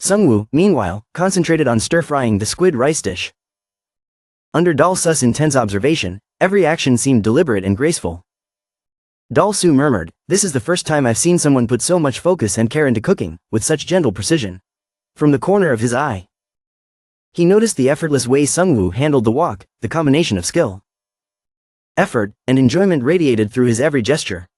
Seungwoo, meanwhile, concentrated on stir-frying the squid rice dish. Under Dal-su's intense observation, every action seemed deliberate and graceful. Dal-su murmured, "This is the first time I've seen someone put so much focus and care into cooking, with such gentle precision." From the corner of his eye, he noticed the effortless way Seungwoo handled the wok, the combination of skill, effort, and enjoyment radiated through his every gesture.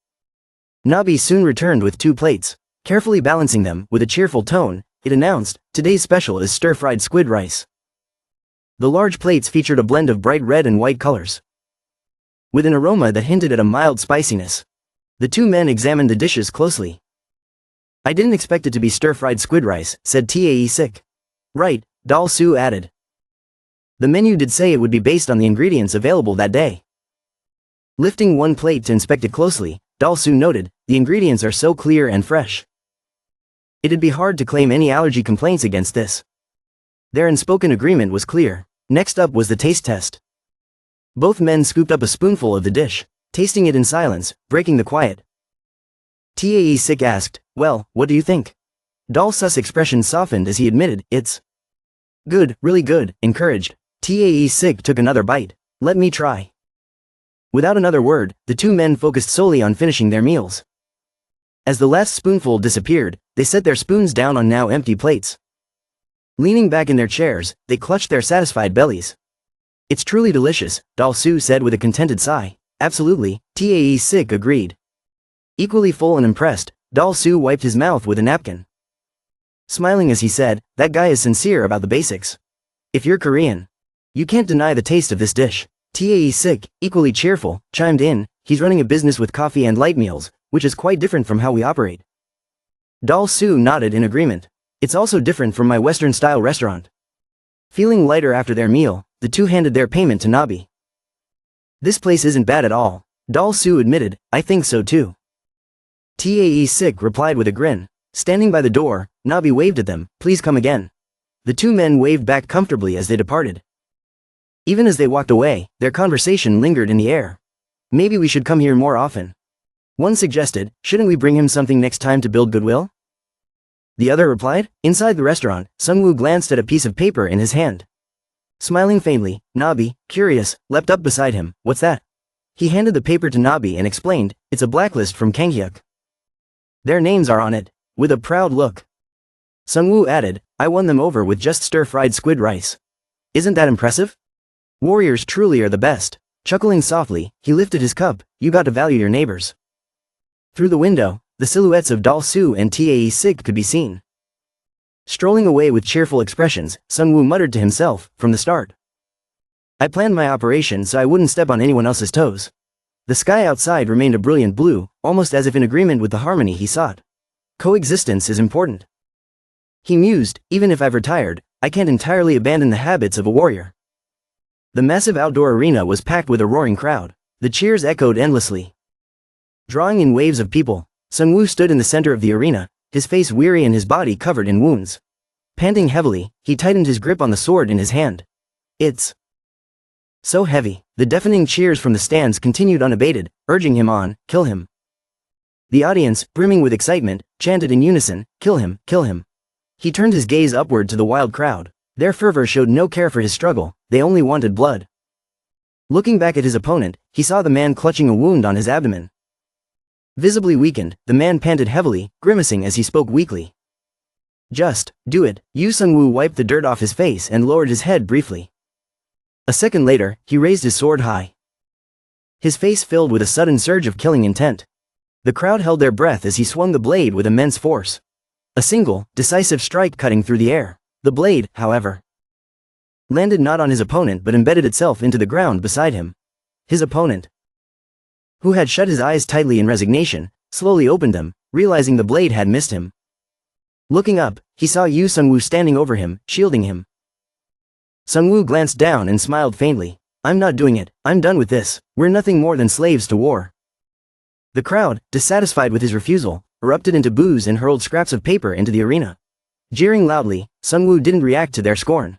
Nabi soon returned with 2 plates. Carefully balancing them, with a cheerful tone, it announced, "Today's special is stir-fried squid rice." The large plates featured a blend of bright red and white colors, with an aroma that hinted at a mild spiciness. The 2 men examined the dishes closely. "I didn't expect it to be stir-fried squid rice," said Tae-sik. "Right," Dal-su added. "The menu did say it would be based on the ingredients available that day." Lifting one plate to inspect it closely, Dal-su noted, "The ingredients are so clear and fresh. It'd be hard to claim any allergy complaints against this." Their unspoken agreement was clear. Next up was the taste test. Both men scooped up a spoonful of the dish, tasting it in silence, breaking the quiet. Tae-sik asked, "Well, what do you think?" Dal-su's expression softened as he admitted, "It's good, really good," encouraged. Tae-sik took another bite. "Let me try." Without another word, the 2 men focused solely on finishing their meals. As the last spoonful disappeared, they set their spoons down on now empty plates. Leaning back in their chairs, they clutched their satisfied bellies. "It's truly delicious," Dal-su said with a contented sigh. "Absolutely," Tae-sik agreed. Equally full and impressed, Dal-su wiped his mouth with a napkin. Smiling as he said, "That guy is sincere about the basics. If you're Korean, you can't deny the taste of this dish." Tae-sik, equally cheerful, chimed in, "He's running a business with coffee and light meals, which is quite different from how we operate." Dal-su nodded in agreement. "It's also different from my Western-style restaurant." Feeling lighter after their meal, the 2 handed their payment to Nabi. "This place isn't bad at all," Dal-su admitted. "I think so too." Tae-sik replied with a grin. Standing by the door, Nabi waved at them, "Please come again." The 2 men waved back comfortably as they departed. Even as they walked away, their conversation lingered in the air. "Maybe we should come here more often." One suggested, "Shouldn't we bring him something next time to build goodwill?" The other replied. Inside the restaurant, Seungwoo glanced at a piece of paper in his hand. Smiling faintly, Nabi, curious, leapt up beside him. "What's that?" He handed the paper to Nabi and explained, "It's a blacklist from Kanghyuk. Their names are on it." With a proud look, Seungwoo added, "I won them over with just stir-fried squid rice. Isn't that impressive? Warriors truly are the best." Chuckling softly, he lifted his cup. "You got to value your neighbors." Through the window, the silhouettes of Dal-su and Tae-sik could be seen. Strolling away with cheerful expressions, Seungwoo muttered to himself, "From the start, I planned my operation so I wouldn't step on anyone else's toes." The sky outside remained a brilliant blue, almost as if in agreement with the harmony he sought. Coexistence is important, he mused. Even if I've retired, I can't entirely abandon the habits of a warrior. The massive outdoor arena was packed with a roaring crowd. The cheers echoed endlessly, drawing in waves of people. Seungwoo stood in the center of the arena, his face weary and his body covered in wounds. Panting heavily, he tightened his grip on the sword in his hand. "It's so heavy." The deafening cheers from the stands continued unabated, urging him on, "Kill him." The audience, brimming with excitement, chanted in unison, "Kill him, kill him." He turned his gaze upward to the wild crowd. Their fervor showed no care for his struggle, they only wanted blood. Looking back at his opponent, he saw the man clutching a wound on his abdomen. Visibly weakened, the man panted heavily, grimacing as he spoke weakly. "Just do it." Yoo Seungwoo wiped the dirt off his face and lowered his head briefly. A second later, he raised his sword high, his face filled with a sudden surge of killing intent. The crowd held their breath as he swung the blade with immense force. A single, decisive strike cutting through the air. The blade, however, landed not on his opponent but embedded itself into the ground beside him. His opponent, who had shut his eyes tightly in resignation, slowly opened them, realizing the blade had missed him. Looking up, he saw Yoo Seungwoo standing over him, shielding him. Seungwoo glanced down and smiled faintly. "I'm not doing it, I'm done with this. We're nothing more than slaves to war." The crowd, dissatisfied with his refusal, erupted into boos and hurled scraps of paper into the arena. Jeering loudly, Seungwoo didn't react to their scorn.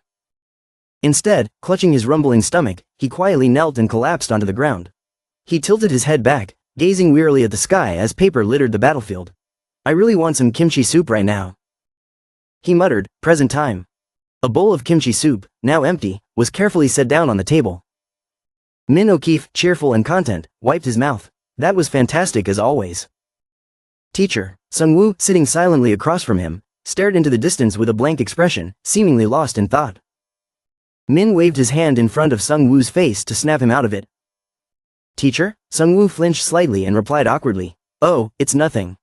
Instead, clutching his rumbling stomach, he quietly knelt and collapsed onto the ground. He tilted his head back, gazing wearily at the sky as paper littered the battlefield. "I really want some kimchi soup right now," He muttered, present time. A bowl of kimchi soup, now empty, was carefully set down on the table. Min O'Keefe, cheerful and content, wiped his mouth. That was fantastic as always. Teacher, Seungwoo, sitting silently across from him, stared into the distance with a blank expression, seemingly lost in thought. Min waved his hand in front of Seungwoo's face to snap him out of it. Teacher? Seungwoo flinched slightly and replied awkwardly, oh, it's nothing.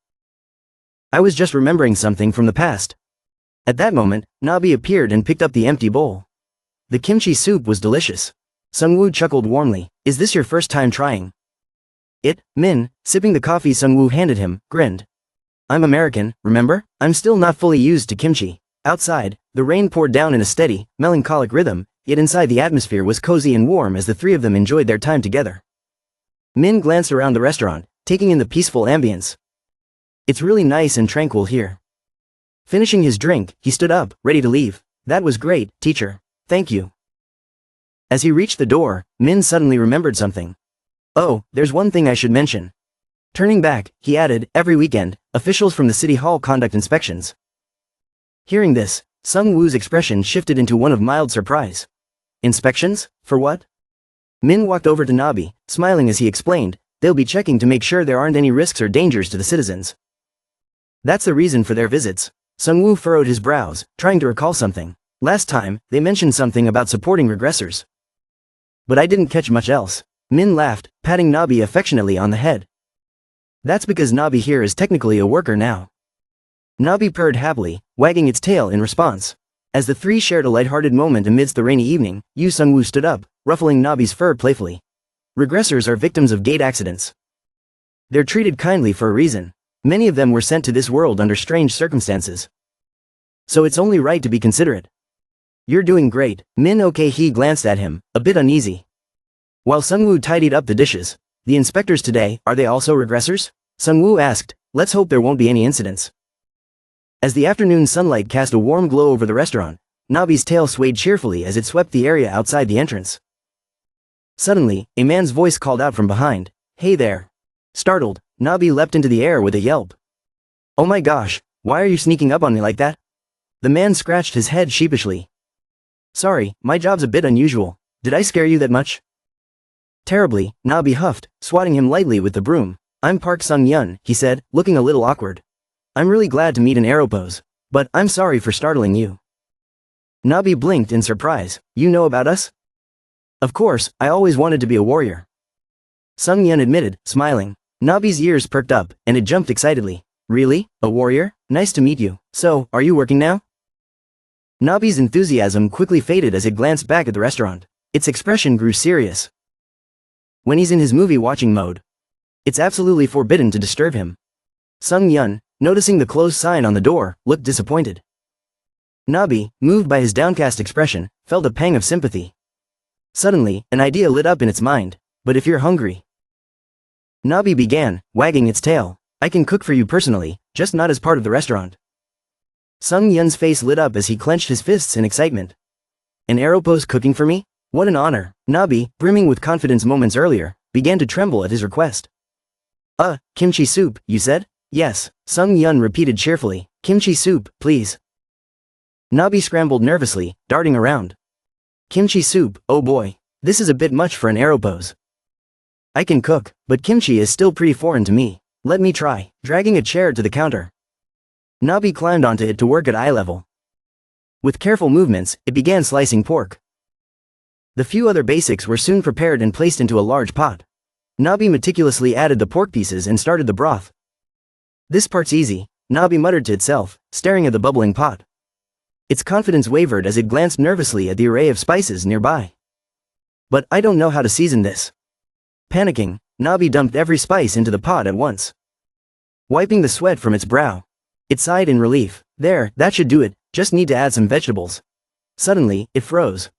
I was just remembering something from the past. At that moment, Nabi appeared and picked up the empty bowl. The kimchi soup was delicious. Seungwoo chuckled warmly, is this your first time trying? Min, sipping the coffee Seungwoo handed him, grinned. I'm American, remember? I'm still not fully used to kimchi. Outside, the rain poured down in a steady, melancholic rhythm, yet inside the atmosphere was cozy and warm as the three of them enjoyed their time together. Min glanced around the restaurant, taking in the peaceful ambience. It's really nice and tranquil here. Finishing his drink, he stood up, ready to leave. That was great, teacher. Thank you. As he reached the door, Min suddenly remembered something. Oh, there's one thing I should mention. Turning back, he added, every weekend, officials from the city hall conduct inspections. Hearing this, Seungwoo's expression shifted into one of mild surprise. Inspections? For what? Min walked over to Nabi, smiling as he explained, they'll be checking to make sure there aren't any risks or dangers to the citizens. That's the reason for their visits. Seungwoo furrowed his brows, trying to recall something. Last time, they mentioned something about supporting regressors. But I didn't catch much else. Min laughed, patting Nabi affectionately on the head. That's because Nabi here is technically a worker now. Nabi purred happily, wagging its tail in response. As the three shared a lighthearted moment amidst the rainy evening, Yoo Seungwoo stood up, ruffling Nabi's fur playfully. Regressors are victims of gate accidents. They're treated kindly for a reason. Many of them were sent to this world under strange circumstances. So it's only right to be considerate. You're doing great. Min O'Keefe glanced at him, a bit uneasy. While Seungwoo tidied up the dishes, the inspectors today, are they also regressors? Seungwoo asked, let's hope there won't be any incidents. As the afternoon sunlight cast a warm glow over the restaurant, Nabi's tail swayed cheerfully as it swept the area outside the entrance. Suddenly, a man's voice called out from behind, hey there. Startled, Nabi leapt into the air with a yelp. Oh my gosh, why are you sneaking up on me like that? The man scratched his head sheepishly. Sorry, my job's a bit unusual. Did I scare you that much? Terribly, Nabi huffed, swatting him lightly with the broom. I'm Park Sung-yeon, he said, looking a little awkward. I'm really glad to meet an aeropose. But I'm sorry for startling you. Nabi blinked in surprise. You know about us? Of course, I always wanted to be a warrior. Sung-yeon admitted, smiling. Nabi's ears perked up, and it jumped excitedly. Really? A warrior? Nice to meet you. So, are you working now? Nabi's enthusiasm quickly faded as it glanced back at the restaurant. Its expression grew serious. When he's in his movie-watching mode, it's absolutely forbidden to disturb him. Sung-yeon, noticing the closed sign on the door, looked disappointed. Nabi, moved by his downcast expression, felt a pang of sympathy. Suddenly, an idea lit up in its mind. But if you're hungry... Nabi began, wagging its tail. I can cook for you personally, just not as part of the restaurant. Sung-yeon's face lit up as he clenched his fists in excitement. An aeropose cooking for me? What an honor. Nabi, brimming with confidence moments earlier, began to tremble at his request. Kimchi soup, you said? Yes, Sung-yeon repeated cheerfully. Kimchi soup, please. Nabi scrambled nervously, darting around. Kimchi soup, oh boy. This is a bit much for an aeropose. I can cook, but kimchi is still pretty foreign to me. Let me try. Dragging a chair to the counter, Nabi climbed onto it to work at eye level. With careful movements, it began slicing pork. The few other basics were soon prepared and placed into a large pot. Nabi meticulously added the pork pieces and started the broth. This part's easy, Nabi muttered to itself, staring at the bubbling pot. Its confidence wavered as it glanced nervously at the array of spices nearby. But I don't know how to season this. Panicking, Nabi dumped every spice into the pot at once. Wiping the sweat from its brow, it sighed in relief. There, that should do it, just need to add some vegetables. Suddenly, it froze.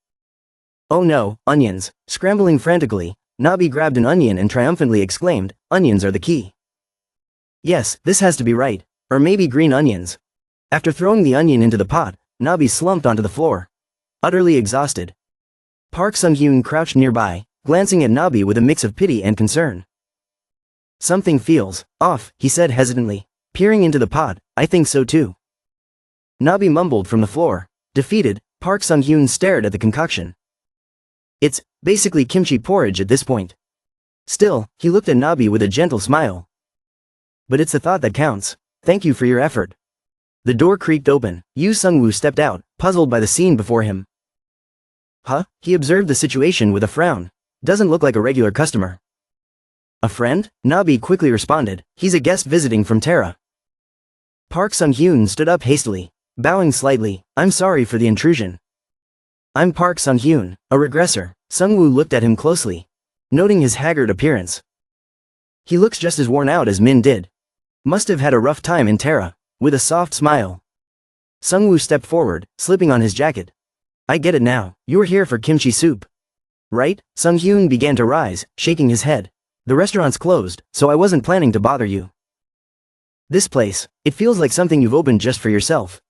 Oh no, onions. Scrambling frantically, Nabi grabbed an onion and triumphantly exclaimed, onions are the key. Yes, this has to be right. Or maybe green onions. After throwing the onion into the pot, Nabi slumped onto the floor, utterly exhausted. Park Sung-hyun crouched nearby, glancing at Nabi with a mix of pity and concern. Something feels off, he said hesitantly, peering into the pot. I think so too. Nabi mumbled from the floor. Defeated, Park Sung-hyun stared at the concoction. It's basically kimchi porridge at this point. Still, he looked at Nabi with a gentle smile. But it's the thought that counts. Thank you for your effort. The door creaked open. Yoo Seungwoo stepped out, puzzled by the scene before him. Huh? He observed the situation with a frown. Doesn't look like a regular customer. A friend? Nabi quickly responded. He's a guest visiting from TERRA. Park Sung-hyun stood up hastily, bowing slightly. I'm sorry for the intrusion. I'm Park Sung-hyun, a regressor. Seungwoo looked at him closely, noting his haggard appearance. He looks just as worn out as Min did. Must have had a rough time in TERRA. With a soft smile, Seungwoo stepped forward, slipping on his jacket. I get it now. You're here for kimchi soup, right? Sung-hyun began to rise, shaking his head. The restaurant's closed, so I wasn't planning to bother you. This place, it feels like something you've opened just for yourself.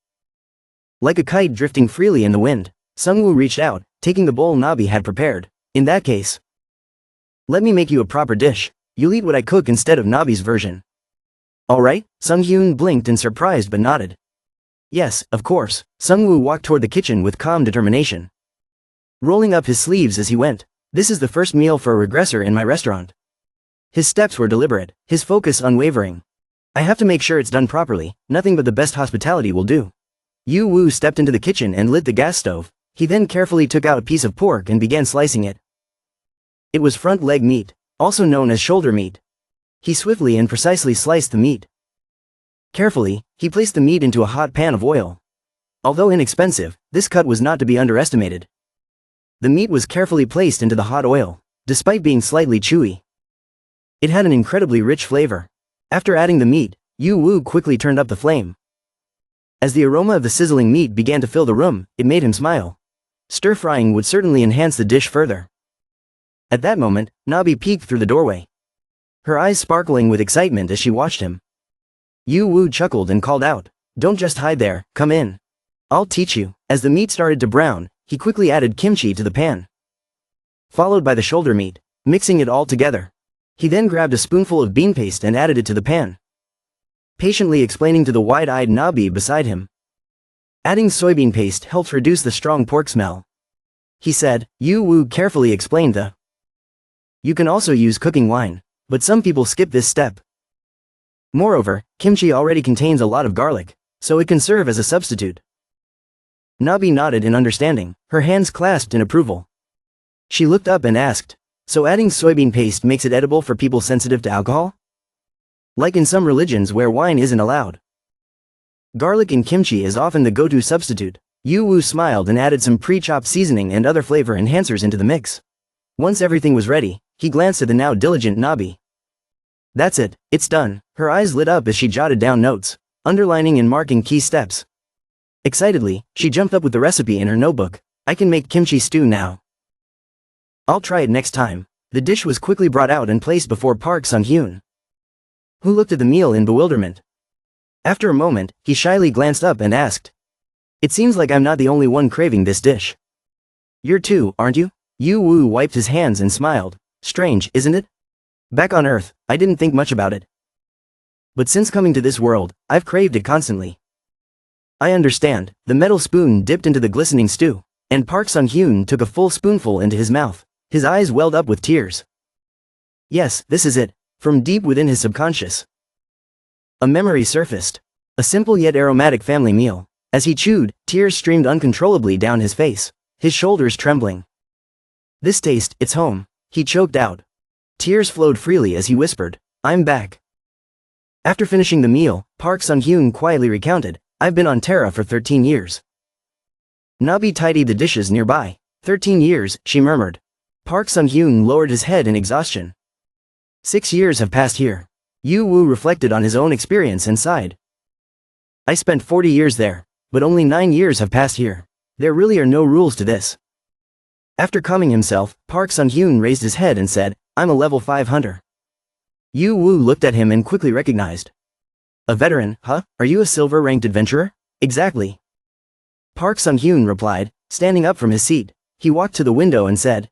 Like a kite drifting freely in the wind, Seungwoo reached out, taking the bowl Nabi had prepared. In that case, let me make you a proper dish. You'll eat what I cook instead of Nabi's version. Alright? Sung-hyun blinked in surprise but nodded. Yes, of course. Seungwoo walked toward the kitchen with calm determination, rolling up his sleeves as he went. This is the first meal for a regressor in my restaurant. His steps were deliberate, his focus unwavering. I have to make sure it's done properly. Nothing but the best hospitality will do. Yoo Woo stepped into the kitchen and lit the gas stove. He then carefully took out a piece of pork and began slicing it. It was front leg meat, also known as shoulder meat. He swiftly and precisely sliced the meat. Carefully, he placed the meat into a hot pan of oil. Although inexpensive, this cut was not to be underestimated. The meat was carefully placed into the hot oil, despite being slightly chewy. It had an incredibly rich flavor. After adding the meat, Yoo Woo quickly turned up the flame. As the aroma of the sizzling meat began to fill the room, it made him smile. Stir-frying would certainly enhance the dish further. At that moment, Nabi peeked through the doorway, her eyes sparkling with excitement as she watched him. Yoo Woo chuckled and called out, "Don't just hide there, come in. I'll teach you." As the meat started to brown, he quickly added kimchi to the pan, followed by the shoulder meat, mixing it all together. He then grabbed a spoonful of bean paste and added it to the pan, patiently explaining to the wide-eyed Nabi beside him. Adding soybean paste helps reduce the strong pork smell, he said. Yoo Woo carefully explained the. You can also use cooking wine, but some people skip this step. Moreover, kimchi already contains a lot of garlic, so it can serve as a substitute. Nabi nodded in understanding, her hands clasped in approval. She looked up and asked, so adding soybean paste makes it edible for people sensitive to alcohol? Like in some religions where wine isn't allowed. Garlic in kimchi is often the go-to substitute. Yoo Woo smiled and added some pre-chopped seasoning and other flavor enhancers into the mix. Once everything was ready, he glanced at the now diligent Nabi. That's it, it's done. Her eyes lit up as she jotted down notes, underlining and marking key steps. Excitedly, she jumped up with the recipe in her notebook. I can make kimchi stew now. I'll try it next time. The dish was quickly brought out and placed before Park Sung-hyun, who looked at the meal in bewilderment. After a moment, he shyly glanced up and asked, It seems like I'm not the only one craving this dish. You're too, aren't you? Yoo Woo wiped his hands and smiled. Strange, isn't it? Back on Earth, I didn't think much about it. But since coming to this world, I've craved it constantly. I understand. The metal spoon dipped into the glistening stew, and Park Sung-hyun took a full spoonful into his mouth. His eyes welled up with tears. Yes, this is it. From deep within his subconscious, a memory surfaced. A simple yet aromatic family meal. As he chewed, tears streamed uncontrollably down his face, his shoulders trembling. This taste, it's home. He choked out. Tears flowed freely as he whispered, I'm back. After finishing the meal, Park Sung-hyun quietly recounted, I've been on TERRA for 13 years. Nabi tidied the dishes nearby. 13 years, she murmured. Park Sung-hyun lowered his head in exhaustion. 6 years have passed here. Yoo Woo reflected on his own experience and sighed. I spent 40 years there, but only 9 years have passed here. There really are no rules to this. After calming himself, Park Sung-hyun raised his head and said, I'm a level 5 hunter. Yoo Woo looked at him and quickly recognized. A veteran, huh? Are you a silver-ranked adventurer? Exactly. Park Sung-hyun replied, standing up from his seat. He walked to the window and said,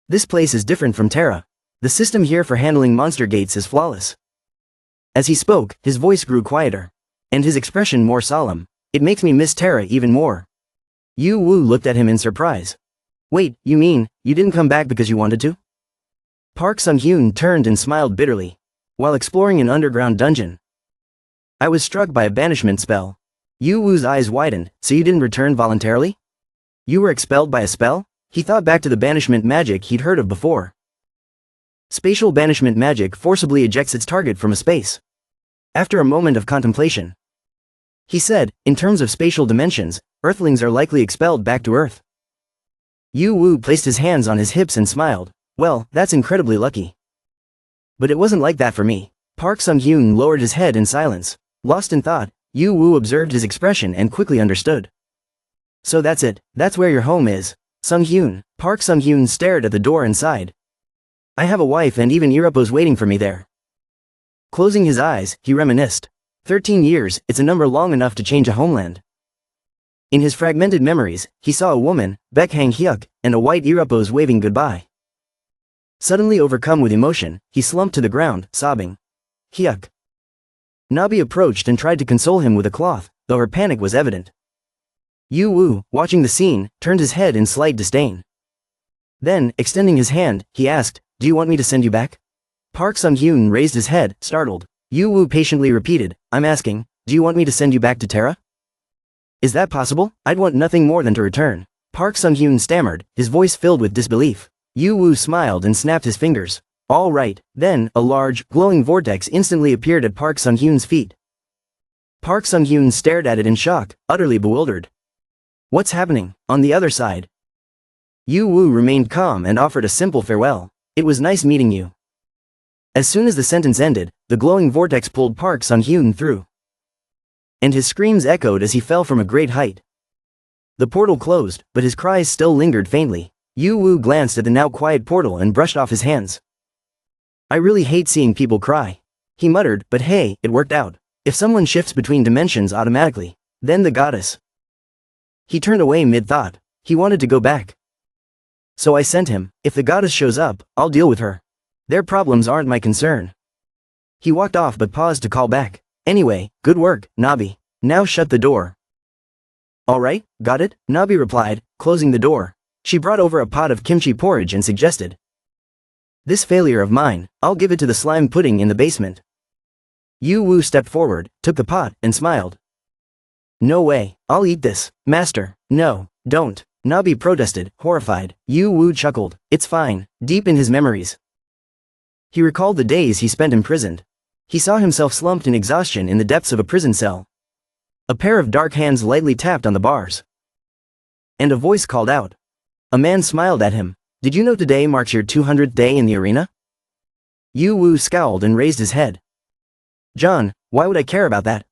This place is different from TERRA. The system here for handling monster gates is flawless. As he spoke, his voice grew quieter, and his expression more solemn. It makes me miss TERRA even more. Yoo Woo looked at him in surprise. Wait, you mean, you didn't come back because you wanted to? Park Sung-hyun turned and smiled bitterly. While exploring an underground dungeon, I was struck by a banishment spell. Yoo Woo's eyes widened. So you didn't return voluntarily? You were expelled by a spell? He thought back to the banishment magic he'd heard of before. Spatial banishment magic forcibly ejects its target from a space. After a moment of contemplation, he said, in terms of spatial dimensions, Earthlings are likely expelled back to Earth. Yoo Woo placed his hands on his hips and smiled. Well, that's incredibly lucky. But it wasn't like that for me. Park Sung-hyun lowered his head in silence. Lost in thought, Yoo Woo observed his expression and quickly understood. So that's it, that's where your home is. Sung-hyun. Park Sung-hyun stared at the door and sighed. I have a wife and even Irapo's waiting for me there. Closing his eyes, he reminisced. 13 years, it's a number long enough to change a homeland. In his fragmented memories, he saw a woman, Beck Hang-hyuk, and a white Irapo's waving goodbye. Suddenly overcome with emotion, he slumped to the ground, sobbing. Hyuk. Nabi approached and tried to console him with a cloth, though her panic was evident. Yoo Woo, watching the scene, turned his head in slight disdain. Then, extending his hand, he asked, do you want me to send you back? Park Sung-hyun raised his head, startled. Yoo Woo patiently repeated, I'm asking, do you want me to send you back to TERRA? Is that possible? I'd want nothing more than to return. Park Sung-hyun stammered, his voice filled with disbelief. Yoo Woo smiled and snapped his fingers. All right. Then, a large, glowing vortex instantly appeared at Park Sung-hyun's feet. Park Sung-hyun stared at it in shock, utterly bewildered. What's happening? On the other side. Yoo Woo remained calm and offered a simple farewell. It was nice meeting you. As soon as the sentence ended, the glowing vortex pulled Park Sung-hyun through. And his screams echoed as he fell from a great height. The portal closed, but his cries still lingered faintly. Yoo Woo glanced at the now quiet portal and brushed off his hands. I really hate seeing people cry. He muttered, but hey, it worked out. If someone shifts between dimensions automatically, then the goddess. He turned away mid-thought. He wanted to go back. So I sent him. If the goddess shows up, I'll deal with her. Their problems aren't my concern. He walked off but paused to call back. Anyway, good work, Nabi. Now shut the door. Alright, got it? Nabi replied, closing the door. She brought over a pot of kimchi porridge and suggested. This failure of mine, I'll give it to the slime pudding in the basement. Yoo Woo stepped forward, took the pot, and smiled. No way, I'll eat this, master. No, don't. Nabi protested, horrified. Yoo Woo chuckled. It's fine. Deep in his memories, he recalled the days he spent imprisoned. He saw himself slumped in exhaustion in the depths of a prison cell. A pair of dark hands lightly tapped on the bars. And a voice called out. A man smiled at him. Did you know today marks your 200th day in the arena? Yoo Woo scowled and raised his head. John, why would I care about that?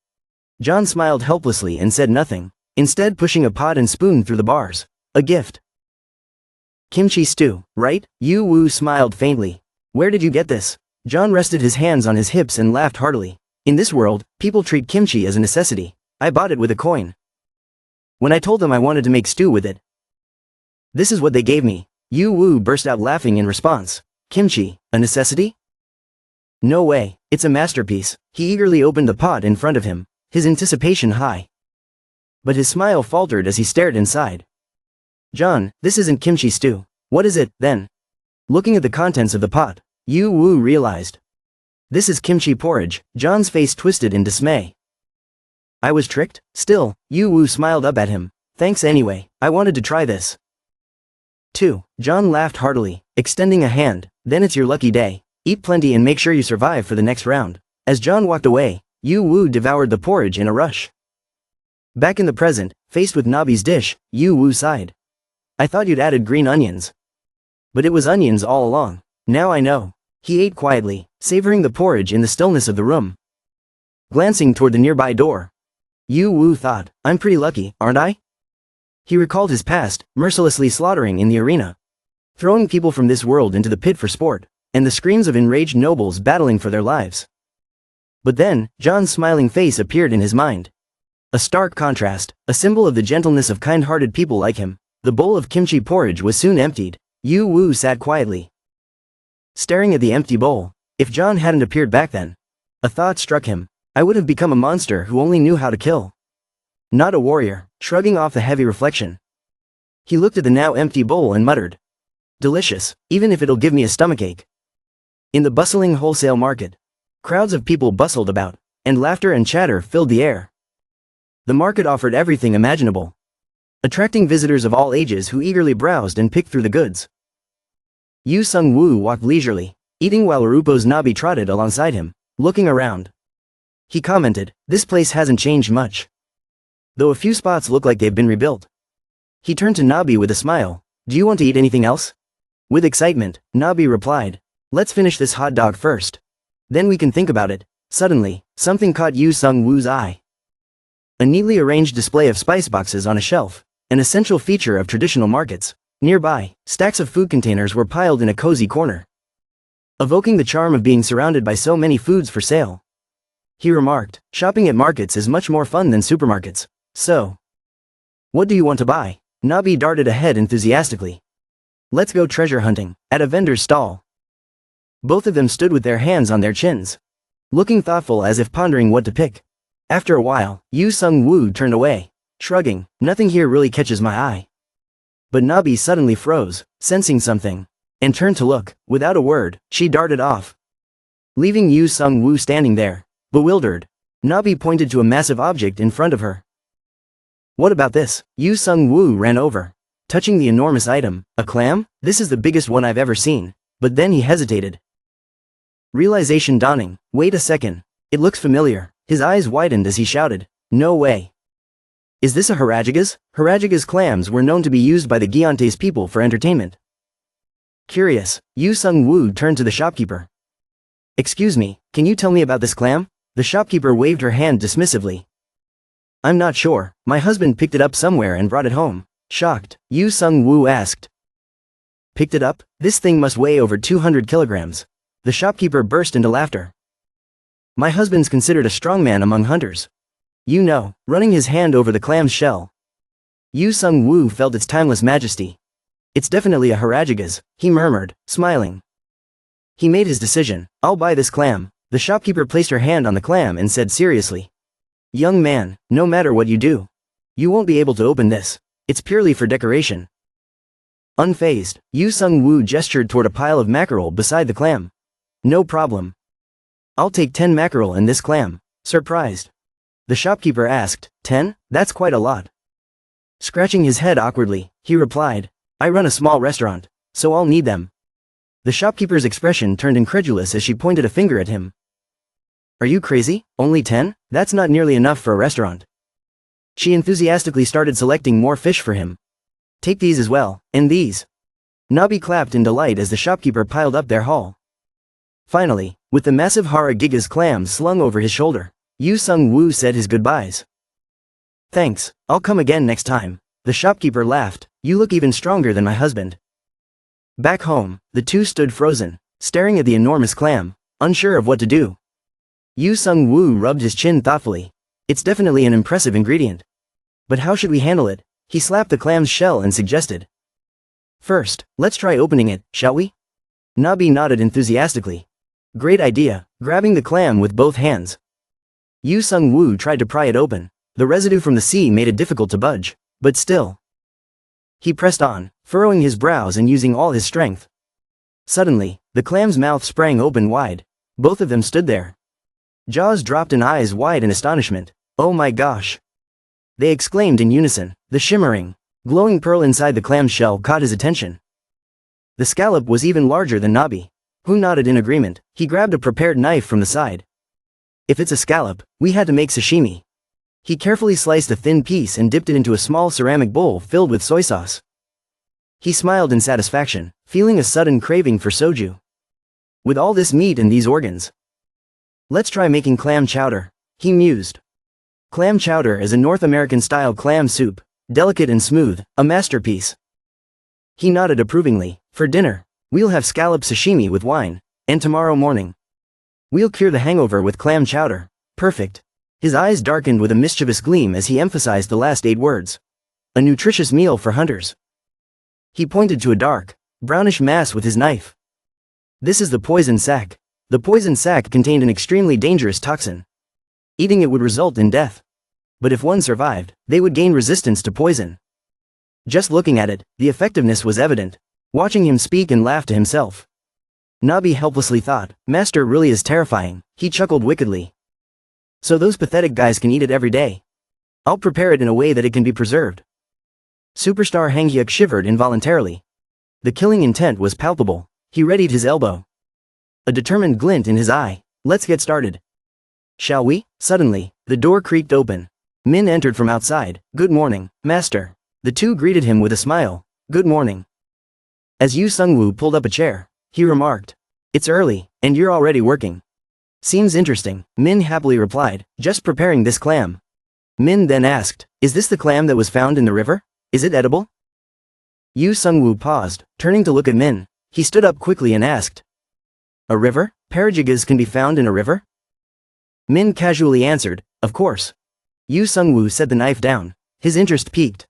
John smiled helplessly and said nothing, instead pushing a pot and spoon through the bars. A gift. Kimchi stew, right? Yoo Woo smiled faintly. Where did you get this? John rested his hands on his hips and laughed heartily. In this world, people treat kimchi as a necessity. I bought it with a coin. When I told them I wanted to make stew with it, this is what they gave me. Yoo Woo burst out laughing in response. Kimchi, a necessity? No way, it's a masterpiece. He eagerly opened the pot in front of him, his anticipation high. But his smile faltered as he stared inside. John, this isn't kimchi stew. What is it, then? Looking at the contents of the pot, Yoo Woo realized. This is kimchi porridge. John's face twisted in dismay. I was tricked? Still, Yoo Woo smiled up at him. Thanks anyway, I wanted to try this. 2. John laughed heartily, extending a hand. Then it's your lucky day. Eat plenty and make sure you survive for the next round. As John walked away, Yoo Woo devoured the porridge in a rush. Back in the present, faced with Nabi's dish, Yoo Woo sighed. I thought you'd added green onions. But it was onions all along. Now I know. He ate quietly, savoring the porridge in the stillness of the room. Glancing toward the nearby door, Yoo Woo thought, I'm pretty lucky, aren't I? He recalled his past, mercilessly slaughtering in the arena, throwing people from this world into the pit for sport, and the screams of enraged nobles battling for their lives. But then, John's smiling face appeared in his mind. A stark contrast, a symbol of the gentleness of kind-hearted people like him. The bowl of kimchi porridge was soon emptied. Yoo Woo sat quietly, staring at the empty bowl. If John hadn't appeared back then, a thought struck him. I would have become a monster who only knew how to kill. Not a warrior, shrugging off the heavy reflection. He looked at the now empty bowl and muttered. Delicious, even if it'll give me a stomachache. In the bustling wholesale market, crowds of people bustled about, and laughter and chatter filled the air. The market offered everything imaginable, attracting visitors of all ages who eagerly browsed and picked through the goods. Yoo Seungwoo walked leisurely, eating while Rupo's Nabi trotted alongside him, looking around. He commented, "This place hasn't changed much, though a few spots look like they've been rebuilt." He turned to Nabi with a smile. "Do you want to eat anything else?" With excitement, Nabi replied, "Let's finish this hot dog first. Then we can think about it." Suddenly, something caught Yoo Seungwoo's eye. A neatly arranged display of spice boxes on a shelf, an essential feature of traditional markets. Nearby, stacks of food containers were piled in a cozy corner, evoking the charm of being surrounded by so many foods for sale. He remarked, "Shopping at markets is much more fun than supermarkets. So, what do you want to buy?" Nabi darted ahead enthusiastically. "Let's go treasure hunting, at a vendor's stall." Both of them stood with their hands on their chins, looking thoughtful as if pondering what to pick. After a while, Yoo Seungwoo turned away, shrugging, "Nothing here really catches my eye." But Nabi suddenly froze, sensing something, and turned to look. Without a word, she darted off, leaving Yoo Seungwoo standing there, bewildered. Nabi pointed to a massive object in front of her. "What about this?" Yoo Seungwoo ran over, touching the enormous item. "A clam? This is the biggest one I've ever seen." But then he hesitated. Realization dawning. "Wait a second. It looks familiar." His eyes widened as he shouted, "No way. Is this a Harajigas?" Harajigas clams were known to be used by the Gyeontae's people for entertainment. Curious, Yoo Seungwoo turned to the shopkeeper. "Excuse me, can you tell me about this clam?" The shopkeeper waved her hand dismissively. "I'm not sure, my husband picked it up somewhere and brought it home." Shocked, Yoo Seungwoo asked. "Picked it up? This thing must weigh over 200 kilograms. The shopkeeper burst into laughter. "My husband's considered a strongman among hunters. You know," running his hand over the clam's shell. Yoo Seungwoo felt its timeless majesty. "It's definitely a Harajigas," he murmured, smiling. He made his decision. "I'll buy this clam." The shopkeeper placed her hand on the clam and said seriously, "Young man, no matter what you do, you won't be able to open this. It's purely for decoration." Unfazed, Yoo Seungwoo gestured toward a pile of mackerel beside the clam. "No problem. I'll take 10 mackerel and this clam." Surprised, the shopkeeper asked, 10? That's quite a lot." Scratching his head awkwardly, he replied, "I run a small restaurant, so I'll need them." The shopkeeper's expression turned incredulous as she pointed a finger at him. "Are you crazy? Only 10? That's not nearly enough for a restaurant." She enthusiastically started selecting more fish for him. "Take these as well, and these." Nabi clapped in delight as the shopkeeper piled up their haul. Finally, with the massive Harajigas clams slung over his shoulder, Yoo Seungwoo said his goodbyes. "Thanks, I'll come again next time." The shopkeeper laughed, "You look even stronger than my husband." Back home, the two stood frozen, staring at the enormous clam, unsure of what to do. Yoo Seungwoo rubbed his chin thoughtfully. "It's definitely an impressive ingredient. But how should we handle it?" He slapped the clam's shell and suggested. "First, let's try opening it, shall we?" Nabi nodded enthusiastically. "Great idea." Grabbing the clam with both hands, Yoo Seungwoo tried to pry it open. The residue from the sea made it difficult to budge, but still. He pressed on, furrowing his brows and using all his strength. Suddenly, the clam's mouth sprang open wide. Both of them stood there, jaws dropped and eyes wide in astonishment. "Oh my gosh!" they exclaimed in unison. The shimmering, glowing pearl inside the clam's shell caught his attention. The scallop was even larger than Nabi, who nodded in agreement. He grabbed a prepared knife from the side. "If it's a scallop, we had to make sashimi." He carefully sliced a thin piece and dipped it into a small ceramic bowl filled with soy sauce. He smiled in satisfaction, feeling a sudden craving for soju. With all this meat and these organs, let's try making clam chowder, he mused. Clam chowder is a North American-style clam soup, delicate and smooth, a masterpiece. He nodded approvingly. "For dinner, we'll have scallop sashimi with wine, and tomorrow morning, we'll cure the hangover with clam chowder." "Perfect." His eyes darkened with a mischievous gleam as he emphasized the last 8 words. "A nutritious meal for hunters." He pointed to a dark, brownish mass with his knife. "This is the poison sac." The poison sac contained an extremely dangerous toxin. Eating it would result in death. But if one survived, they would gain resistance to poison. Just looking at it, the effectiveness was evident. Watching him speak and laugh to himself, Nabi helplessly thought, Master really is terrifying. He chuckled wickedly. So those pathetic guys can eat it every day. I'll prepare it in a way that it can be preserved. Superstar Hang Hyuk shivered involuntarily. The killing intent was palpable. He readied his elbow, a determined glint in his eye. Let's get started. Shall we? Suddenly, the door creaked open. Min entered from outside. Good morning, Master. The two greeted him with a smile. Good morning. As Yoo Seungwoo pulled up a chair, he remarked, It's early, and you're already working. Seems interesting, Min happily replied, just preparing this clam. Min then asked, Is this the clam that was found in the river? Is it edible? Yoo Seungwoo paused, turning to look at Min. He stood up quickly and asked, A river? Parajigas can be found in a river? Min casually answered, Of course. Yoo Seungwoo set the knife down. His interest piqued.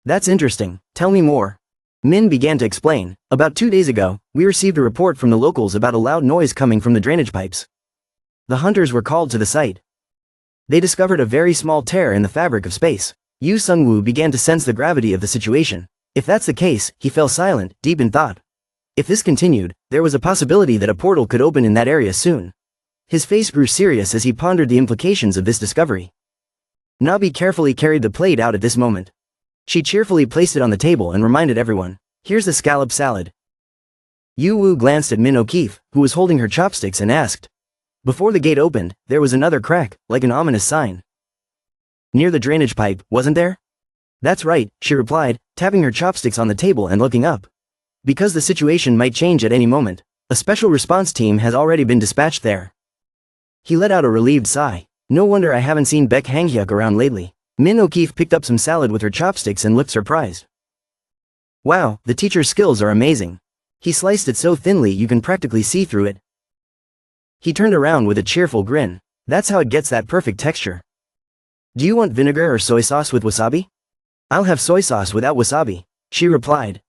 That's interesting, tell me more. Min began to explain, About 2 days ago, we received a report from the locals about a loud noise coming from the drainage pipes. The hunters were called to the site. They discovered a very small tear in the fabric of space. Yoo Seungwoo began to sense the gravity of the situation. If that's the case, he fell silent, deep in thought. If this continued, there was a possibility that a portal could open in that area soon. His face grew serious as he pondered the implications of this discovery. Nabi carefully carried the plate out at this moment. She cheerfully placed it on the table and reminded everyone, Here's the scallop salad. Yoo Woo glanced at Min O'Keefe, who was holding her chopsticks, and asked. Before the gate opened, there was another crack, like an ominous sign. Near the drainage pipe, wasn't there? That's right, she replied, tapping her chopsticks on the table and looking up. Because the situation might change at any moment, a special response team has already been dispatched there. He let out a relieved sigh. No wonder I haven't seen Beck Hang Hyuk around lately. Min O'Keefe picked up some salad with her chopsticks and looked surprised. Wow, the teacher's skills are amazing. He sliced it so thinly you can practically see through it. He turned around with a cheerful grin. That's how it gets that perfect texture. Do you want vinegar or soy sauce with wasabi? I'll have soy sauce without wasabi, she replied.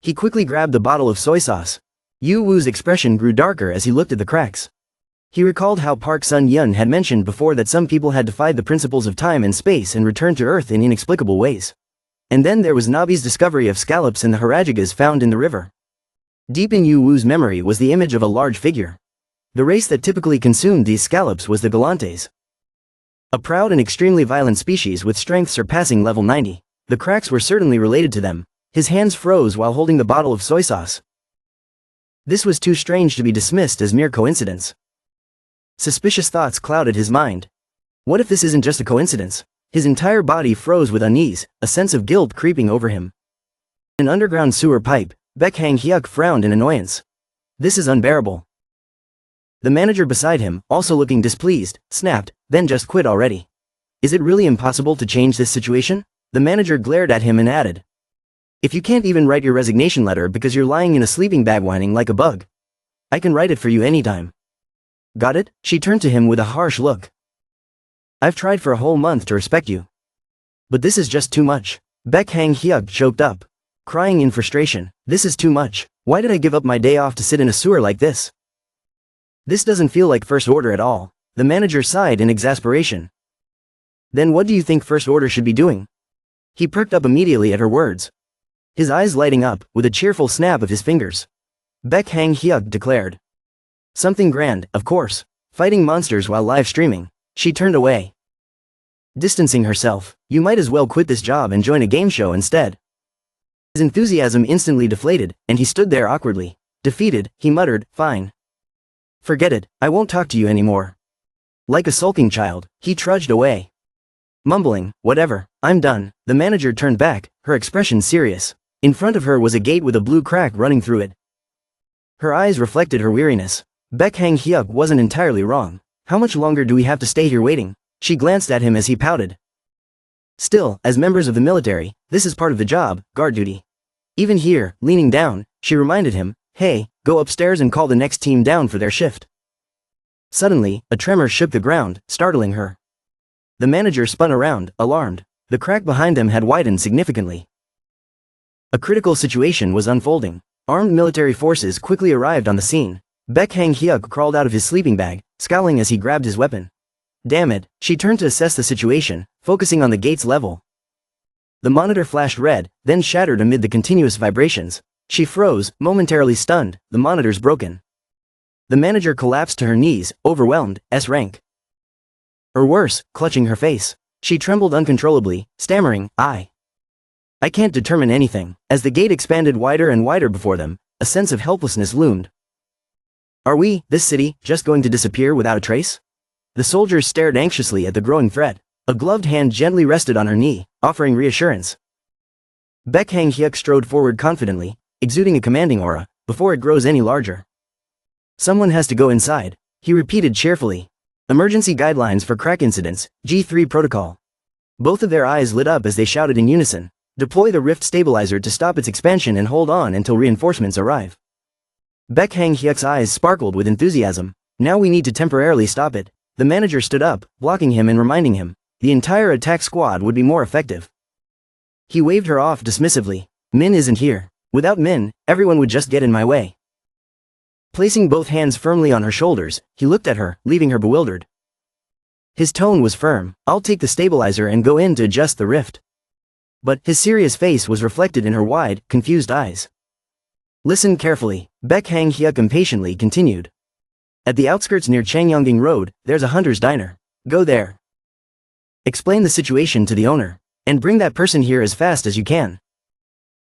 He quickly grabbed the bottle of soy sauce. Yoo Woo's expression grew darker as he looked at the cracks. He recalled how Park Sun-yeon had mentioned before that some people had defied the principles of time and space and returned to Earth in inexplicable ways. And then there was Nabi's discovery of scallops in the harajigas found in the river. Deep in Yoo Woo's memory was the image of a large figure. The race that typically consumed these scallops was the Galantes. A proud and extremely violent species with strength surpassing level 90. The cracks were certainly related to them. His hands froze while holding the bottle of soy sauce. This was too strange to be dismissed as mere coincidence. Suspicious thoughts clouded his mind. What if this isn't just a coincidence? His entire body froze with unease, a sense of guilt creeping over him. An underground sewer pipe, Beck Hang Hyuk frowned in annoyance. This is unbearable. The manager beside him, also looking displeased, snapped, then just quit already. Is it really impossible to change this situation? The manager glared at him and added. If you can't even write your resignation letter because you're lying in a sleeping bag whining like a bug, I can write it for you anytime. Got it? She turned to him with a harsh look. I've tried for a whole month to respect you. But this is just too much. Beck Hang Hyuk choked up, crying in frustration. This is too much. Why did I give up my day off to sit in a sewer like this? This doesn't feel like First Order at all. The manager sighed in exasperation. Then what do you think First Order should be doing? He perked up immediately at her words, his eyes lighting up, with a cheerful snap of his fingers. Beck Hang Hyuk declared. Something grand, of course. Fighting monsters while live streaming. She turned away, distancing herself. You might as well quit this job and join a game show instead. His enthusiasm instantly deflated, and he stood there awkwardly. Defeated, he muttered, Fine. Forget it, I won't talk to you anymore. Like a sulking child, he trudged away, mumbling, Whatever, I'm done. The manager turned back, her expression serious. In front of her was a gate with a blue crack running through it. Her eyes reflected her weariness. Beck Hang Hyuk wasn't entirely wrong. How much longer do we have to stay here waiting? She glanced at him as he pouted. Still, as members of the military, this is part of the job, guard duty. Even here, leaning down, she reminded him, Hey, go upstairs and call the next team down for their shift. Suddenly, a tremor shook the ground, startling her. The manager spun around, alarmed. The crack behind them had widened significantly. A critical situation was unfolding. Armed military forces quickly arrived on the scene. Beck Hang Hyuk crawled out of his sleeping bag, scowling as he grabbed his weapon. Damn it, she turned to assess the situation, focusing on the gate's level. The monitor flashed red, then shattered amid the continuous vibrations. She froze, momentarily stunned, the monitor's broken. The manager collapsed to her knees, overwhelmed, S-Rank. Or worse, clutching her face. She trembled uncontrollably, stammering, I can't determine anything. As the gate expanded wider and wider before them, a sense of helplessness loomed. Are we, this city, just going to disappear without a trace? The soldiers stared anxiously at the growing threat. A gloved hand gently rested on her knee, offering reassurance. Beck Hang-hyuk strode forward confidently, exuding a commanding aura, before it grows any larger. Someone has to go inside, he repeated cheerfully. Emergency guidelines for crack incidents, G3 protocol. Both of their eyes lit up as they shouted in unison. Deploy the rift stabilizer to stop its expansion and hold on until reinforcements arrive. Beck Hang-hyuk's eyes sparkled with enthusiasm. Now we need to temporarily stop it. The manager stood up, blocking him and reminding him. The entire attack squad would be more effective. He waved her off dismissively. Min isn't here. Without Min, everyone would just get in my way. Placing both hands firmly on her shoulders, he looked at her, leaving her bewildered. His tone was firm. I'll take the stabilizer and go in to adjust the rift. But his serious face was reflected in her wide, confused eyes. Listen carefully, Beck Hang-hyuk impatiently continued. At the outskirts near Changyongyang Road, there's a hunter's diner. Go there. Explain the situation to the owner, and bring that person here as fast as you can.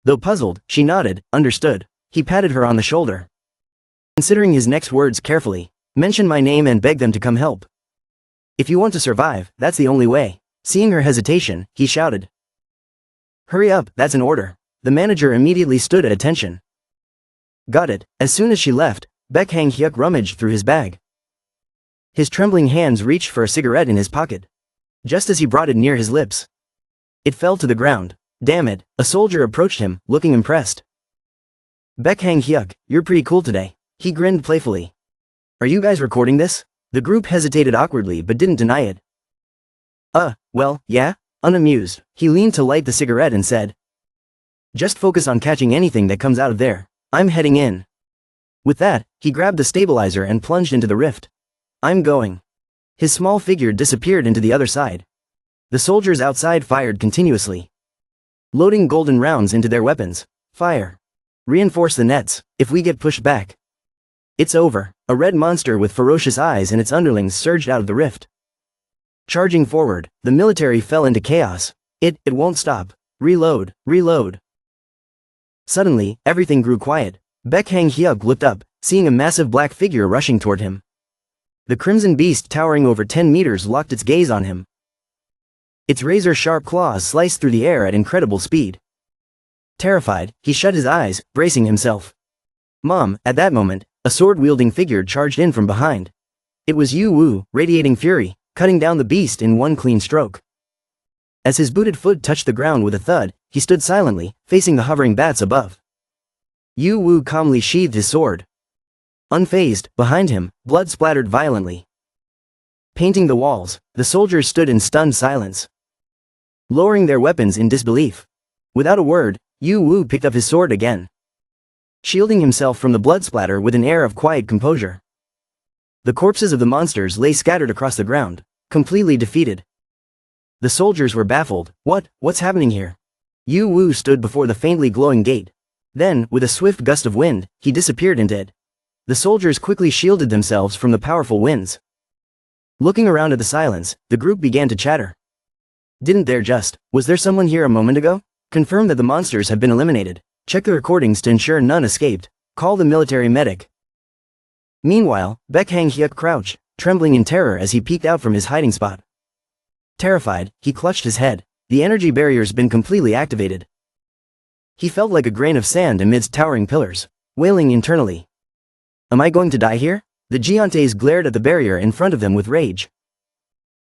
Though puzzled, she nodded, understood. He patted her on the shoulder. Considering his next words carefully, mention my name and beg them to come help. If you want to survive, that's the only way. Seeing her hesitation, he shouted. Hurry up, that's an order. The manager immediately stood at attention. Got it. As soon as she left, Beck Hang-hyuk rummaged through his bag. His trembling hands reached for a cigarette in his pocket. Just as he brought it near his lips, it fell to the ground. Damn it, a soldier approached him, looking impressed. Beck Hang-hyuk, you're pretty cool today. He grinned playfully. Are you guys recording this? The group hesitated awkwardly but didn't deny it. Well, yeah? Unamused, he leaned to light the cigarette and said. Just focus on catching anything that comes out of there. I'm heading in. With that, he grabbed the stabilizer and plunged into the rift. I'm going. His small figure disappeared into the other side. The soldiers outside fired continuously, loading golden rounds into their weapons. Fire. Reinforce the nets. If we get pushed back, it's over. A red monster with ferocious eyes and its underlings surged out of the rift. Charging forward, the military fell into chaos. It won't stop. Reload, reload. Suddenly, everything grew quiet. Beck Hang-hyuk looked up, seeing a massive black figure rushing toward him. The crimson beast towering over 10 meters locked its gaze on him. Its razor-sharp claws sliced through the air at incredible speed. Terrified, he shut his eyes, bracing himself. Mom, at that moment, a sword-wielding figure charged in from behind. It was Yoo Woo, radiating fury, cutting down the beast in one clean stroke. As his booted foot touched the ground with a thud, he stood silently, facing the hovering bats above. Yoo Woo calmly sheathed his sword. Unfazed, behind him, blood splattered violently. Painting the walls, the soldiers stood in stunned silence, lowering their weapons in disbelief. Without a word, Yoo Woo picked up his sword again, shielding himself from the blood splatter with an air of quiet composure. The corpses of the monsters lay scattered across the ground, completely defeated. The soldiers were baffled. What's happening here? Yoo Woo stood before the faintly glowing gate. Then, with a swift gust of wind, he disappeared into it. The soldiers quickly shielded themselves from the powerful winds. Looking around at the silence, the group began to chatter. Was there someone here a moment ago? Confirm that the monsters have been eliminated. Check the recordings to ensure none escaped. Call the military medic. Meanwhile, Beck Hang-hyuk crouched, trembling in terror as he peeked out from his hiding spot. Terrified, he clutched his head. The energy barrier's been completely activated. He felt like a grain of sand amidst towering pillars, wailing internally. Am I going to die here? The Giantes glared at the barrier in front of them with rage.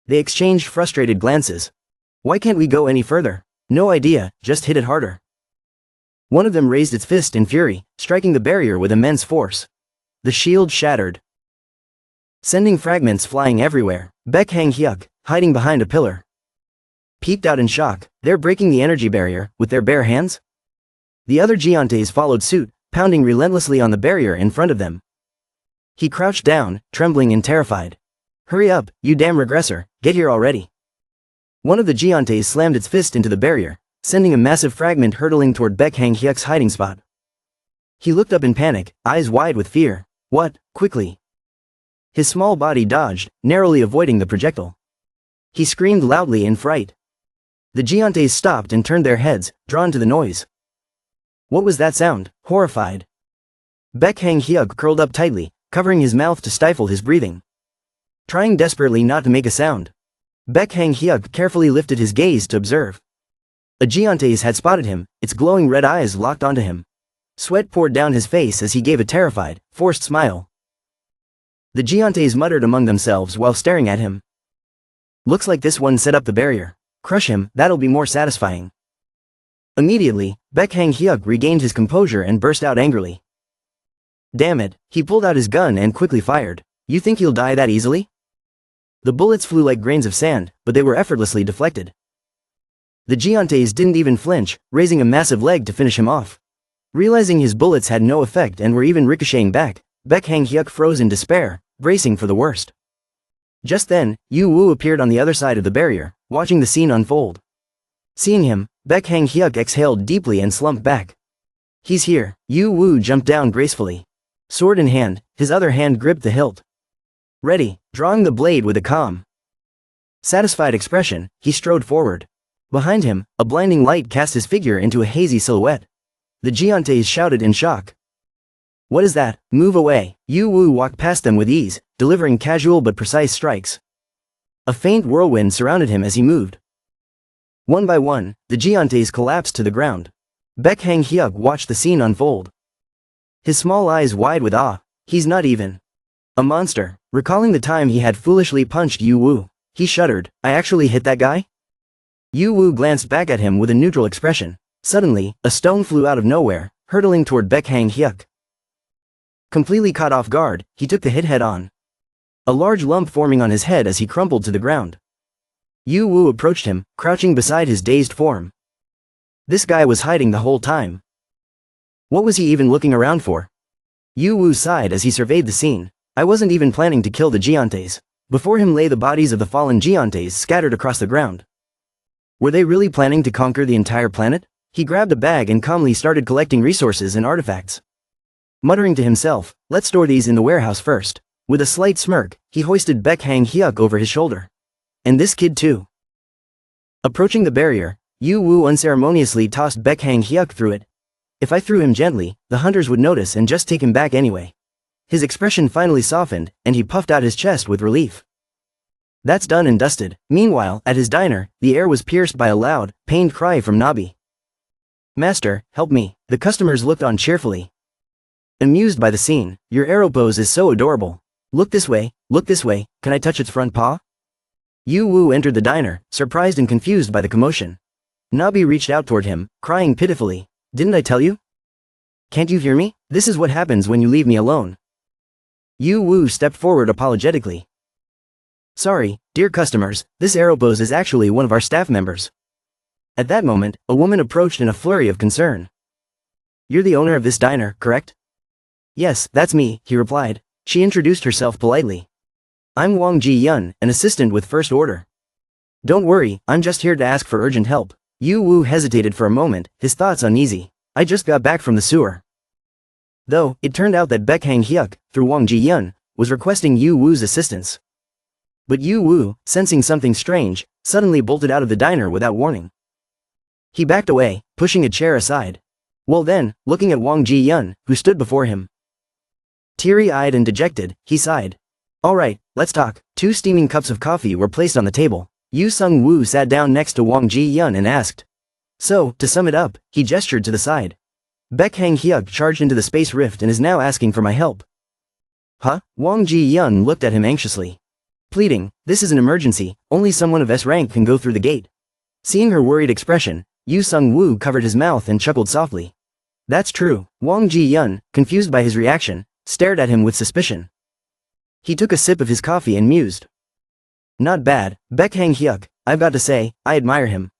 They exchanged frustrated glances. Why can't we go any further? No idea, just hit it harder. One of them raised its fist in fury, striking the barrier with immense force. The shield shattered, sending fragments flying everywhere. Beck Hang-hyuk, hiding behind a pillar, peeped out in shock. They're breaking the energy barrier with their bare hands? The other Giantes followed suit, pounding relentlessly on the barrier in front of them. He crouched down, trembling and terrified. Hurry up, you damn regressor, get here already. One of the Giantes slammed its fist into the barrier, sending a massive fragment hurtling toward Beck Hang-hyuk's hiding spot. He looked up in panic, eyes wide with fear. What? Quickly. His small body dodged, narrowly avoiding the projectile. He screamed loudly in fright. The Giantes stopped and turned their heads, drawn to the noise. What was that sound? Horrified. Beck Hang-hyuk curled up tightly, covering his mouth to stifle his breathing. Trying desperately not to make a sound, Beck Hang-hyuk carefully lifted his gaze to observe. A Giantes had spotted him, its glowing red eyes locked onto him. Sweat poured down his face as he gave a terrified, forced smile. The Giantes muttered among themselves while staring at him. Looks like this one set up the barrier. Crush him, that'll be more satisfying. Immediately, Beck Hang-hyuk regained his composure and burst out angrily. Damn it, he pulled out his gun and quickly fired. You think he'll die that easily? The bullets flew like grains of sand, but they were effortlessly deflected. The Giantes didn't even flinch, raising a massive leg to finish him off. Realizing his bullets had no effect and were even ricocheting back, Beck Hang-hyuk froze in despair, bracing for the worst. Just then, Yoo Woo appeared on the other side of the barrier, watching the scene unfold. Seeing him, Beck Hang-hyuk exhaled deeply and slumped back. He's here. Yoo Woo jumped down gracefully. Sword in hand, his other hand gripped the hilt. Ready, drawing the blade with a calm, satisfied expression, he strode forward. Behind him, a blinding light cast his figure into a hazy silhouette. The Giantes shouted in shock. What is that? Move away. Yoo Woo walked past them with ease, delivering casual but precise strikes. A faint whirlwind surrounded him as he moved. One by one, the Giantes collapsed to the ground. Beck Hang-hyuk watched the scene unfold. His small eyes wide with awe. He's not even a monster. Recalling the time he had foolishly punched Yoo Woo, he shuddered. I actually hit that guy? Yoo Woo glanced back at him with a neutral expression. Suddenly, a stone flew out of nowhere, hurtling toward Beck Hang-hyuk. Completely caught off guard, he took the hit head-on. A large lump forming on his head as he crumpled to the ground. Yoo Woo approached him, crouching beside his dazed form. This guy was hiding the whole time. What was he even looking around for? Yoo Woo sighed as he surveyed the scene. I wasn't even planning to kill the Giantes. Before him lay the bodies of the fallen Giantes scattered across the ground. Were they really planning to conquer the entire planet? He grabbed a bag and calmly started collecting resources and artifacts. Muttering to himself, let's store these in the warehouse first. With a slight smirk, he hoisted Beck Hang-hyuk over his shoulder. And this kid too. Approaching the barrier, Yoo Woo unceremoniously tossed Beck Hang-hyuk through it. If I threw him gently, the hunters would notice and just take him back anyway. His expression finally softened, and he puffed out his chest with relief. That's done and dusted. Meanwhile, at his diner, the air was pierced by a loud, pained cry from Nabi. Master, help me. The customers looked on cheerfully. Amused by the scene, your arrow pose is so adorable. Look this way, can I touch its front paw? Yoo Woo entered the diner, surprised and confused by the commotion. Nabi reached out toward him, crying pitifully. Didn't I tell you? Can't you hear me? This is what happens when you leave me alone. Yoo Woo stepped forward apologetically. Sorry, dear customers, this arrow pose is actually one of our staff members. At that moment, a woman approached in a flurry of concern. You're the owner of this diner, correct? Yes, that's me, he replied. She introduced herself politely. I'm Wang Ji-yun, an assistant with First Order. Don't worry, I'm just here to ask for urgent help. Yoo Woo hesitated for a moment, his thoughts uneasy. I just got back from the sewer. Though, it turned out that Beck Hang-hyuk, through Wang Ji-yun, was requesting Yoo Woo's assistance. But Yoo Woo, sensing something strange, suddenly bolted out of the diner without warning. He backed away, pushing a chair aside. Well then, looking at Wang Ji-yun, who stood before him. Teary-eyed and dejected, he sighed. Alright, let's talk. 2 steaming cups of coffee were placed on the table. Yoo Seungwoo sat down next to Wang Ji-yun and asked. So, to sum it up, he gestured to the side. Beck Hang-hyuk charged into the space rift and is now asking for my help. Huh? Wang Ji-yun looked at him anxiously. Pleading, this is an emergency, only someone of S-rank can go through the gate. Seeing her worried expression, Yoo Seungwoo covered his mouth and chuckled softly. That's true. Wang Ji-yun, confused by his reaction, stared at him with suspicion. He took a sip of his coffee and mused. Not bad, Beck Hang-hyuk, I've got to say, I admire him.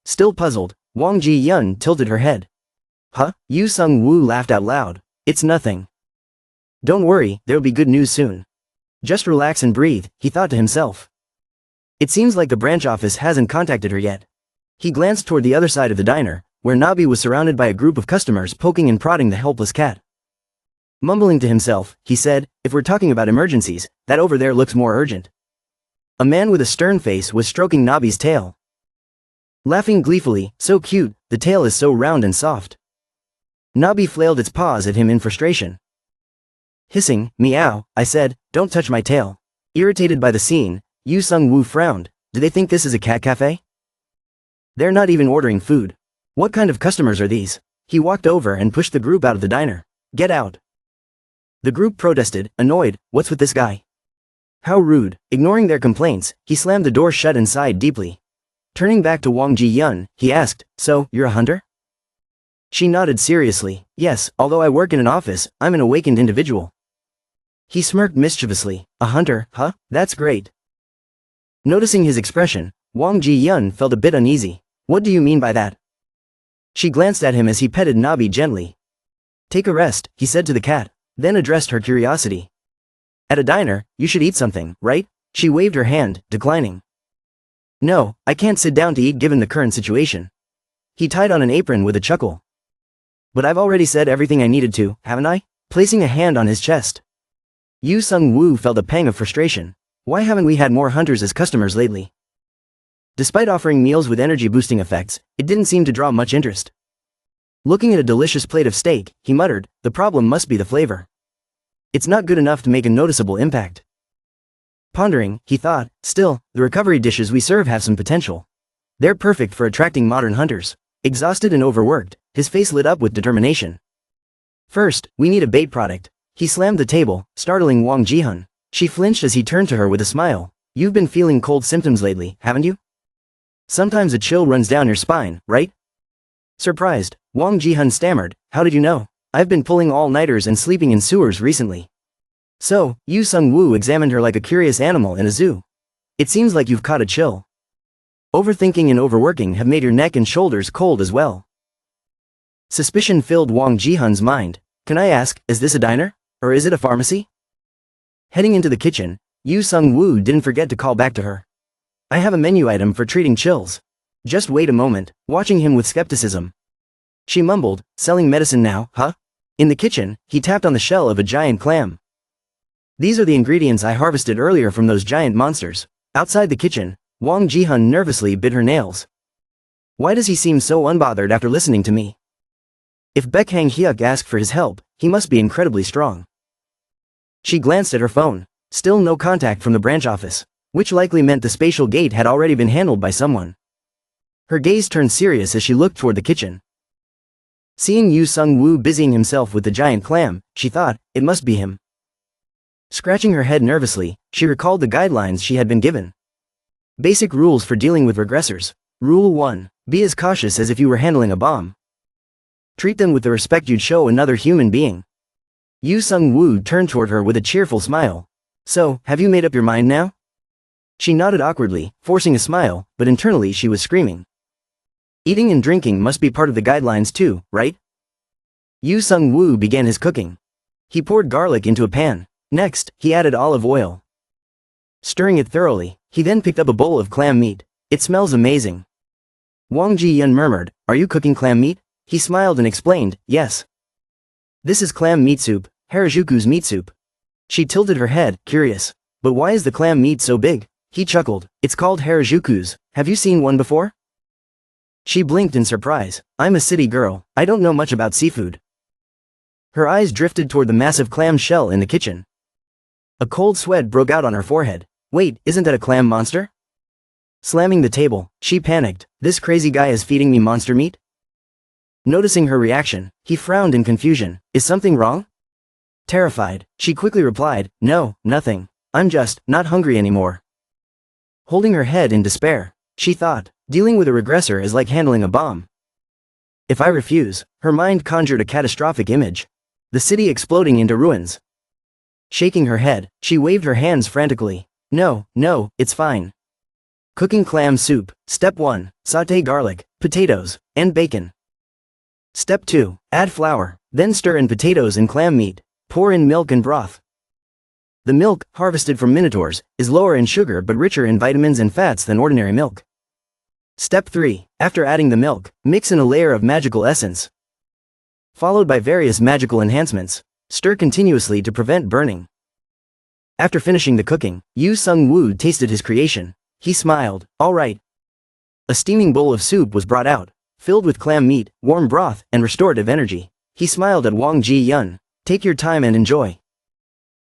Still puzzled, Wang Ji-yun tilted her head. Huh? Yoo Seungwoo laughed out loud. It's nothing. Don't worry, there'll be good news soon. Just relax and breathe, he thought to himself. It seems like the branch office hasn't contacted her yet. He glanced toward the other side of the diner, where Nabi was surrounded by a group of customers poking and prodding the helpless cat. Mumbling to himself, he said, "If we're talking about emergencies, that over there looks more urgent." A man with a stern face was stroking Nabi's tail. Laughing gleefully, "So cute, the tail is so round and soft." Nabi flailed its paws at him in frustration. Hissing, "Meow," I said, "don't touch my tail." Irritated by the scene, Yoo Seungwoo frowned. Do they think this is a cat cafe? They're not even ordering food. What kind of customers are these? He walked over and pushed the group out of the diner. "Get out." The group protested, annoyed. "What's with this guy? How rude." Ignoring their complaints, he slammed the door shut and sighed deeply. Turning back to Wang Ji-yun, he asked, "So, you're a hunter?" She nodded seriously. "Yes, although I work in an office, I'm an awakened individual." He smirked mischievously. "A hunter, huh? That's great." Noticing his expression, Wang Ji-yun felt a bit uneasy. "What do you mean by that?" She glanced at him as he petted Nabi gently. "Take a rest," he said to the cat, then addressed her curiosity. "At a diner, you should eat something, right?" She waved her hand, declining. "No, I can't sit down to eat given the current situation." He tied on an apron with a chuckle. "But I've already said everything I needed to, haven't I?" Placing a hand on his chest. Yoo Seungwoo felt a pang of frustration. Why haven't we had more hunters as customers lately? Despite offering meals with energy-boosting effects, it didn't seem to draw much interest. Looking at a delicious plate of steak, he muttered, "The problem must be the flavor. It's not good enough to make a noticeable impact." Pondering, he thought, "Still, the recovery dishes we serve have some potential. They're perfect for attracting modern hunters." Exhausted and overworked, his face lit up with determination. "First, we need a bait product." He slammed the table, startling Wang Ji-hun. She flinched as he turned to her with a smile. "You've been feeling cold symptoms lately, haven't you? Sometimes a chill runs down your spine, right?" Surprised, Wang Ji-hun stammered, "How did you know? I've been pulling all-nighters and sleeping in sewers recently." So, Yoo Seungwoo examined her like a curious animal in a zoo. "It seems like you've caught a chill. Overthinking and overworking have made your neck and shoulders cold as well." Suspicion filled Wang Ji-hun's mind. "Can I ask, is this a diner? Or is it a pharmacy?" Heading into the kitchen, Yoo Seungwoo didn't forget to call back to her. "I have a menu item for treating chills." "Just wait a moment," watching him with skepticism. She mumbled, "Selling medicine now, huh?" In the kitchen, he tapped on the shell of a giant clam. "These are the ingredients I harvested earlier from those giant monsters." Outside the kitchen, Wang Ji-hun nervously bit her nails. Why does he seem so unbothered after listening to me? If Beck Hang-hyuk asked for his help, he must be incredibly strong. She glanced at her phone. Still no contact from the branch office, which likely meant the spatial gate had already been handled by someone. Her gaze turned serious as she looked toward the kitchen. Seeing Yoo Seungwoo busying himself with the giant clam, she thought, it must be him. Scratching her head nervously, she recalled the guidelines she had been given. Basic rules for dealing with regressors. Rule 1. Be as cautious as if you were handling a bomb. Treat them with the respect you'd show another human being. Yoo Seungwoo turned toward her with a cheerful smile. "So, have you made up your mind now?" She nodded awkwardly, forcing a smile, but internally she was screaming. Eating and drinking must be part of the guidelines too, right? Yoo Seungwoo began his cooking. He poured garlic into a pan. Next, he added olive oil. Stirring it thoroughly, he then picked up a bowl of clam meat. "It smells amazing." Wang Ji-yun murmured, "Are you cooking clam meat?" He smiled and explained, "Yes. This is clam meat soup, Harajuku's meat soup." She tilted her head, curious. "But why is the clam meat so big?" He chuckled, "It's called Harajuku's. Have you seen one before?" She blinked in surprise. "I'm a city girl, I don't know much about seafood." Her eyes drifted toward the massive clam shell in the kitchen. A cold sweat broke out on her forehead. "Wait, isn't that a clam monster?" Slamming the table, she panicked. "This crazy guy is feeding me monster meat?" Noticing her reaction, he frowned in confusion. "Is something wrong?" Terrified, she quickly replied, "No, nothing. I'm just not hungry anymore." Holding her head in despair, she thought, dealing with a regressor is like handling a bomb. If I refuse, her mind conjured a catastrophic image. The city exploding into ruins. Shaking her head, she waved her hands frantically. No, it's fine. Cooking clam soup. Step 1, sauté garlic, potatoes, and bacon. Step 2, add flour, then stir in potatoes and clam meat. Pour in milk and broth. The milk, harvested from minotaurs, is lower in sugar but richer in vitamins and fats than ordinary milk. Step 3. After adding the milk, mix in a layer of magical essence, followed by various magical enhancements. Stir continuously to prevent burning. After finishing the cooking, Yoo Seungwoo tasted his creation. He smiled. All right. A steaming bowl of soup was brought out, filled with clam meat, warm broth, and restorative energy. He smiled at Wang Ji-yun. Take your time and enjoy.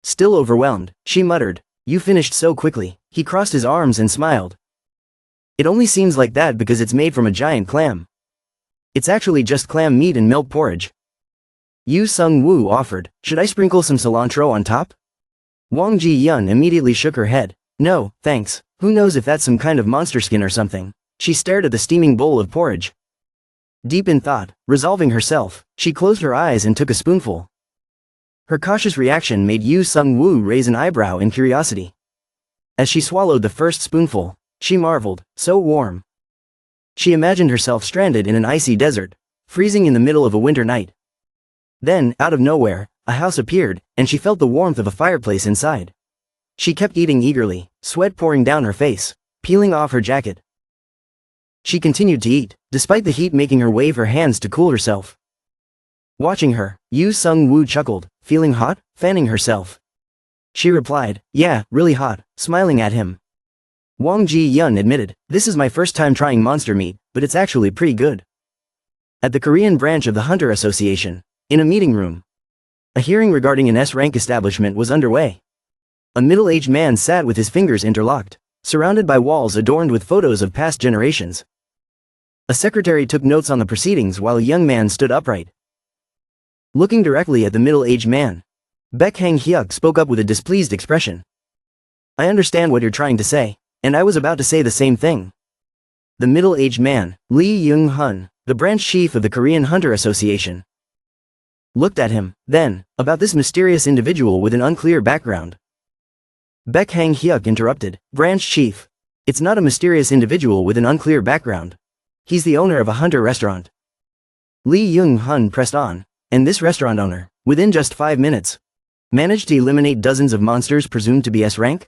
Still overwhelmed, she muttered. You finished so quickly. He crossed his arms and smiled. It only seems like that because it's made from a giant clam. It's actually just clam meat and milk porridge. Yoo Seungwoo offered. Should I sprinkle some cilantro on top? Wang Ji-yun immediately shook her head. No, thanks. Who knows if that's some kind of monster skin or something. She stared at the steaming bowl of porridge. Deep in thought, resolving herself, she closed her eyes and took a spoonful. Her cautious reaction made Yoo Seungwoo raise an eyebrow in curiosity. As she swallowed the first spoonful, she marveled, so warm. She imagined herself stranded in an icy desert, freezing in the middle of a winter night. Then, out of nowhere, a house appeared, and she felt the warmth of a fireplace inside. She kept eating eagerly, sweat pouring down her face, peeling off her jacket. She continued to eat, despite the heat making her wave her hands to cool herself. Watching her, Yoo Seungwoo chuckled. Feeling hot? Fanning herself. She replied, yeah, really hot, smiling at him. Wang Ji-yun admitted, this is my first time trying monster meat, but it's actually pretty good. At the Korean branch of the Hunter Association, in a meeting room, a hearing regarding an S-rank establishment was underway. A middle-aged man sat with his fingers interlocked, surrounded by walls adorned with photos of past generations. A secretary took notes on the proceedings while a young man stood upright. Looking directly at the middle-aged man, Beck Hang-hyuk spoke up with a displeased expression. I understand what you're trying to say, and I was about to say the same thing. The middle-aged man, Lee Young-hun, the branch chief of the Korean Hunter Association, looked at him, then, about this mysterious individual with an unclear background. Beck Hang-hyuk interrupted, branch chief. It's not a mysterious individual with an unclear background. He's the owner of a hunter restaurant. Lee Young-hun pressed on. And this restaurant owner, within just 5 minutes, managed to eliminate dozens of monsters presumed to be S-rank?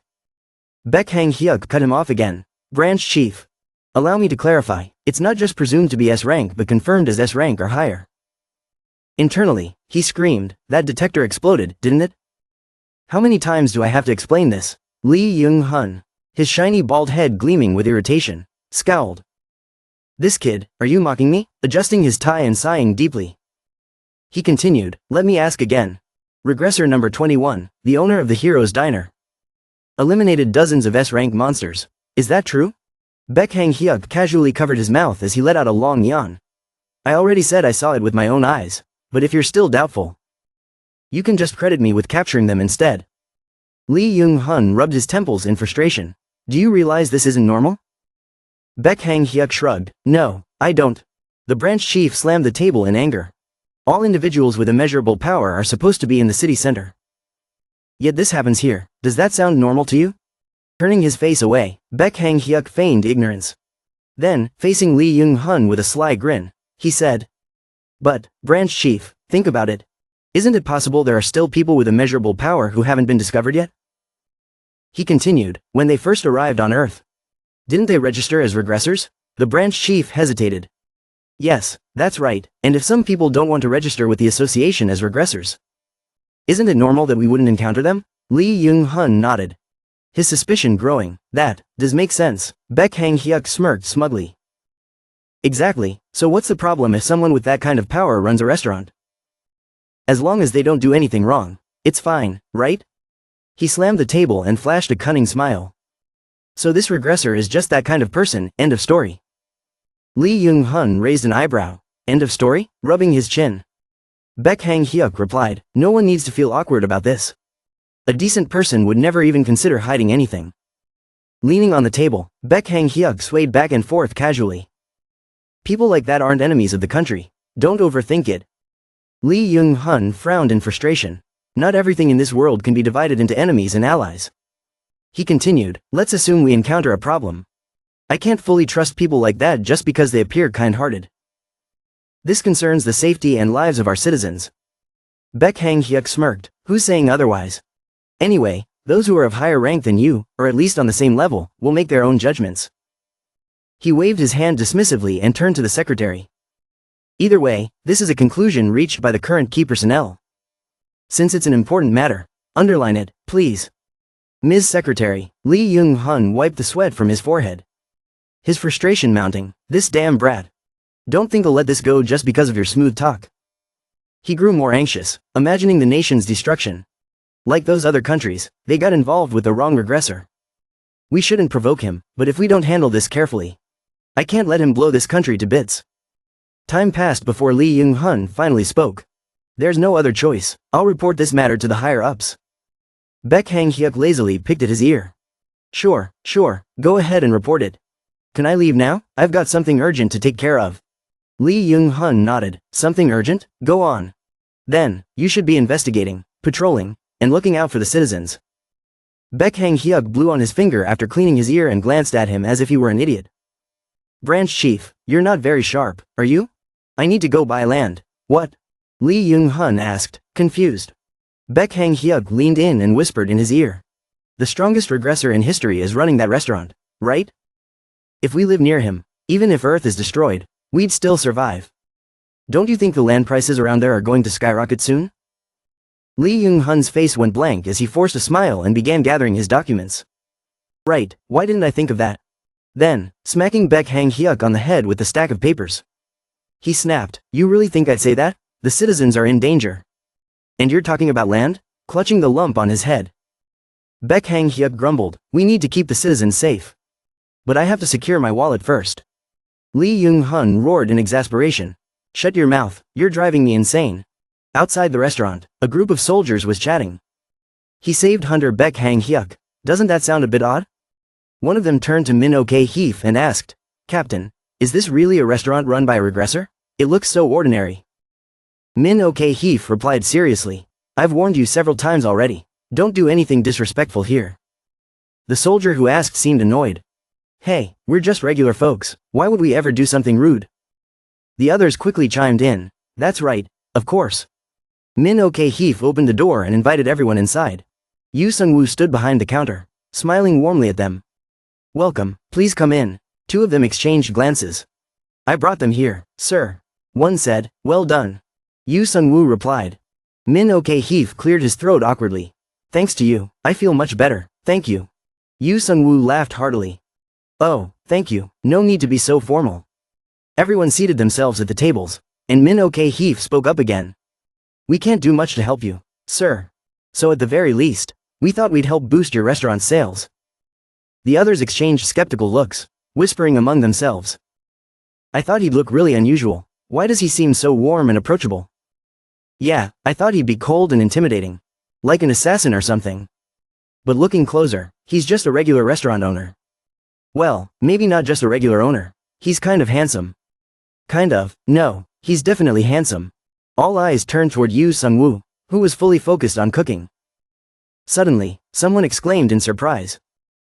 Beck Hang-hyuk cut him off again. Branch chief. Allow me to clarify, it's not just presumed to be S-rank but confirmed as S-rank or higher. Internally, he screamed, that detector exploded, didn't it? How many times do I have to explain this? Lee Young-hun, his shiny bald head gleaming with irritation, scowled. This kid, are you mocking me? Adjusting his tie and sighing deeply, he continued, let me ask again. Regressor number 21, the owner of the Hero's Diner, eliminated dozens of S-rank monsters. Is that true? Beck Hang-hyuk casually covered his mouth as he let out a long yawn. I already said I saw it with my own eyes, but if you're still doubtful, you can just credit me with capturing them instead. Lee Young-hun rubbed his temples in frustration. Do you realize this isn't normal? Beck Hang-hyuk shrugged. No, I don't. The branch chief slammed the table in anger. All individuals with immeasurable power are supposed to be in the city center. Yet this happens here. Does that sound normal to you? Turning his face away, Beck Hang-hyuk feigned ignorance. Then, facing Lee Young-hun with a sly grin, he said, but, branch chief, think about it. Isn't it possible there are still people with immeasurable power who haven't been discovered yet? He continued, when they first arrived on Earth, didn't they register as regressors? The branch chief hesitated. Yes, that's right, and if some people don't want to register with the association as regressors, isn't it normal that we wouldn't encounter them? Lee Young-hun nodded, his suspicion growing. That does make sense. Beck Hang-hyuk smirked smugly. Exactly, so what's the problem if someone with that kind of power runs a restaurant? As long as they don't do anything wrong, it's fine, right? He slammed the table and flashed a cunning smile. So this regressor is just that kind of person, end of story. Lee Young-hun raised an eyebrow. End of story? Rubbing his chin, Beck Hang-hyuk replied, no one needs to feel awkward about this. A decent person would never even consider hiding anything. Leaning on the table, Beck Hang-hyuk swayed back and forth casually. People like that aren't enemies of the country. Don't overthink it. Lee Young-hun frowned in frustration. Not everything in this world can be divided into enemies and allies. He continued, let's assume we encounter a problem. I can't fully trust people like that just because they appear kind-hearted. This concerns the safety and lives of our citizens. Beck Hang-hyuk smirked. Who's saying otherwise? Anyway, Those who are of higher rank than you, or at least on the same level, will make their own judgments. He waved his hand dismissively and turned to the secretary. Either way, this is a conclusion reached by the current key personnel. Since it's an important matter, underline it, please. Ms. Secretary, Lee Young-hun wiped the sweat from his forehead. His frustration mounting. This damn brat. Don't think I'll let this go just because of your smooth talk. He grew more anxious, imagining the nation's destruction. Like those other countries, they got involved with the wrong regressor. We shouldn't provoke him, but if we don't handle this carefully, I can't let him blow this country to bits. Time passed before Lee Young-hun finally spoke. There's no other choice. I'll report this matter to the higher-ups. Beck Hang-hyuk lazily picked at his ear. Sure, go ahead and report it. Can I leave now? I've got something urgent to take care of. Lee Young-hun nodded. Something urgent? Go on. Then, you should be investigating, patrolling, and looking out for the citizens. Beck Hang-hyuk blew on his finger after cleaning his ear and glanced at him as if he were an idiot. Branch Chief, you're not very sharp, are you? I need to go buy land. What? Lee Young-hun asked, confused. Beck Hang-hyuk leaned in and whispered in his ear. The strongest regressor in history is running that restaurant, right? If we live near him, even if Earth is destroyed, we'd still survive. Don't you think the land prices around there are going to skyrocket soon? Lee Young-hun's face went blank as he forced a smile and began gathering his documents. Right, why didn't I think of that? Then, smacking Beck Hang-hyuk on the head with the stack of papers. He snapped, you really think I'd say that? The citizens are in danger. And you're talking about land? Clutching the lump on his head. Beck Hang-hyuk grumbled, we need to keep the citizens safe. But I have to secure my wallet first. Lee Young-hun roared in exasperation. Shut your mouth, you're driving me insane. Outside the restaurant, a group of soldiers was chatting. He saved Hunter Beck Hang-hyuk. Doesn't that sound a bit odd? One of them turned to Min Ok-heef and asked, Captain, is this really a restaurant run by a regressor? It looks so ordinary. Min Ok-heef replied seriously. I've warned you several times already. Don't do anything disrespectful here. The soldier who asked seemed annoyed. Hey, we're just regular folks, why would we ever do something rude? The others quickly chimed in. That's right, of course. Min Ok-heef opened the door and invited everyone inside. Yoo Seungwoo stood behind the counter, smiling warmly at them. Welcome, please come in. Two of them exchanged glances. I brought them here, sir. One said, well done. Yoo Seungwoo replied. Min Ok-heef cleared his throat awkwardly. Thanks to you, I feel much better, thank you. Yoo Seungwoo laughed heartily. Oh, thank you, no need to be so formal. Everyone seated themselves at the tables, and Min Ok-heef spoke up again. We can't do much to help you, sir. So at the very least, we thought we'd help boost your restaurant's sales. The others exchanged skeptical looks, whispering among themselves. I thought he'd look really unusual. Why does he seem so warm and approachable? Yeah, I thought he'd be cold and intimidating. Like an assassin or something. But looking closer, he's just a regular restaurant owner. Well, maybe not just a regular owner. He's kind of handsome. Kind of, no, he's definitely handsome. All eyes turned toward Yoo Seungwoo, who was fully focused on cooking. Suddenly, someone exclaimed in surprise.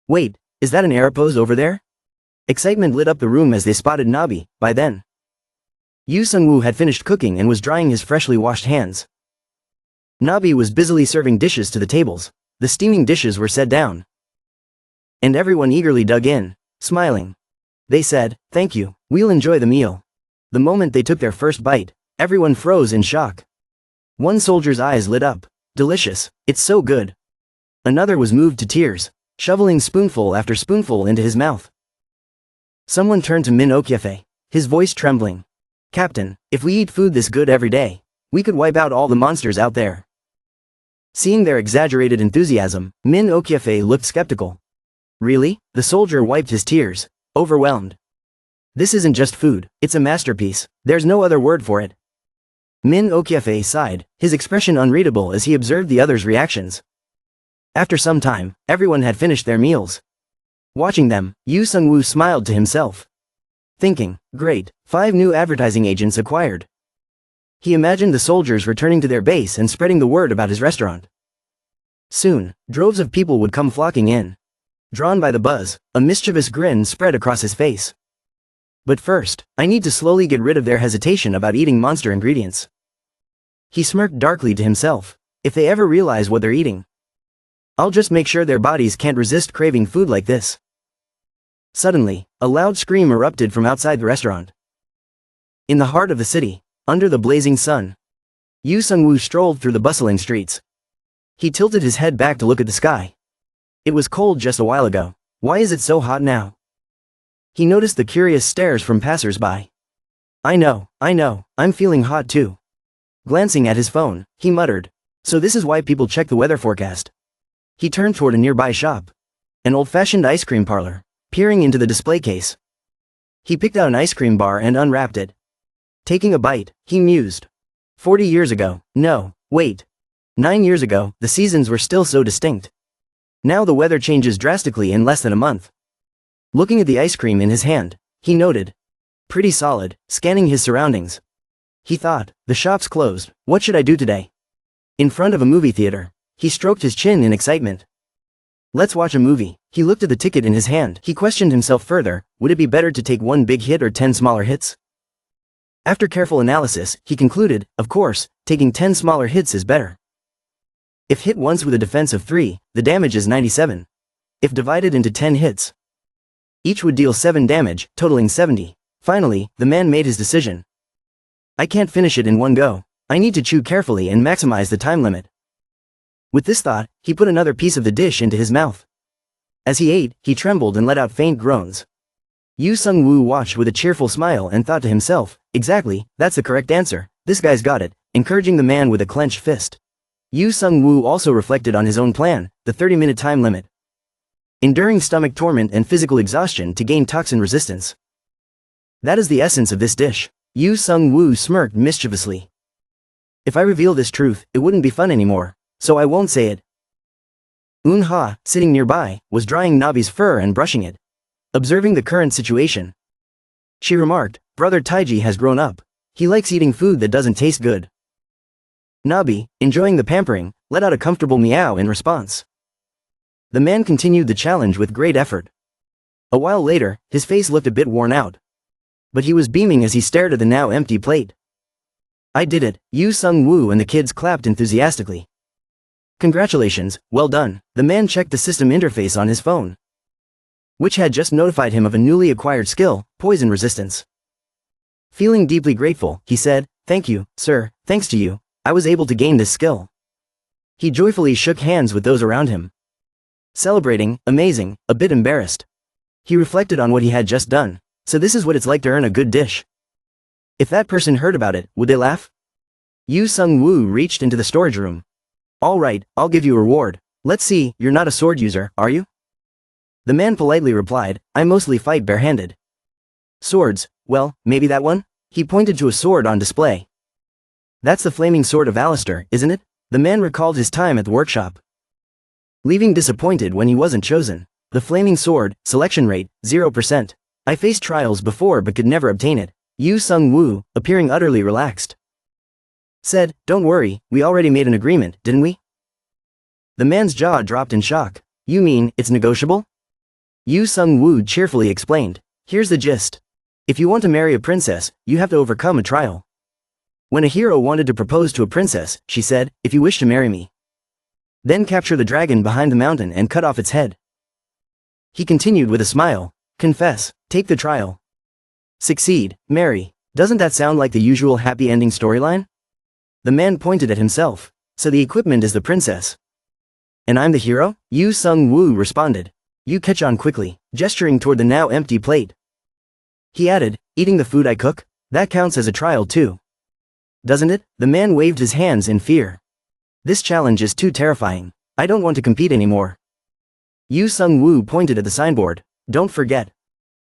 Wait, is that an air pose over there? Excitement lit up the room as they spotted Nabi, by then. Yoo Seungwoo had finished cooking and was drying his freshly washed hands. Nabi was busily serving dishes to the tables. The steaming dishes were set down. And everyone eagerly dug in, smiling. They said, thank you, we'll enjoy the meal. The moment they took their first bite, everyone froze in shock. One soldier's eyes lit up. Delicious, it's so good. Another was moved to tears, shoveling spoonful after spoonful into his mouth. Someone turned to Min Ok-heef, his voice trembling. Captain, if we eat food this good every day, we could wipe out all the monsters out there. Seeing their exaggerated enthusiasm, Min Ok-heef looked skeptical. Really? The soldier wiped his tears, overwhelmed. This isn't just food, it's a masterpiece, there's no other word for it. Min Ok-heef sighed, his expression unreadable as he observed the others' reactions. After some time, everyone had finished their meals. Watching them, Yoo Seungwoo smiled to himself. Thinking, great, 5 new advertising agents acquired. He imagined the soldiers returning to their base and spreading the word about his restaurant. Soon, droves of people would come flocking in. Drawn by the buzz, a mischievous grin spread across his face. But first, I need to slowly get rid of their hesitation about eating monster ingredients. He smirked darkly to himself. If they ever realize what they're eating. I'll just make sure their bodies can't resist craving food like this. Suddenly, a loud scream erupted from outside the restaurant. In the heart of the city, under the blazing sun, Yoo Seungwoo strolled through the bustling streets. He tilted his head back to look at the sky. It was cold just a while ago. Why is it so hot now? He noticed the curious stares from passers-by. I know, I'm feeling hot too. Glancing at his phone, he muttered, so this is why people check the weather forecast. He turned toward a nearby shop. An old-fashioned ice cream parlor. Peering into the display case, he picked out an ice cream bar and unwrapped it. Taking a bite, he mused. 40 years ago, no, wait. 9 years ago, the seasons were still so distinct. Now the weather changes drastically in less than a month. Looking at the ice cream in his hand, he noted. Pretty solid. Scanning his surroundings, he thought, the shop's closed, what should I do today? In front of a movie theater, he stroked his chin in excitement. Let's watch a movie. He looked at the ticket in his hand. He questioned himself further, would it be better to take one big hit or 10 smaller hits? After careful analysis, he concluded, of course, taking 10 smaller hits is better. If hit once with a defense of 3, the damage is 97. If divided into 10 hits, each would deal 7 damage, totaling 70. Finally, the man made his decision. I can't finish it in one go. I need to chew carefully and maximize the time limit. With this thought, he put another piece of the dish into his mouth. As he ate, he trembled and let out faint groans. Yoo Seungwoo watched with a cheerful smile and thought to himself, exactly, that's the correct answer, this guy's got it, encouraging the man with a clenched fist. Yoo Seungwoo also reflected on his own plan, the 30-minute time limit. Enduring stomach torment and physical exhaustion to gain toxin resistance. That is the essence of this dish. Yoo Seungwoo smirked mischievously. If I reveal this truth, it wouldn't be fun anymore. So I won't say it. Eun-ha, sitting nearby, was drying Nabi's fur and brushing it. Observing the current situation, she remarked, Brother Taiji has grown up. He likes eating food that doesn't taste good. Nabi, enjoying the pampering, let out a comfortable meow in response. The man continued the challenge with great effort. A while later, his face looked a bit worn out. But he was beaming as he stared at the now empty plate. I did it, Yoo Seungwoo and the kids clapped enthusiastically. Congratulations, well done. The man checked the system interface on his phone, which had just notified him of a newly acquired skill, poison resistance. Feeling deeply grateful, he said, thank you, sir, thanks to you, I was able to gain this skill. He joyfully shook hands with those around him. Celebrating, amazing, a bit embarrassed. He reflected on what he had just done, so this is what it's like to earn a good dish. If that person heard about it, would they laugh? Yoo Seungwoo reached into the storage room. All right, I'll give you a reward. Let's see, you're not a sword user, are you? The man politely replied, I mostly fight barehanded. Swords, well, maybe that one? He pointed to a sword on display. That's the flaming sword of Alistair, isn't it? The man recalled his time at the workshop, leaving disappointed when he wasn't chosen. The flaming sword, selection rate, 0%. I faced trials before but could never obtain it. Yoo Seungwoo, appearing utterly relaxed, said, don't worry, we already made an agreement, didn't we? The man's jaw dropped in shock. You mean, it's negotiable? Yoo Seungwoo cheerfully explained. Here's the gist. If you want to marry a princess, you have to overcome a trial. When a hero wanted to propose to a princess, she said, if you wish to marry me, then capture the dragon behind the mountain and cut off its head. He continued with a smile. Confess, take the trial. Succeed, marry. Doesn't that sound like the usual happy ending storyline? The man pointed at himself. So the equipment is the princess. And I'm the hero? Yoo Seungwoo responded. You catch on quickly, gesturing toward the now empty plate. He added, eating the food I cook? That counts as a trial too. Doesn't it? The man waved his hands in fear. This challenge is too terrifying. I don't want to compete anymore. Yoo Seungwoo pointed at the signboard. Don't forget.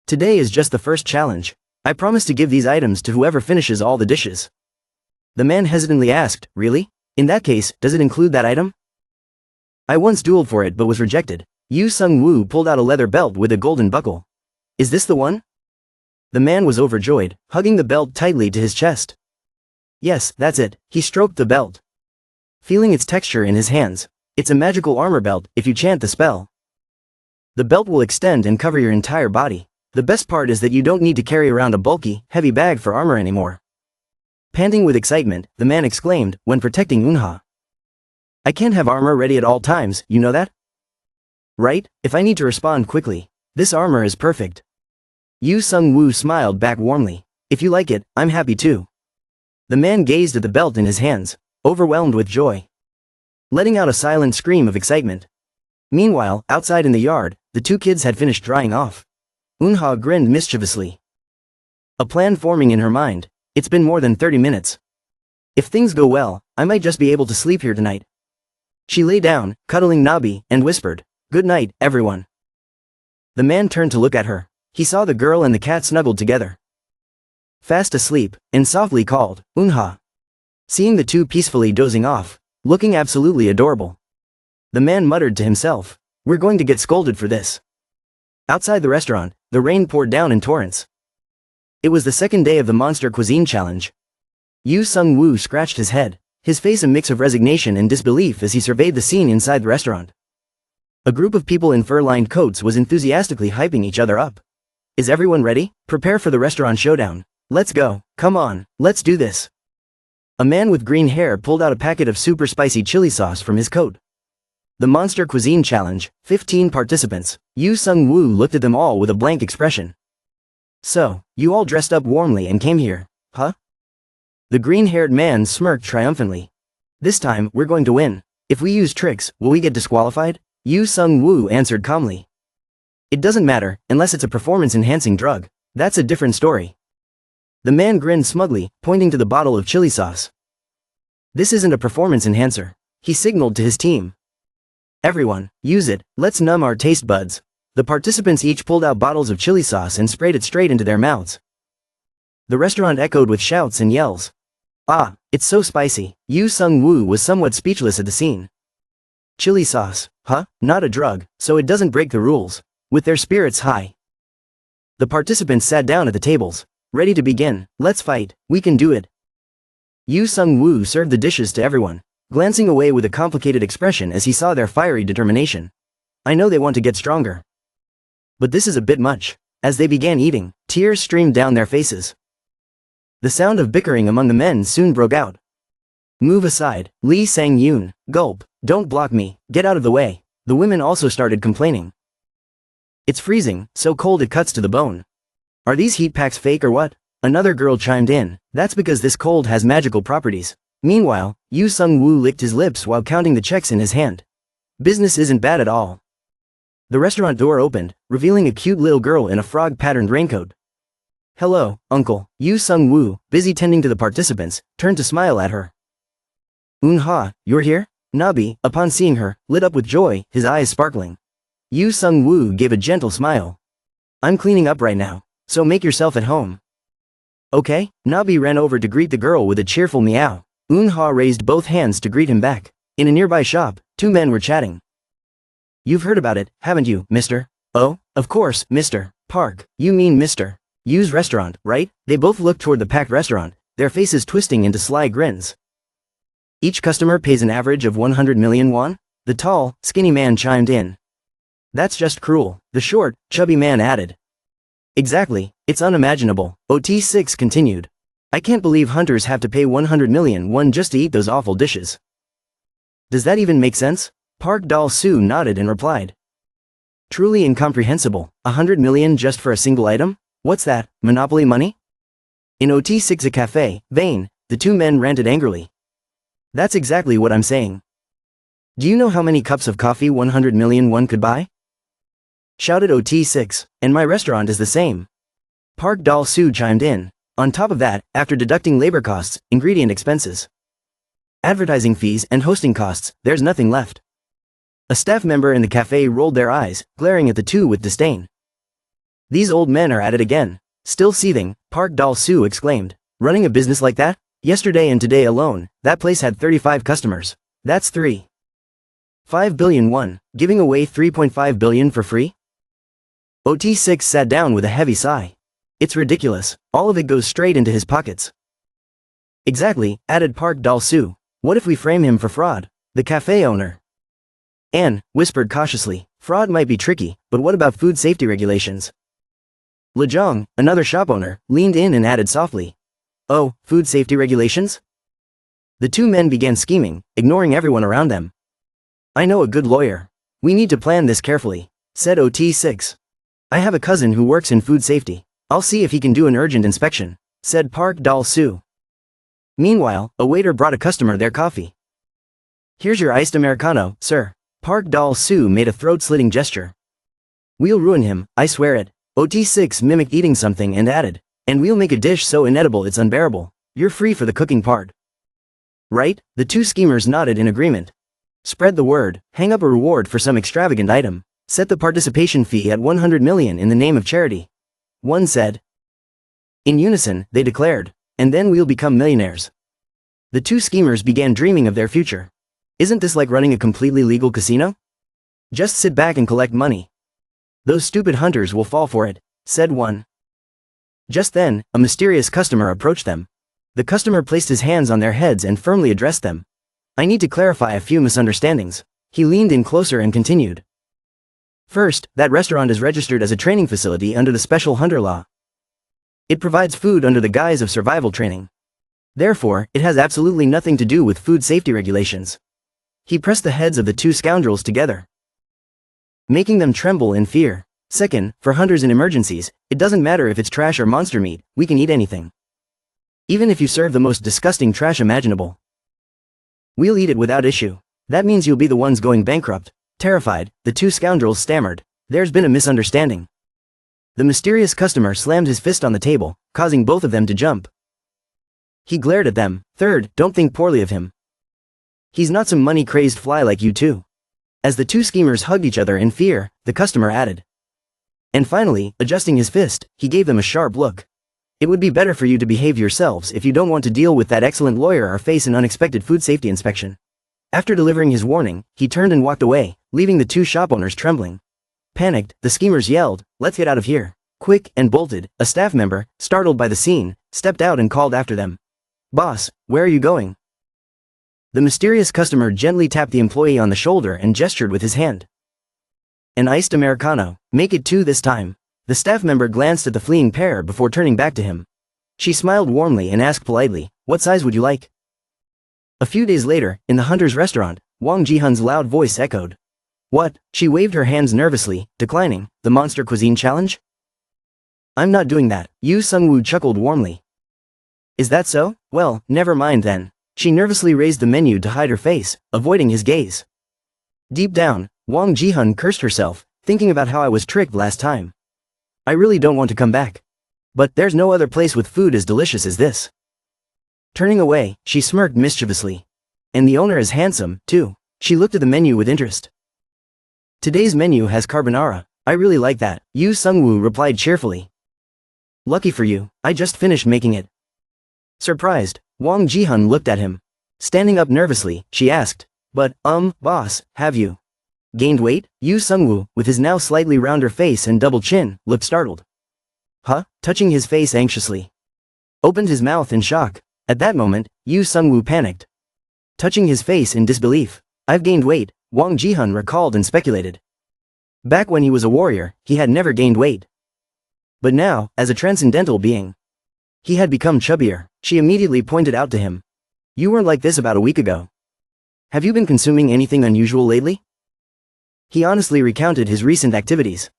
Today is just the first challenge. I promise to give these items to whoever finishes all the dishes. The man hesitantly asked, really? In that case, does it include that item? I once dueled for it but was rejected. Yoo Seungwoo pulled out a leather belt with a golden buckle. Is this the one? The man was overjoyed, hugging the belt tightly to his chest. Yes, that's it. He stroked the belt, feeling its texture in his hands. It's a magical armor belt if you chant the spell. The belt will extend and cover your entire body. The best part is that you don't need to carry around a bulky, heavy bag for armor anymore. Panting with excitement, the man exclaimed, when protecting Eun-ha. I can't have armor ready at all times, you know that? right? If I need to respond quickly. This armor is perfect. Yoo Seungwoo smiled back warmly. If you like it, I'm happy too. The man gazed at the belt in his hands, overwhelmed with joy, letting out a silent scream of excitement. Meanwhile, outside in the yard, the two kids had finished drying off. Eunha grinned mischievously, a plan forming in her mind. It's been more than 30 minutes. If things go well, I might just be able to sleep here tonight. She lay down, cuddling Nabi, and whispered, "Good night, everyone." The man turned to look at her. He saw the girl and the cat snuggled together, fast asleep, and softly called, "Eunha." Seeing the two peacefully dozing off, looking absolutely adorable, the man muttered to himself, "We're going to get scolded for this." Outside the restaurant, the rain poured down in torrents. It was the second day of the Monster Cuisine Challenge. Yoo Seungwoo scratched his head, his face a mix of resignation and disbelief as he surveyed the scene inside the restaurant. A group of people in fur-lined coats was enthusiastically hyping each other up. Is everyone ready? Prepare for the restaurant showdown. Let's go. Come on, let's do this. A man with green hair pulled out a packet of super spicy chili sauce from his coat. The Monster Cuisine Challenge, 15 participants. Yoo Seungwoo looked at them all with a blank expression. So, you all dressed up warmly and came here, huh? The green-haired man smirked triumphantly. This time, we're going to win. If we use tricks, will we get disqualified? Yoo Seungwoo answered calmly. It doesn't matter, unless it's a performance-enhancing drug. That's a different story. The man grinned smugly, pointing to the bottle of chili sauce. This isn't a performance enhancer. He signaled to his team. Everyone, use it, let's numb our taste buds. The participants each pulled out bottles of chili sauce and sprayed it straight into their mouths. The restaurant echoed with shouts and yells. Ah, it's so spicy. Yoo Seungwoo was somewhat speechless at the scene. Chili sauce, huh? Not a drug, so it doesn't break the rules. With their spirits high, the participants sat down at the tables, ready to begin. Let's fight, we can do it. Yoo Seungwoo served the dishes to everyone, glancing away with a complicated expression as he saw their fiery determination. I know they want to get stronger, but this is a bit much. As they began eating, tears streamed down their faces. The sound of bickering among the men soon broke out. Move aside, Lee Sang-yoon. Gulp. Don't block me, get out of the way. The women also started complaining. It's freezing, so cold it cuts to the bone. Are these heat packs fake or what? Another girl chimed in. That's because this cold has magical properties. Meanwhile, Yoo Seungwoo licked his lips while counting the checks in his hand. Business isn't bad at all. The restaurant door opened, revealing a cute little girl in a frog-patterned raincoat. Hello, uncle. Yoo Seungwoo, busy tending to the participants, turned to smile at her. Eunha, you're here? Nabi, upon seeing her, lit up with joy, his eyes sparkling. Yoo Seungwoo gave a gentle smile. I'm cleaning up right now, so make yourself at home. Okay? Nabi ran over to greet the girl with a cheerful meow. Eunha raised both hands to greet him back. In a nearby shop, two men were chatting. You've heard about it, haven't you, mister? Oh, of course, Mr. Park. You mean Mr. Yoo's restaurant, right? They both looked toward the packed restaurant, their faces twisting into sly grins. Each customer pays an average of 100 million won? The tall, skinny man chimed in. That's just cruel, the short, chubby man added. Exactly, it's unimaginable. OT6 continued. I can't believe hunters have to pay 100 million won just to eat those awful dishes. Does that even make sense? Park Dal-soo nodded and replied. Truly incomprehensible, 100 million just for a single item? What's that, monopoly money? In OT6 a cafe, Vane, the two men ranted angrily. That's exactly what I'm saying. Do you know how many cups of coffee 100 million won could buy? Shouted OT6, and my restaurant is the same. Park Dal-soo chimed in. On top of that, after deducting labor costs, ingredient expenses, advertising fees and hosting costs, there's nothing left. A staff member in the cafe rolled their eyes, glaring at the two with disdain. These old men are at it again. Still seething, Park Dal-soo exclaimed. Running a business like that? Yesterday and today alone, that place had 35 customers. That's 3.5 billion won, giving away 3.5 billion for free? OT6 sat down with a heavy sigh. It's ridiculous, all of it goes straight into his pockets. Exactly, added Park Dal-soo. What if we frame him for fraud? The cafe owner, Anne, whispered cautiously. Fraud might be tricky, but what about food safety regulations? Lejong, another shop owner, leaned in and added softly. Oh, food safety regulations? The two men began scheming, ignoring everyone around them. I know a good lawyer. We need to plan this carefully, said OT6. I have a cousin who works in food safety. I'll see if he can do an urgent inspection, said Park Dal-soo. Meanwhile, a waiter brought a customer their coffee. Here's your iced Americano, sir. Park Dal-soo made a throat-slitting gesture. We'll ruin him, I swear it. OT6 mimicked eating something and added, and we'll make a dish so inedible it's unbearable. You're free for the cooking part. Right? The two schemers nodded in agreement. Spread the word, hang up a reward for some extravagant item. Set the participation fee at 100 million in the name of charity. One said. In unison, they declared, and then we'll become millionaires. The two schemers began dreaming of their future. Isn't this like running a completely legal casino? Just sit back and collect money. Those stupid hunters will fall for it, said one. Just then, a mysterious customer approached them. The customer placed his hands on their heads and firmly addressed them. I need to clarify a few misunderstandings. He leaned in closer and continued. First, that restaurant is registered as a training facility under the special hunter law. It provides food under the guise of survival training. Therefore, it has absolutely nothing to do with food safety regulations. He pressed the heads of the two scoundrels together, making them tremble in fear. Second, for hunters in emergencies, it doesn't matter if it's trash or monster meat, we can eat anything. Even if you serve the most disgusting trash imaginable. We'll eat it without issue. That means you'll be the ones going bankrupt. Terrified, the two scoundrels stammered. There's been a misunderstanding. The mysterious customer slammed his fist on the table, causing both of them to jump. He glared at them. Third, don't think poorly of him. He's not some money-crazed fly like you two. As the two schemers hugged each other in fear, the customer added. And finally, adjusting his fist, he gave them a sharp look. It would be better for you to behave yourselves if you don't want to deal with that excellent lawyer or face an unexpected food safety inspection. After delivering his warning, he turned and walked away, leaving the two shop owners trembling. Panicked, the schemers yelled, let's get out of here. Quick, and bolted. A staff member, startled by the scene, stepped out and called after them. Boss, where are you going? The mysterious customer gently tapped the employee on the shoulder and gestured with his hand. An iced Americano. Make it 2 this time. The staff member glanced at the fleeing pair before turning back to him. She smiled warmly and asked politely, what size would you like? A few days later, in the hunter's restaurant, Wang Jihan's loud voice echoed. What? She waved her hands nervously, declining. The monster cuisine challenge? I'm not doing that. Yoo Seungwoo chuckled warmly. Is that so? Well, never mind then. She nervously raised the menu to hide her face, avoiding his gaze. Deep down, Wang Jihan cursed herself, thinking about how I was tricked last time. I really don't want to come back. But there's no other place with food as delicious as this. Turning away, she smirked mischievously. And the owner is handsome, too. She looked at the menu with interest. Today's menu has carbonara. I really like that, Yoo Seungwoo replied cheerfully. Lucky for you, I just finished making it. Surprised, Wang Jihan looked at him. Standing up nervously, she asked, but, boss, have you gained weight? Yoo Seungwoo, with his now slightly rounder face and double chin, looked startled. Huh? Touching his face anxiously. Opened his mouth in shock. At that moment, Yoo Seungwoo panicked. Touching his face in disbelief. I've gained weight, Wang Jihan recalled and speculated. Back when he was a warrior, he had never gained weight. But now, as a transcendental being, he had become chubbier. She immediately pointed out to him. You weren't like this about a week ago. Have you been consuming anything unusual lately? He honestly recounted his recent activities.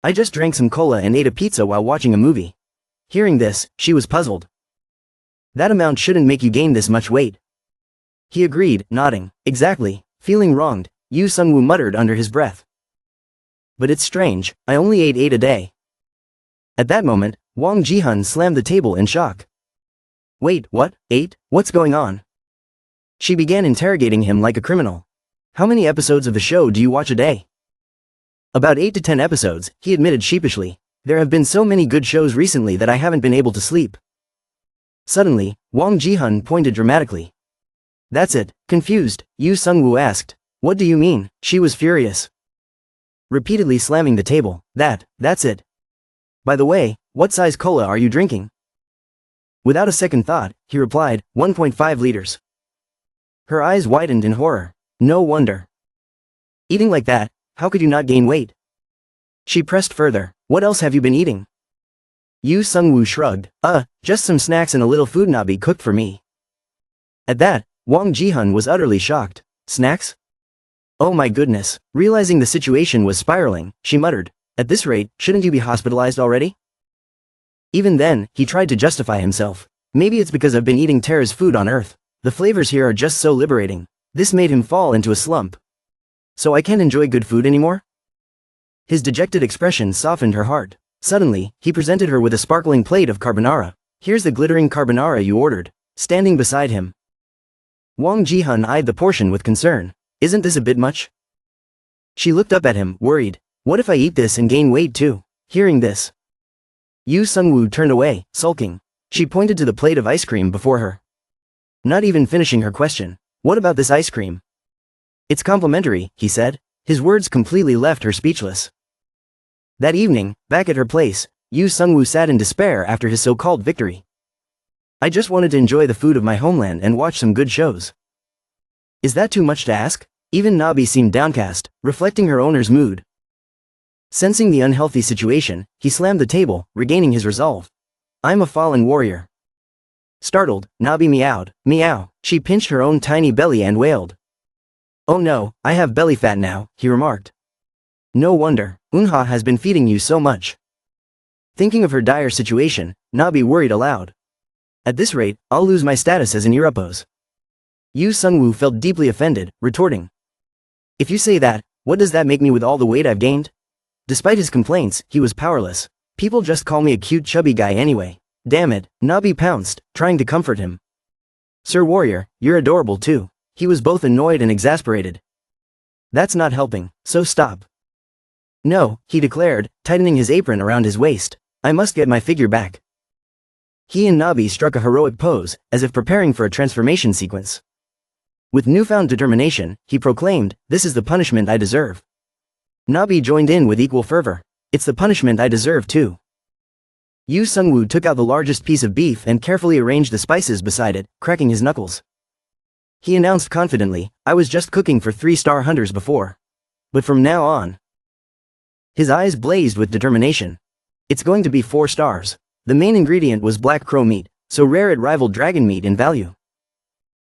I just drank some cola and ate a pizza while watching a movie. Hearing this, she was puzzled. That amount shouldn't make you gain this much weight. He agreed, nodding. Exactly. Feeling wronged, Yoo Seungwoo muttered under his breath. But it's strange, I only ate 8 a day. At that moment, Wang Jihan slammed the table in shock. Wait, what? 8? What's going on? She began interrogating him like a criminal. How many episodes of the show do you watch a day? About 8 to 10 episodes, he admitted sheepishly. There have been so many good shows recently that I haven't been able to sleep. Suddenly, Wang Jihan pointed dramatically. That's it. Confused, Yoo Seungwoo asked. What do you mean? She was furious. Repeatedly slamming the table. That's it. By the way, what size cola are you drinking? Without a second thought, he replied, 1.5 liters. Her eyes widened in horror. No wonder. Eating like that, how could you not gain weight? She pressed further. What else have you been eating? Yoo Seungwoo shrugged. Just some snacks and a little food Nabi cooked for me. At that, Wang Jihan was utterly shocked. Snacks? Oh my goodness, realizing the situation was spiraling, she muttered, "At this rate, shouldn't you be hospitalized already?" Even then, he tried to justify himself. Maybe it's because I've been eating TERRA's food on Earth. The flavors here are just so liberating. This made him fall into a slump. So I can't enjoy good food anymore? His dejected expression softened her heart. Suddenly, he presented her with a sparkling plate of carbonara. Here's the glittering carbonara you ordered. Standing beside him, Wang Jihun eyed the portion with concern. Isn't this a bit much? She looked up at him, worried. What if I eat this and gain weight too? Hearing this, Yoo Seungwoo turned away, sulking. She pointed to the plate of ice cream before her. Not even finishing her question. What about this ice cream? It's complimentary, he said. His words completely left her speechless. That evening, back at her place, Yoo Seungwoo sat in despair after his so-called victory. I just wanted to enjoy the food of my homeland and watch some good shows. Is that too much to ask? Even Nabi seemed downcast, reflecting her owner's mood. Sensing the unhealthy situation, he slammed the table, regaining his resolve. I'm a fallen warrior. Startled, Nabi meowed. Meow. She pinched her own tiny belly and wailed. Oh no, I have belly fat now, he remarked. No wonder, Unha has been feeding you so much. Thinking of her dire situation, Nabi worried aloud. At this rate, I'll lose my status as an Europos. Yoo Seungwoo felt deeply offended, retorting. If you say that, what does that make me with all the weight I've gained? Despite his complaints, he was powerless. People just call me a cute chubby guy anyway. Damn it, Nabi pounced, trying to comfort him. Sir Warrior, you're adorable too. He was both annoyed and exasperated. That's not helping, so stop. No, he declared, tightening his apron around his waist. I must get my figure back. He and Nabi struck a heroic pose, as if preparing for a transformation sequence. With newfound determination, he proclaimed, this is the punishment I deserve. Nabi joined in with equal fervor. It's the punishment I deserve too. Yoo Seungwoo took out the largest piece of beef and carefully arranged the spices beside it, cracking his knuckles. He announced confidently, I was just cooking for 3-star hunters before. But from now on. His eyes blazed with determination. It's going to be 4 stars. The main ingredient was black crow meat, so rare it rivaled dragon meat in value.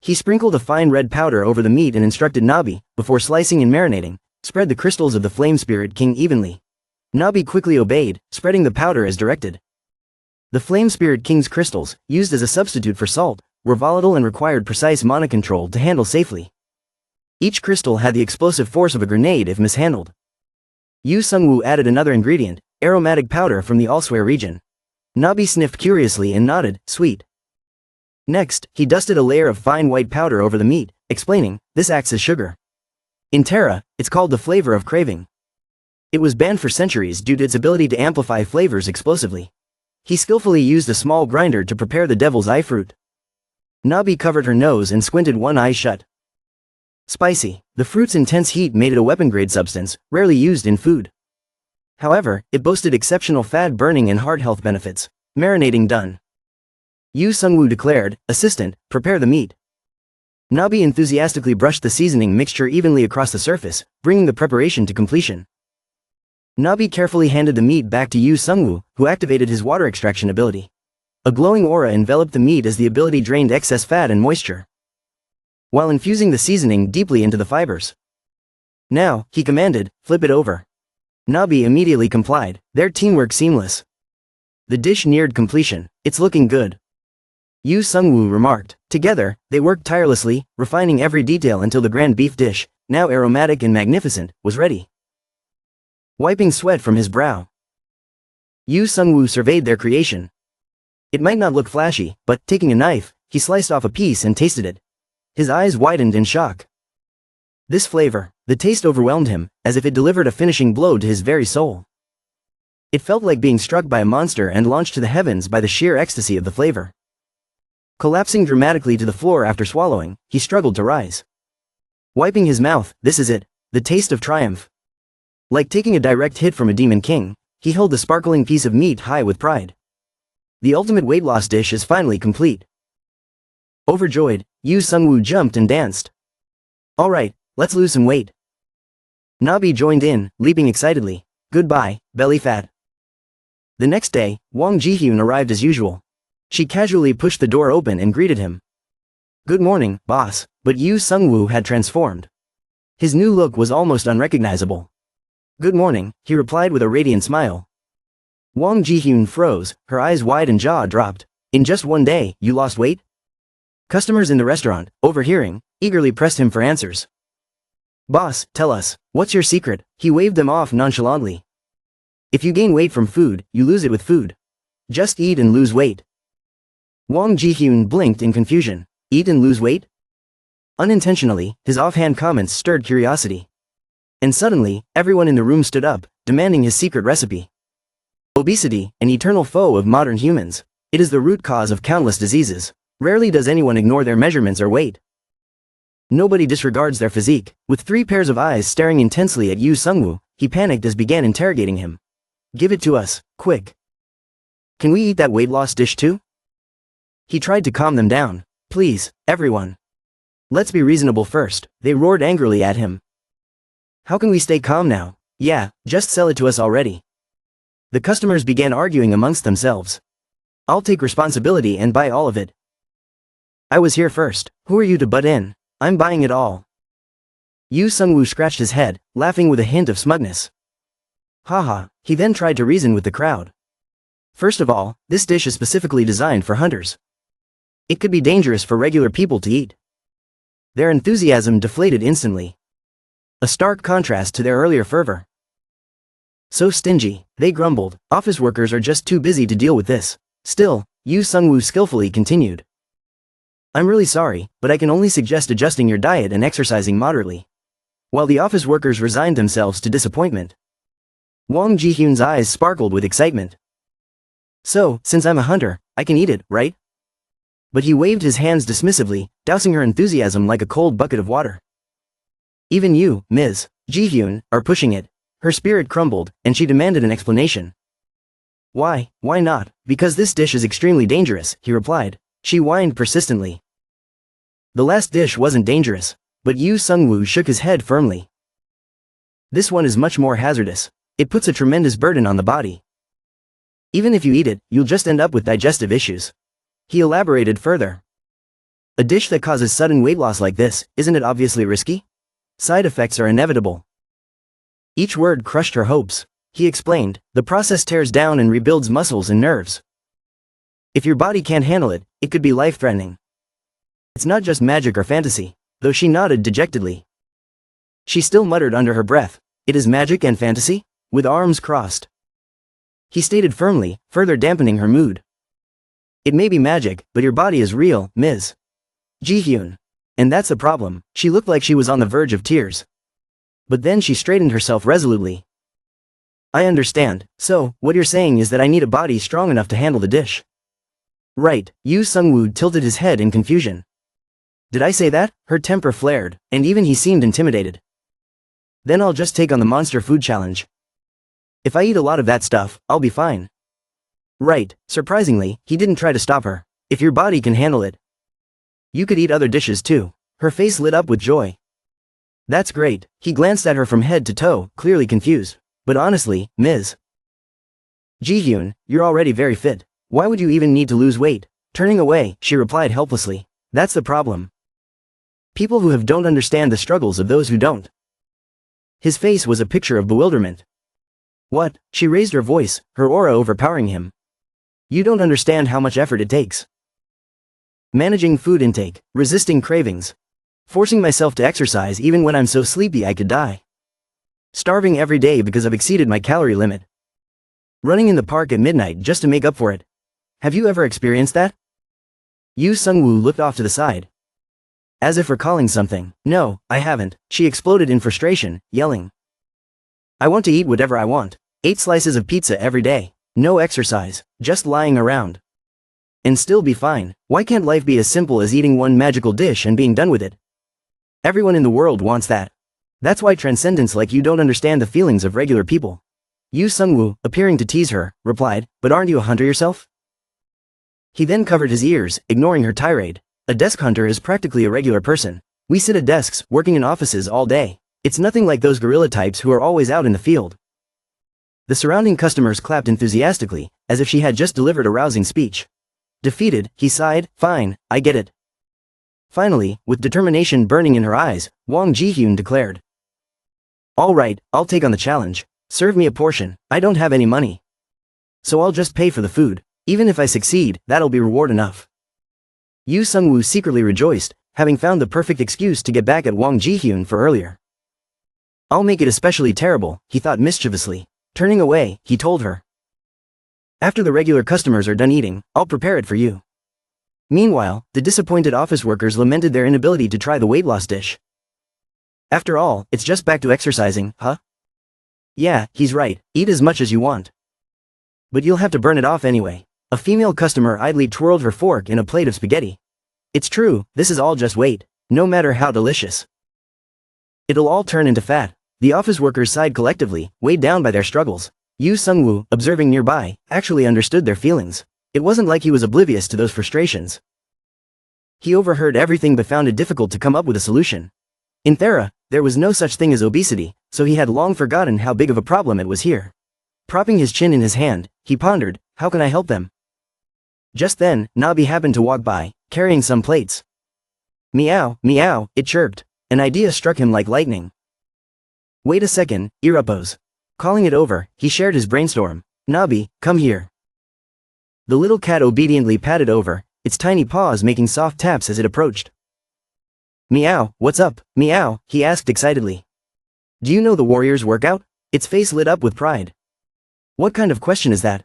He sprinkled a fine red powder over the meat and instructed Nabi, before slicing and marinating, spread the crystals of the Flame Spirit King evenly. Nabi quickly obeyed, spreading the powder as directed. The Flame Spirit King's crystals, used as a substitute for salt, were volatile and required precise mana control to handle safely. Each crystal had the explosive force of a grenade if mishandled. Yoo Seungwoo added another ingredient, aromatic powder from the Allswear region. Nabi sniffed curiously and nodded, sweet. Next, he dusted a layer of fine white powder over the meat, explaining, this acts as sugar. In TERRA, it's called the flavor of craving. It was banned for centuries due to its ability to amplify flavors explosively. He skillfully used a small grinder to prepare the devil's eye fruit. Nabi covered her nose and squinted one eye shut. Spicy. The fruit's intense heat made it a weapon-grade substance, rarely used in food. However, it boasted exceptional fat-burning and heart health benefits. Marinating done. Yoo Seungwoo declared, Assistant, prepare the meat. Nabi enthusiastically brushed the seasoning mixture evenly across the surface, bringing the preparation to completion. Nabi carefully handed the meat back to Yoo Seungwoo, who activated his water extraction ability. A glowing aura enveloped the meat as the ability drained excess fat and moisture, while infusing the seasoning deeply into the fibers. Now, he commanded, flip it over. Nabi immediately complied, their teamwork seamless. The dish neared completion. It's looking good. Yoo Seungwoo remarked. Together, they worked tirelessly, refining every detail until the grand beef dish, now aromatic and magnificent, was ready. Wiping sweat from his brow, Yoo Seungwoo surveyed their creation. It might not look flashy, but, taking a knife, he sliced off a piece and tasted it. His eyes widened in shock. This flavor, the taste overwhelmed him, as if it delivered a finishing blow to his very soul. It felt like being struck by a monster and launched to the heavens by the sheer ecstasy of the flavor. Collapsing dramatically to the floor after swallowing, he struggled to rise. Wiping his mouth, this is it, the taste of triumph. Like taking a direct hit from a demon king, he held the sparkling piece of meat high with pride. The ultimate weight loss dish is finally complete. Overjoyed, Yoo Seungwoo jumped and danced. Alright, let's lose some weight. Nabi joined in, leaping excitedly. Goodbye, belly fat. The next day, Wang Jihyun arrived as usual. She casually pushed the door open and greeted him. Good morning, boss, but Yoo Seungwoo had transformed. His new look was almost unrecognizable. "Good morning," he replied with a radiant smile. Wang Jihyun froze, her eyes wide and jaw dropped. "In just one day, you lost weight?" Customers in the restaurant, overhearing, eagerly pressed him for answers. "Boss, tell us, what's your secret?" He waved them off nonchalantly. "If you gain weight from food, you lose it with food. Just eat and lose weight." Wang Jihyun blinked in confusion. Eat and lose weight? Unintentionally, his offhand comments stirred curiosity. And suddenly, everyone in the room stood up, demanding his secret recipe. Obesity, an eternal foe of modern humans. It is the root cause of countless diseases. Rarely does anyone ignore their measurements or weight. Nobody disregards their physique. With 3 pairs of eyes staring intensely at Yoo Seungwoo, he panicked as began interrogating him. "Give it to us, quick. Can we eat that weight loss dish too?" He tried to calm them down. "Please, everyone. Let's be reasonable first," they roared angrily at him. "How can we stay calm now? Yeah, just sell it to us already." The customers began arguing amongst themselves. "I'll take responsibility and buy all of it. I was here first. Who are you to butt in? I'm buying it all." Yoo Seungwoo scratched his head, laughing with a hint of smugness. Haha, he then tried to reason with the crowd. "First of all, this dish is specifically designed for hunters. It could be dangerous for regular people to eat." Their enthusiasm deflated instantly. A stark contrast to their earlier fervor. "So stingy," they grumbled. "Office workers are just too busy to deal with this." Still, Yoo Seungwoo skillfully continued. "I'm really sorry, but I can only suggest adjusting your diet and exercising moderately." While the office workers resigned themselves to disappointment, Wang Jihyun's eyes sparkled with excitement. "So, since I'm a hunter, I can eat it, right?" But he waved his hands dismissively, dousing her enthusiasm like a cold bucket of water. "Even you, Ms. Jihyun, are pushing it." Her spirit crumbled, and she demanded an explanation. Why not?" "Because this dish is extremely dangerous," he replied. She whined persistently. The last dish wasn't dangerous, but Yoo Seungwoo shook his head firmly. "This one is much more hazardous. It puts a tremendous burden on the body. Even if you eat it, you'll just end up with digestive issues." He elaborated further. "A dish that causes sudden weight loss like this, isn't it obviously risky? Side effects are inevitable." Each word crushed her hopes. He explained, "The process tears down and rebuilds muscles and nerves. If your body can't handle it, it could be life-threatening. It's not just magic or fantasy." Though she nodded dejectedly, she still muttered under her breath, "It is magic and fantasy?" With arms crossed, he stated firmly, further dampening her mood. "It may be magic, but your body is real, Ms. Jihyun. And that's the problem." She looked like she was on the verge of tears. But then she straightened herself resolutely. "I understand. So, what you're saying is that I need a body strong enough to handle the dish." "Right." Yoo Seungwoo tilted his head in confusion. "Did I say that?" Her temper flared, and even he seemed intimidated. "Then I'll just take on the monster food challenge. If I eat a lot of that stuff, I'll be fine." "Right." Surprisingly, he didn't try to stop her. "If your body can handle it, you could eat other dishes too." Her face lit up with joy. "That's great." He glanced at her from head to toe, clearly confused. "But honestly, Ms. Jihyun, you're already very fit. Why would you even need to lose weight?" Turning away, she replied helplessly. "That's the problem. People who don't understand the struggles of those who don't." His face was a picture of bewilderment. "What?" She raised her voice, her aura overpowering him. "You don't understand how much effort it takes. Managing food intake, resisting cravings, forcing myself to exercise even when I'm so sleepy I could die. Starving every day because I've exceeded my calorie limit. Running in the park at midnight just to make up for it. Have you ever experienced that?" Yoo Seungwoo looked off to the side, as if recalling something. "No, I haven't," she exploded in frustration, yelling. "I want to eat whatever I want. 8 slices of pizza every day. No exercise, just lying around. And still be fine. Why can't life be as simple as eating one magical dish and being done with it? Everyone in the world wants that. That's why transcendents like you don't understand the feelings of regular people." Yoo Seungwoo, appearing to tease her, replied, "But aren't you a hunter yourself?" He then covered his ears, ignoring her tirade. "A desk hunter is practically a regular person. We sit at desks, working in offices all day. It's nothing like those guerrilla types who are always out in the field." The surrounding customers clapped enthusiastically, as if she had just delivered a rousing speech. Defeated, he sighed, "Fine, I get it." Finally, with determination burning in her eyes, Wang Jihyun declared, Alright, I'll take on the challenge. Serve me a portion. I don't have any money. So I'll just pay for the food. Even if I succeed, that'll be reward enough. Yoo Seungwoo secretly rejoiced, having found the perfect excuse to get back at Wang Jihyun for earlier. I'll make it especially terrible, he thought mischievously. Turning away, he told her. After the regular customers are done eating, I'll prepare it for you. Meanwhile, the disappointed office workers lamented their inability to try the weight loss dish. After all, it's just back to exercising, huh? Yeah, he's right, eat as much as you want. But you'll have to burn it off anyway. A female customer idly twirled her fork in a plate of spaghetti. It's true, this is all just weight, no matter how delicious. It'll all turn into fat. The office workers sighed collectively, weighed down by their struggles. Yoo Seungwoo, observing nearby, actually understood their feelings. It wasn't like he was oblivious to those frustrations. He overheard everything but found it difficult to come up with a solution. In TERRA, there was no such thing as obesity, so he had long forgotten how big of a problem it was here. Propping his chin in his hand, he pondered, how can I help them? Just then, Nabi happened to walk by, carrying some plates. Meow, meow, it chirped. An idea struck him like lightning. Wait a second, Irapos. Calling it over, he shared his brainstorm. Nabi, come here. The little cat obediently padded over, its tiny paws making soft taps as it approached. Meow, what's up, meow, he asked excitedly. Do you know the warrior's workout? Its face lit up with pride. What kind of question is that?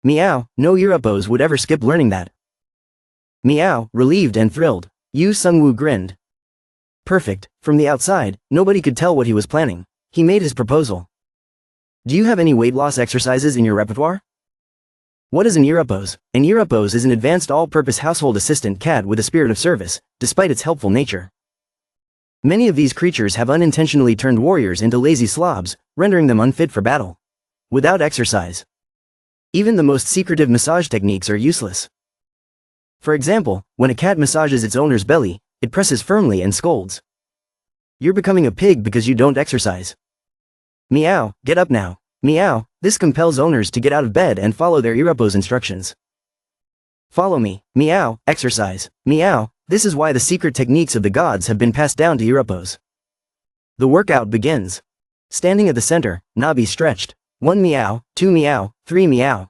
Meow, no Irapos would ever skip learning that. Meow, relieved and thrilled. Yoo Seungwoo grinned. Perfect, from the outside, nobody could tell what he was planning. He made his proposal. Do you have any weight loss exercises in your repertoire? What is an Irapos? An Irapos is an advanced all-purpose household assistant cat with a spirit of service, despite its helpful nature. Many of these creatures have unintentionally turned warriors into lazy slobs, rendering them unfit for battle. Without exercise, even the most secretive massage techniques are useless. For example, when a cat massages its owner's belly, it presses firmly and scolds. You're becoming a pig because you don't exercise. Meow, get up now. Meow, this compels owners to get out of bed and follow their Irapos instructions. Follow me, meow, exercise, meow, this is why the secret techniques of the gods have been passed down to Irapos. The workout begins. Standing at the center, Nabi stretched. 1 meow, 2 meow, 3 meow.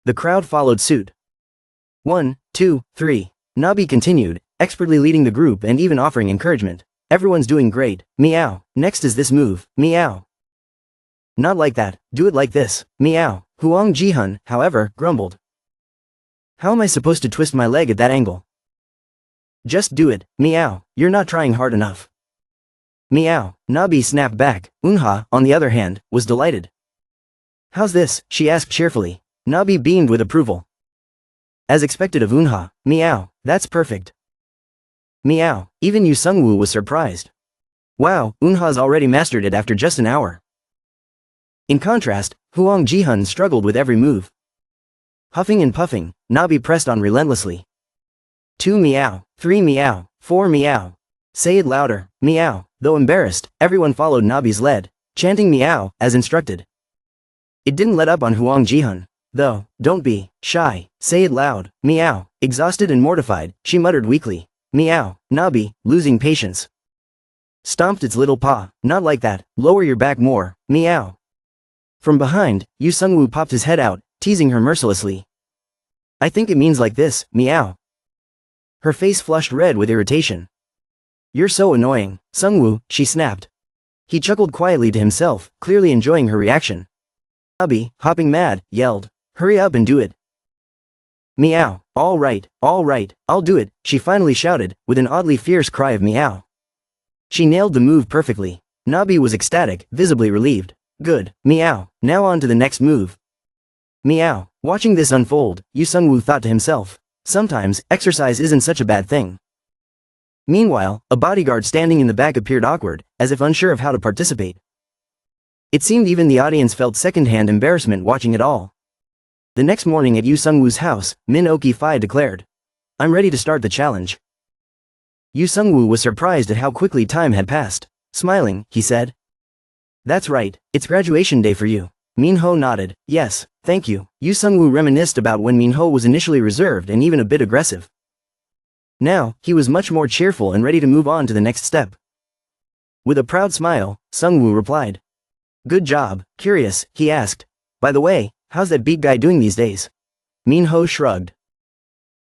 The crowd followed suit. 1, 2, 3. Nabi continued, expertly leading the group and even offering encouragement. Everyone's doing great, meow, next is this move, meow. Not like that, do it like this, meow. Huang Jihyun, however, grumbled. How am I supposed to twist my leg at that angle? Just do it, meow, you're not trying hard enough. Meow, Nabi snapped back. Unha, on the other hand, was delighted. How's this? She asked cheerfully. Nabi beamed with approval. As expected of Unha, meow, that's perfect. Meow, even Yoo Seungwoo was surprised. Wow, Unha's already mastered it after just an hour. In contrast, Huang Jihyun struggled with every move. Huffing and puffing, Nabi pressed on relentlessly. 2 meow, 3 meow, 4 meow. Say it louder, meow. Though embarrassed, everyone followed Nabi's lead, chanting meow, as instructed. It didn't let up on Huang Jihyun, though. Don't be shy, say it loud, meow. Exhausted and mortified, she muttered weakly. Meow, Nabi, losing patience. Stomped its little paw. Not like that, lower your back more, meow. From behind, Yoo Seungwoo popped his head out, teasing her mercilessly. I think it means like this, meow. Her face flushed red with irritation. You're so annoying, Seungwoo, she snapped. He chuckled quietly to himself, clearly enjoying her reaction. Nabi, hopping mad, yelled. Hurry up and do it. Meow, all right, I'll do it, she finally shouted, with an oddly fierce cry of meow. She nailed the move perfectly. Nabi was ecstatic, visibly relieved. Good, meow, now on to the next move. Meow, watching this unfold, Yoo Seungwoo thought to himself. Sometimes, exercise isn't such a bad thing. Meanwhile, a bodyguard standing in the back appeared awkward, as if unsure of how to participate. It seemed even the audience felt second-hand embarrassment watching it all. The next morning at Yoo Seungwoo's house, Min Oki-fi declared. I'm ready to start the challenge. Yoo Seungwoo was surprised at how quickly time had passed. Smiling, he said. That's right, it's graduation day for you. Minho nodded. Yes, thank you. Yoo Seungwoo reminisced about when Minho was initially reserved and even a bit aggressive. Now, he was much more cheerful and ready to move on to the next step. With a proud smile, Seungwoo replied. Good job. Curious, he asked. By the way, how's that beat guy doing these days? Minho shrugged.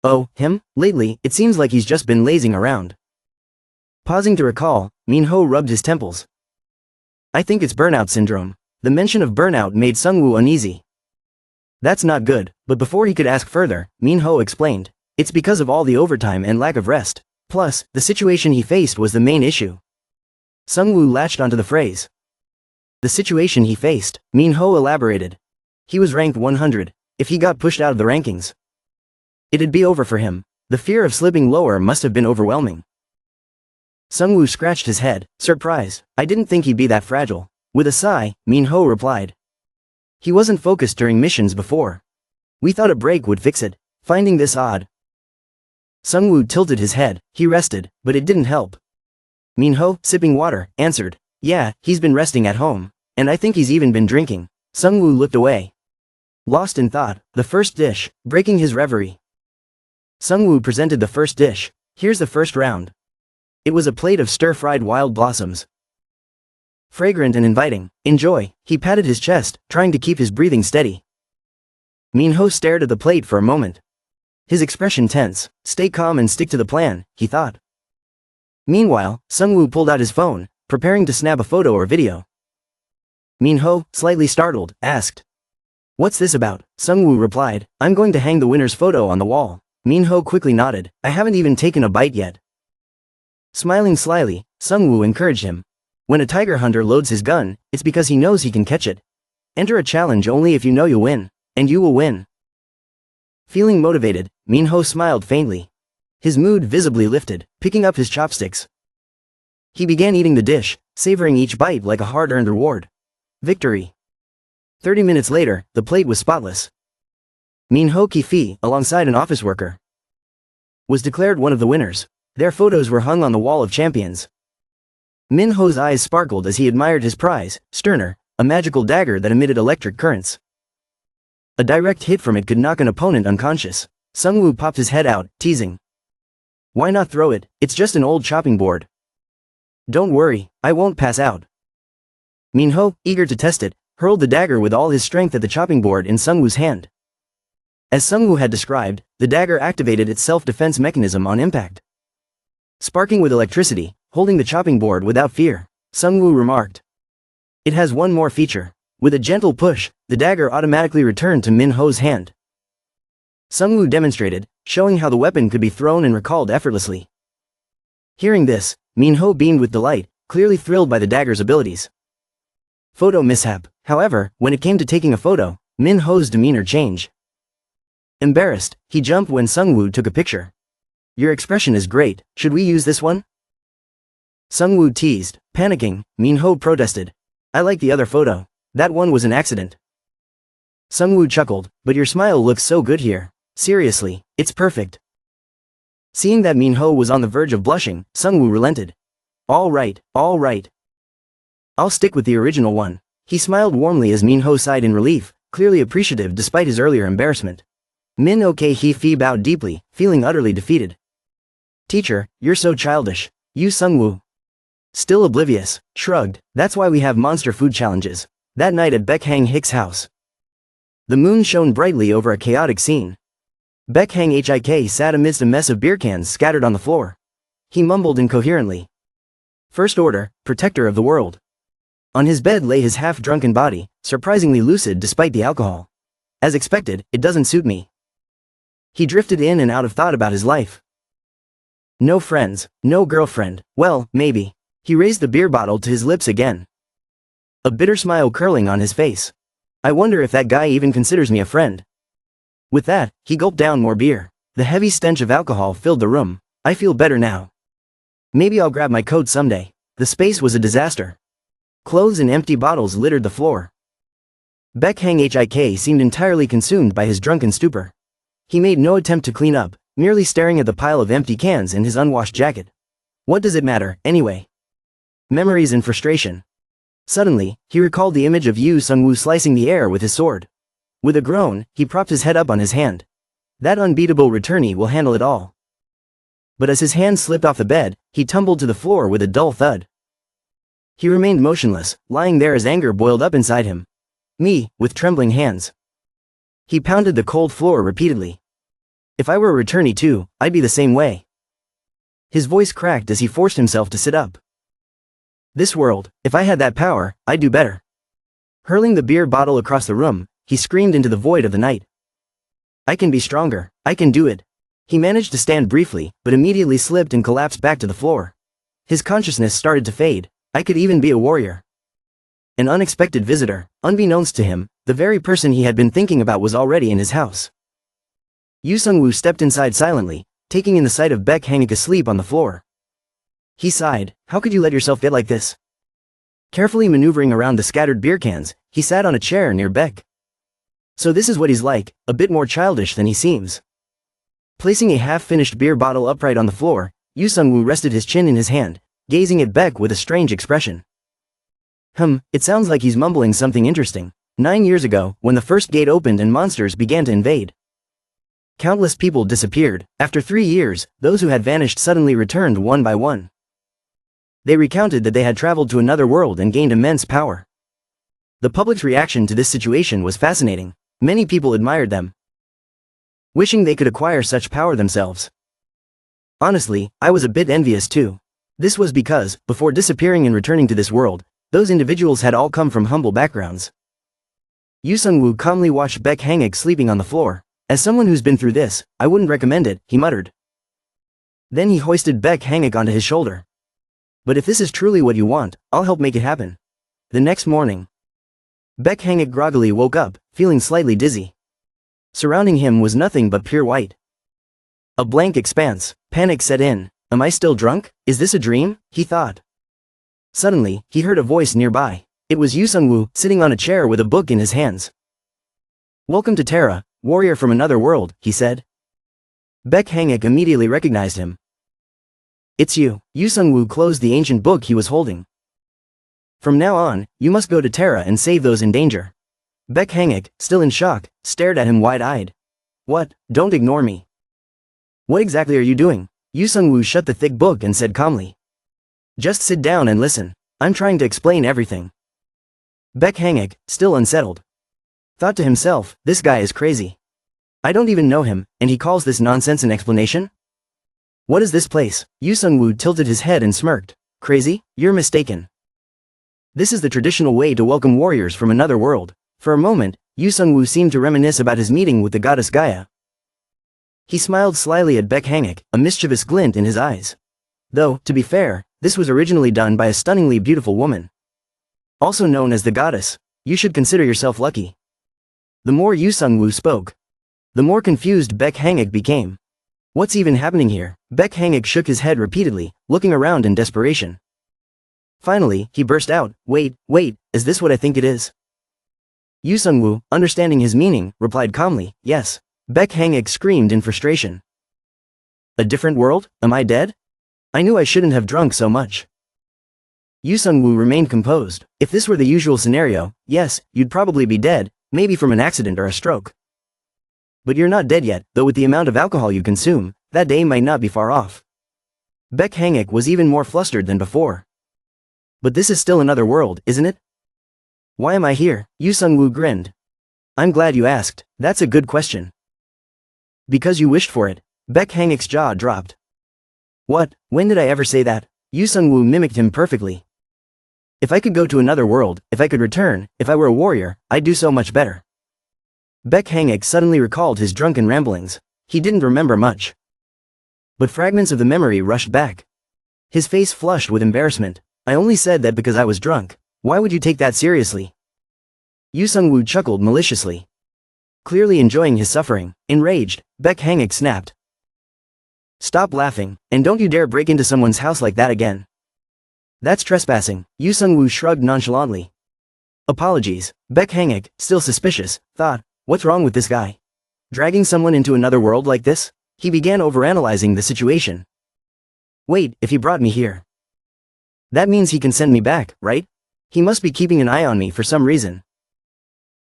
Oh, him? Lately, it seems like he's just been lazing around. Pausing to recall, Minho rubbed his temples. I think it's burnout syndrome. The mention of burnout made Seungwoo uneasy. That's not good, but before he could ask further, Minho explained. It's because of all the overtime and lack of rest. Plus, the situation he faced was the main issue. Seungwoo latched onto the phrase. The situation he faced, Minho elaborated. He was ranked 100. If he got pushed out of the rankings, it'd be over for him. The fear of slipping lower must have been overwhelming. Seungwoo scratched his head, surprised. I didn't think he'd be that fragile. With a sigh, Minho replied. He wasn't focused during missions before. We thought a break would fix it. Finding this odd. Seungwoo tilted his head. He rested, but it didn't help. Minho, sipping water, answered. Yeah, he's been resting at home. And I think he's even been drinking. Seungwoo looked away. Lost in thought, the first dish, breaking his reverie. Seungwoo presented the first dish. Here's the first round. It was a plate of stir-fried wild blossoms. Fragrant and inviting. Enjoy. He patted his chest, trying to keep his breathing steady. Minho stared at the plate for a moment. His expression tense. Stay calm and stick to the plan, he thought. Meanwhile, Seungwoo pulled out his phone, preparing to snap a photo or video. Minho, slightly startled, asked. What's this about? Seungwoo replied, I'm going to hang the winner's photo on the wall. Minho quickly nodded. I haven't even taken a bite yet. Smiling slyly, Seungwoo encouraged him. When a tiger hunter loads his gun, it's because he knows he can catch it. Enter a challenge only if you know you'll win. And you will win. Feeling motivated, Minho smiled faintly. His mood visibly lifted, picking up his chopsticks. He began eating the dish, savoring each bite like a hard-earned reward. Victory. 30 minutes later, the plate was spotless. Minho Ki-fi, alongside an office worker, was declared one of the winners. Their photos were hung on the wall of champions. Minho's eyes sparkled as he admired his prize, Sterner, a magical dagger that emitted electric currents. A direct hit from it could knock an opponent unconscious. Seungwoo popped his head out, teasing. Why not throw it? It's just an old chopping board. Don't worry, I won't pass out. Minho, eager to test it, hurled the dagger with all his strength at the chopping board in Seungwoo's hand. As Seungwoo had described, the dagger activated its self-defense mechanism on impact. Sparking with electricity, holding the chopping board without fear, Seungwoo remarked. It has one more feature. With a gentle push, the dagger automatically returned to Minho's hand. Seungwoo demonstrated, showing how the weapon could be thrown and recalled effortlessly. Hearing this, Minho beamed with delight, clearly thrilled by the dagger's abilities. Photo mishap. However, when it came to taking a photo, Minho's demeanor changed. Embarrassed, he jumped when Seungwoo took a picture. Your expression is great, should we use this one? Seungwoo teased. Panicking, Minho protested. I like the other photo. That one was an accident. Seungwoo chuckled, but your smile looks so good here. Seriously, it's perfect. Seeing that Minho was on the verge of blushing, Seungwoo relented. All right. I'll stick with the original one. He smiled warmly as Minho sighed in relief, clearly appreciative despite his earlier embarrassment. Minho Ki-fi bowed deeply, feeling utterly defeated. Teacher, you're so childish. Yoo Seungwoo, still oblivious, shrugged. That's why we have monster food challenges. That night at Beck Hik's house, the moon shone brightly over a chaotic scene. Beck Hik sat amidst a mess of beer cans scattered on the floor. He mumbled incoherently. First order, protector of the world. On his bed lay his half-drunken body, surprisingly lucid despite the alcohol. As expected, it doesn't suit me. He drifted in and out of thought about his life. No friends, no girlfriend, well, maybe. He raised the beer bottle to his lips again. A bitter smile curling on his face. I wonder if that guy even considers me a friend. With that, he gulped down more beer. The heavy stench of alcohol filled the room. I feel better now. Maybe I'll grab my coat someday. The space was a disaster. Clothes and empty bottles littered the floor. Beck Hik seemed entirely consumed by his drunken stupor. He made no attempt to clean up, merely staring at the pile of empty cans and his unwashed jacket. What does it matter, anyway? Memories and frustration. Suddenly, he recalled the image of Yoo Seungwoo slicing the air with his sword. With a groan, he propped his head up on his hand. That unbeatable returnee will handle it all. But as his hand slipped off the bed, he tumbled to the floor with a dull thud. He remained motionless, lying there as anger boiled up inside him. Me, with trembling hands. He pounded the cold floor repeatedly. If I were a returnee too, I'd be the same way. His voice cracked as he forced himself to sit up. This world, if I had that power, I'd do better. Hurling the beer bottle across the room, he screamed into the void of the night. I can be stronger, I can do it. He managed to stand briefly, but immediately slipped and collapsed back to the floor. His consciousness started to fade. I could even be a warrior. An unexpected visitor, unbeknownst to him, the very person he had been thinking about was already in his house. Yoo Seungwoo stepped inside silently, taking in the sight of Beck hanging asleep on the floor. He sighed, how could you let yourself get like this? Carefully maneuvering around the scattered beer cans, he sat on a chair near Beck. So this is what he's like, a bit more childish than he seems. Placing a half-finished beer bottle upright on the floor, Yoo Seungwoo rested his chin in his hand, gazing at Beck with a strange expression. It sounds like he's mumbling something interesting. 9 years ago, when the first gate opened and monsters began to invade. Countless people disappeared. After 3 years, those who had vanished suddenly returned one by one. They recounted that they had traveled to another world and gained immense power. The public's reaction to this situation was fascinating. Many people admired them, wishing they could acquire such power themselves. Honestly, I was a bit envious too. This was because, before disappearing and returning to this world, those individuals had all come from humble backgrounds. Yoo Seungwoo calmly watched Beck Hangik sleeping on the floor. As someone who's been through this, I wouldn't recommend it, he muttered. Then he hoisted Beck Hangik onto his shoulder. But if this is truly what you want, I'll help make it happen. The next morning, Beck Hangik groggily woke up, feeling slightly dizzy. Surrounding him was nothing but pure white. A blank expanse. Panic set in. Am I still drunk? Is this a dream? He thought. Suddenly, he heard a voice nearby. It was Yoo Seungwoo, sitting on a chair with a book in his hands. Welcome to TERRA, warrior from another world, he said. Beck Hangik immediately recognized him. It's you. Yoo Seungwoo closed the ancient book he was holding. From now on, you must go to TERRA and save those in danger. Beck Hangik, still in shock, stared at him wide-eyed. What? Don't ignore me. What exactly are you doing? Yoo Seungwoo shut the thick book and said calmly. Just sit down and listen. I'm trying to explain everything. Beck Hangik, still unsettled, thought to himself, this guy is crazy. I don't even know him, and he calls this nonsense an explanation? What is this place? Yoo Seungwoo tilted his head and smirked. Crazy? You're mistaken. This is the traditional way to welcome warriors from another world. For a moment, Yoo Seungwoo seemed to reminisce about his meeting with the goddess Gaia. He smiled slyly at Beck Hangik, a mischievous glint in his eyes. Though, to be fair, this was originally done by a stunningly beautiful woman. Also known as the goddess, you should consider yourself lucky. The more Yoo Seungwoo spoke, the more confused Beck Hangik became. What's even happening here? Beck Hangik shook his head repeatedly, looking around in desperation. Finally, he burst out, wait, is this what I think it is? Yoo Seungwoo, understanding his meaning, replied calmly, yes. Beck Hangik screamed in frustration. A different world? Am I dead? I knew I shouldn't have drunk so much. Yoo Seungwoo remained composed. If this were the usual scenario, yes, you'd probably be dead, maybe from an accident or a stroke. But you're not dead yet, though with the amount of alcohol you consume, that day might not be far off. Beck Hangik was even more flustered than before. But this is still another world, isn't it? Why am I here? Yoo Seungwoo grinned. I'm glad you asked. That's a good question. Because you wished for it. Beck Hangik's jaw dropped. What? When did I ever say that? Yoo Seungwoo mimicked him perfectly. If I could go to another world, if I could return, if I were a warrior, I'd do so much better. Beck Hangik suddenly recalled his drunken ramblings. He didn't remember much, but fragments of the memory rushed back. His face flushed with embarrassment. I only said that because I was drunk. Why would you take that seriously? Yoo Seungwoo chuckled maliciously, clearly enjoying his suffering. Enraged, Beck Hangik snapped. Stop laughing, and don't you dare break into someone's house like that again. That's trespassing. Yoo Seungwoo shrugged nonchalantly. Apologies. Beck Hangik, still suspicious, thought, what's wrong with this guy? Dragging someone into another world like this? He began overanalyzing the situation. Wait, if he brought me here, that means he can send me back, right? He must be keeping an eye on me for some reason.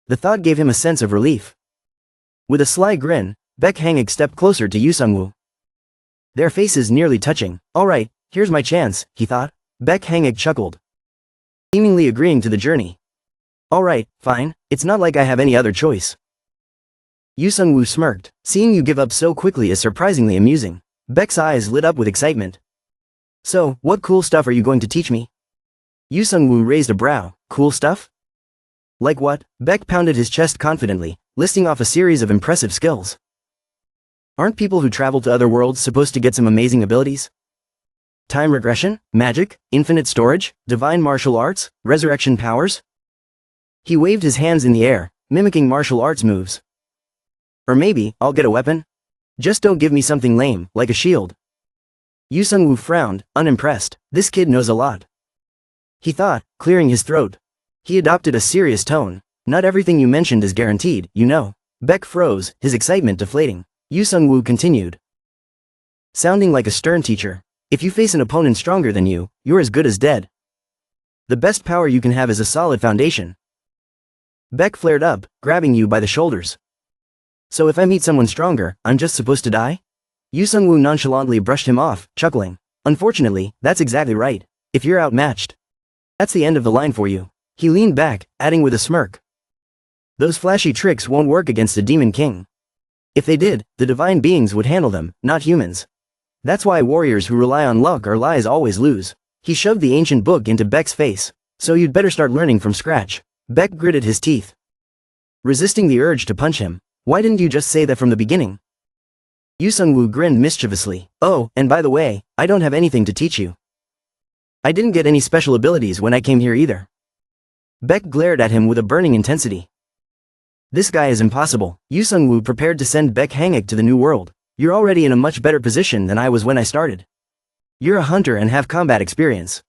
The thought gave him a sense of relief. With a sly grin, Beck Hangik stepped closer to Yoo Seungwoo, their faces nearly touching. Alright, here's my chance, he thought. Beck Hangik chuckled. seemingly agreeing to the journey. Alright, fine, it's not like I have any other choice. Yoo Seungwoo smirked. Seeing you give up so quickly is surprisingly amusing. Beck's eyes lit up with excitement. So, what cool stuff are you going to teach me? Yoo Seungwoo raised a brow. Cool stuff? Like what? Beck pounded his chest confidently, listing off a series of impressive skills. Aren't people who travel to other worlds supposed to get some amazing abilities? Time regression? Magic? Infinite storage? Divine martial arts? Resurrection powers? He waved his hands in the air, mimicking martial arts moves. Or maybe, I'll get a weapon? Just don't give me something lame, like a shield. Yoo Seungwoo frowned, unimpressed. This kid knows a lot. He thought, clearing his throat. He adopted a serious tone. Not everything you mentioned is guaranteed, you know. Beck froze, his excitement deflating. Yoo Seungwoo continued. Sounding like a stern teacher. If you face an opponent stronger than you, you're as good as dead. The best power you can have is a solid foundation. Beck flared up, grabbing you by the shoulders. So if I meet someone stronger, I'm just supposed to die? Yoo Seungwoo nonchalantly brushed him off, chuckling. Unfortunately, that's exactly right. If you're outmatched, that's the end of the line for you. He leaned back, adding with a smirk. Those flashy tricks won't work against a demon king. If they did, the divine beings would handle them, not humans. That's why warriors who rely on luck or lies always lose. He shoved the ancient book into Beck's face. So you'd better start learning from scratch. Beck gritted his teeth, resisting the urge to punch him. Why didn't you just say that from the beginning? Yoo Seungwoo grinned mischievously. Oh, and by the way, I don't have anything to teach you. I didn't get any special abilities when I came here either. Beck glared at him with a burning intensity. This guy is impossible. Yoo Seungwoo prepared to send Beck Hangik to the new world. You're already in a much better position than I was when I started. You're a hunter and have combat experience.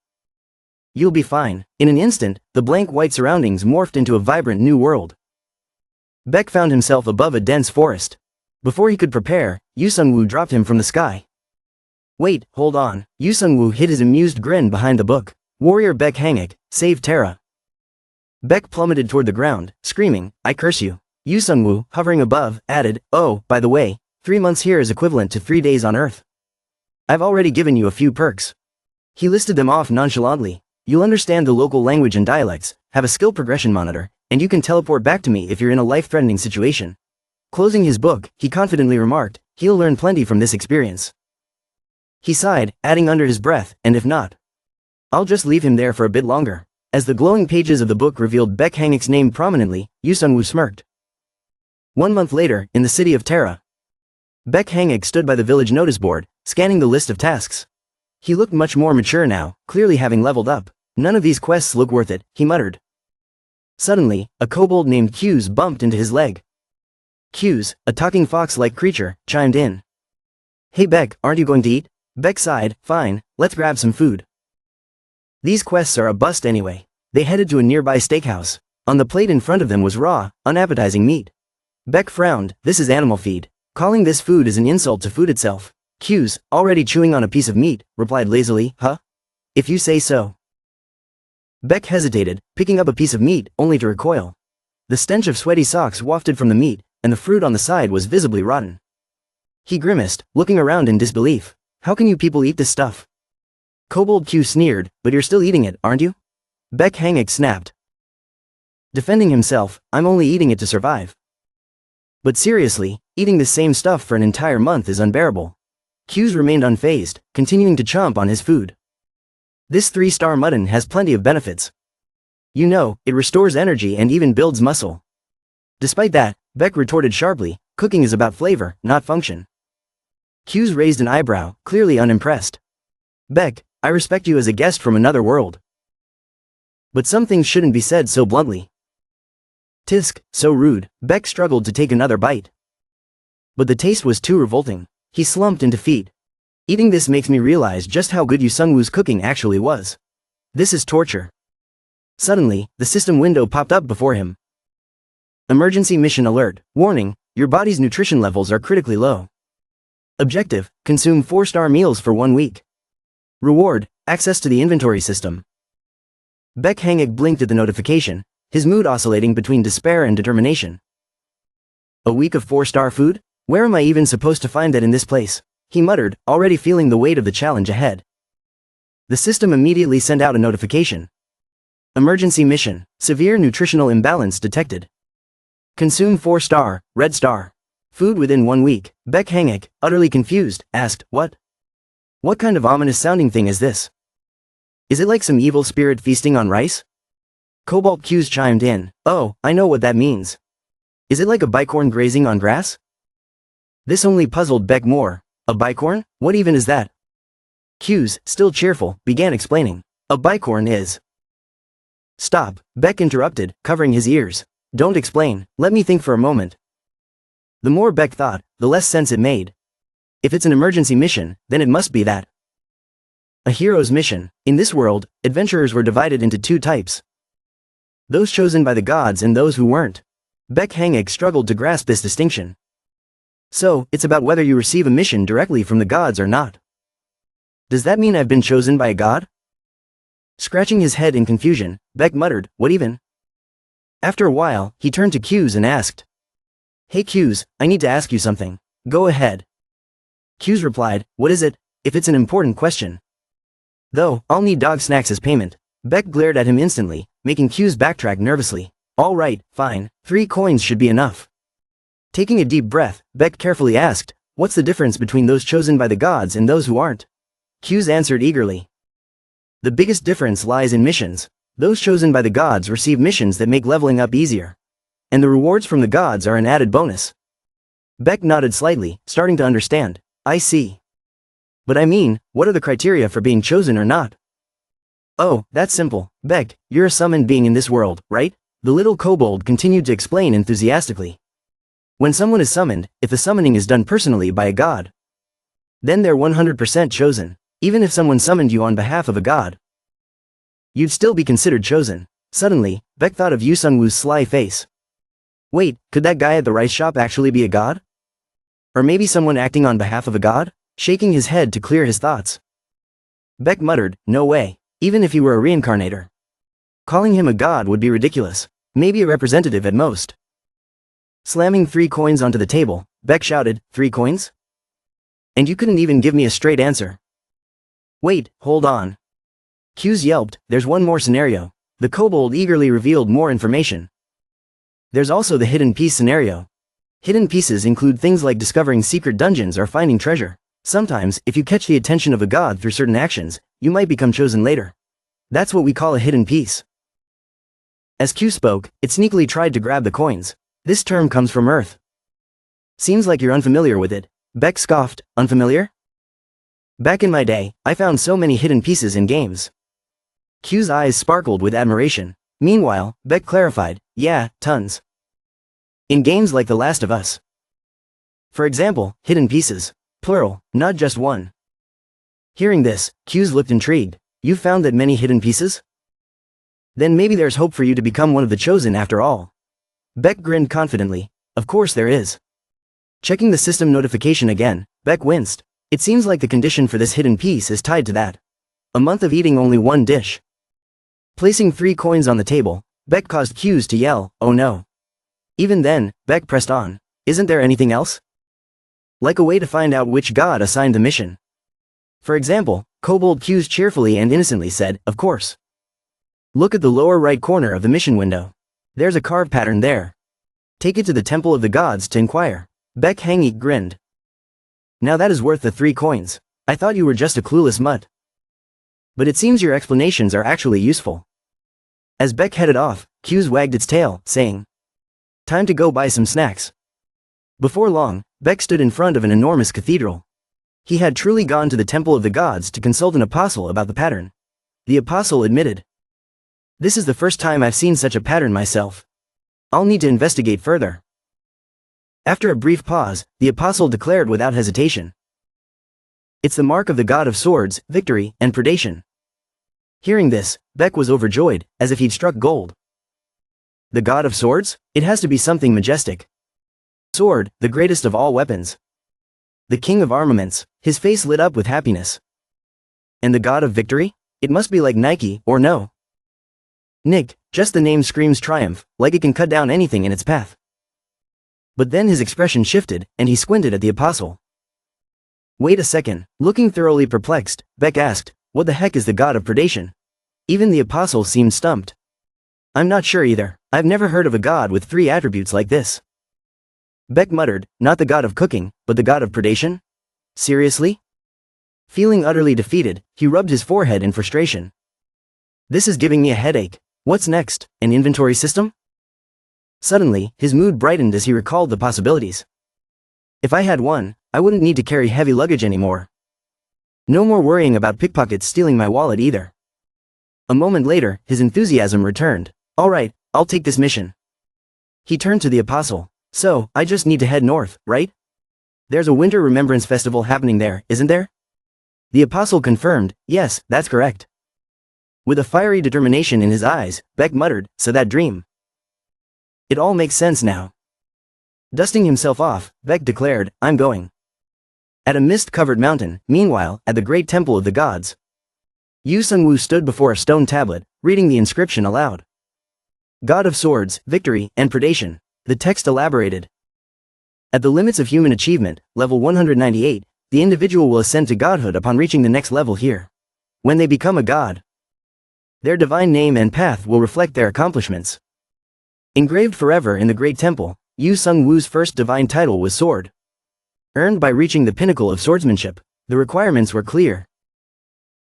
You'll be fine. In an instant, the blank white surroundings morphed into a vibrant new world. Beck found himself above a dense forest. Before he could prepare, Yoo Seungwoo dropped him from the sky. Wait, hold on. Yoo Seungwoo hid his amused grin behind the book. Warrior Beck Hangik, save TERRA. Beck plummeted toward the ground, screaming, I curse you. Yoo Seungwoo, hovering above, added, oh, by the way, 3 months here is equivalent to 3 days on Earth. I've already given you a few perks. He listed them off nonchalantly. You'll understand the local language and dialects, have a skill progression monitor, and you can teleport back to me if you're in a life-threatening situation. Closing his book, he confidently remarked, he'll learn plenty from this experience. He sighed, adding under his breath, and if not, I'll just leave him there for a bit longer. As the glowing pages of the book revealed Beck Hangik's name prominently, Yoo Seungwoo smirked. 1 month later, in the city of TERRA, Beck Hangik stood by the village notice board, scanning the list of tasks. He looked much more mature now, clearly having leveled up. None of these quests look worth it, he muttered. Suddenly, a kobold named Q's bumped into his leg. Q's, a talking fox-like creature, chimed in. Hey Beck, aren't you going to eat? Beck sighed, fine, let's grab some food. These quests are a bust anyway. They headed to a nearby steakhouse. On the plate in front of them was raw, unappetizing meat. Beck frowned, this is animal feed. Calling this food is an insult to food itself. Q's, already chewing on a piece of meat, replied lazily, huh? If you say so. Beck hesitated, picking up a piece of meat, only to recoil. The stench of sweaty socks wafted from the meat, and the fruit on the side was visibly rotten. He grimaced, looking around in disbelief. How can you people eat this stuff? Kobold Q sneered, but you're still eating it, aren't you? Beck Hangik snapped. Defending himself, I'm only eating it to survive. But seriously, eating this same stuff for an entire month is unbearable. Q's remained unfazed, continuing to chomp on his food. This 3-star mutton has plenty of benefits. You know, it restores energy and even builds muscle. Despite that, Beck retorted sharply, cooking is about flavor, not function. Q's raised an eyebrow, clearly unimpressed. Beck, I respect you as a guest from another world. But some things shouldn't be said so bluntly. Tisk, so rude. Beck struggled to take another bite. But the taste was too revolting. He slumped in defeat. Eating this makes me realize just how good Yoo Seungwoo's cooking actually was. This is torture. Suddenly, the system window popped up before him. Emergency mission alert. Warning, your body's nutrition levels are critically low. Objective, consume 4-star meals for 1 week. Reward, access to the inventory system. Beck Hangik blinked at the notification, his mood oscillating between despair and determination. A week of 4-star food? Where am I even supposed to find that in this place? He muttered, already feeling the weight of the challenge ahead. The system immediately sent out a notification. Emergency mission. Severe nutritional imbalance detected. Consume 4-star, red star. Food within 1 week. Beck Hangik, utterly confused, asked, what? What kind of ominous sounding thing is this? Is it like some evil spirit feasting on rice? Cobalt Q's chimed in. Oh, I know what that means. Is it like a bicorn grazing on grass? This only puzzled Beck more. A bicorn? What even is that? Q's, still cheerful, began explaining. A bicorn is... Stop, Beck interrupted, covering his ears. Don't explain, let me think for a moment. The more Beck thought, the less sense it made. If it's an emergency mission, then it must be that. A hero's mission. In this world, adventurers were divided into 2 types. Those chosen by the gods and those who weren't. Beck Hangik struggled to grasp this distinction. So, it's about whether you receive a mission directly from the gods or not. Does that mean I've been chosen by a god? Scratching his head in confusion, Beck muttered, what even? After a while, he turned to Q's and asked. Hey Q's, I need to ask you something. Go ahead. Q's replied, what is it, if it's an important question? Though, I'll need dog snacks as payment. Beck glared at him instantly, making Q's backtrack nervously. All right, fine, 3 coins should be enough. Taking a deep breath, Beck carefully asked, what's the difference between those chosen by the gods and those who aren't? Q's answered eagerly. The biggest difference lies in missions. Those chosen by the gods receive missions that make leveling up easier. And the rewards from the gods are an added bonus. Beck nodded slightly, starting to understand. I see. But I mean, what are the criteria for being chosen or not? Oh, that's simple. Beck, you're a summoned being in this world, right? The little kobold continued to explain enthusiastically. When someone is summoned, if the summoning is done personally by a god, then they're 100% chosen. Even if someone summoned you on behalf of a god, you'd still be considered chosen. Suddenly, Beck thought of Yoo Seungwoo's sly face. Wait, could that guy at the rice shop actually be a god? Or maybe someone acting on behalf of a god? Shaking his head to clear his thoughts. Beck muttered, no way, even if he were a reincarnator. Calling him a god would be ridiculous, maybe a representative at most. Slamming 3 coins onto the table, Beck shouted, 3 coins? And you couldn't even give me a straight answer. Wait, hold on. Q's yelped, there's one more scenario. The kobold eagerly revealed more information. There's also the hidden piece scenario. Hidden pieces include things like discovering secret dungeons or finding treasure. Sometimes, if you catch the attention of a god through certain actions, you might become chosen later. That's what we call a hidden piece. As Q spoke, it sneakily tried to grab the coins. This term comes from Earth. Seems like you're unfamiliar with it. Beck scoffed, unfamiliar? Back in my day, I found so many hidden pieces in games. Q's eyes sparkled with admiration. Meanwhile, Beck clarified, yeah, tons. In games like The Last of Us. For example, hidden pieces. Plural, not just one. Hearing this, Q's looked intrigued. You found that many hidden pieces? Then maybe there's hope for you to become one of the chosen after all. Beck grinned confidently. Of course there is. Checking the system notification again, Beck winced. It seems like the condition for this hidden piece is tied to that. A month of eating only 1 dish. Placing 3 coins on the table, Beck caused Q's to yell, oh no. Even then, Beck pressed on. Isn't there anything else? Like a way to find out which god assigned the mission. For example, Kobold Q's cheerfully and innocently said, of course. Look at the lower right corner of the mission window. There's a carved pattern there. Take it to the Temple of the Gods to inquire. Beck Hangik grinned. Now that is worth the 3 coins. I thought you were just a clueless mutt. But it seems your explanations are actually useful. As Beck headed off, Q's wagged its tail, saying, time to go buy some snacks. Before long, Beck stood in front of an enormous cathedral. He had truly gone to the Temple of the Gods to consult an apostle about the pattern. The apostle admitted, this is the first time I've seen such a pattern myself. I'll need to investigate further. After a brief pause, the apostle declared without hesitation. It's the mark of the god of swords, victory, and predation. Hearing this, Beck was overjoyed, as if he'd struck gold. The god of swords? It has to be something majestic. Sword, the greatest of all weapons. The king of armaments, his face lit up with happiness. And the god of victory? It must be like Nike, or no. Nick, just the name screams triumph, like it can cut down anything in its path. But then his expression shifted, and he squinted at the apostle. Wait a second. Looking thoroughly perplexed, Beck asked, what the heck is the god of predation? Even the apostle seemed stumped. I'm not sure either. I've never heard of a god with 3 attributes like this. Beck muttered, not the god of cooking, but the god of predation? Seriously? Feeling utterly defeated, he rubbed his forehead in frustration. This is giving me a headache. What's next, an inventory system? Suddenly, his mood brightened as he recalled the possibilities. If I had one, I wouldn't need to carry heavy luggage anymore. No more worrying about pickpockets stealing my wallet either. A moment later, his enthusiasm returned. Alright, I'll take this mission. He turned to the apostle. So, I just need to head north, right? There's a winter remembrance festival happening there, isn't there? The apostle confirmed, yes, that's correct. With a fiery determination in his eyes, Beck muttered, so that dream. It all makes sense now. Dusting himself off, Beck declared, I'm going. At a mist-covered mountain, meanwhile, at the great temple of the gods, Yoo Seungwoo stood before a stone tablet, reading the inscription aloud. God of swords, victory, and predation. The text elaborated. At the limits of human achievement, level 198, the individual will ascend to godhood upon reaching the next level here. When they become a god, their divine name and path will reflect their accomplishments. Engraved forever in the great temple, Yoo Seungwoo's first divine title was Sword. Earned by reaching the pinnacle of swordsmanship, the requirements were clear.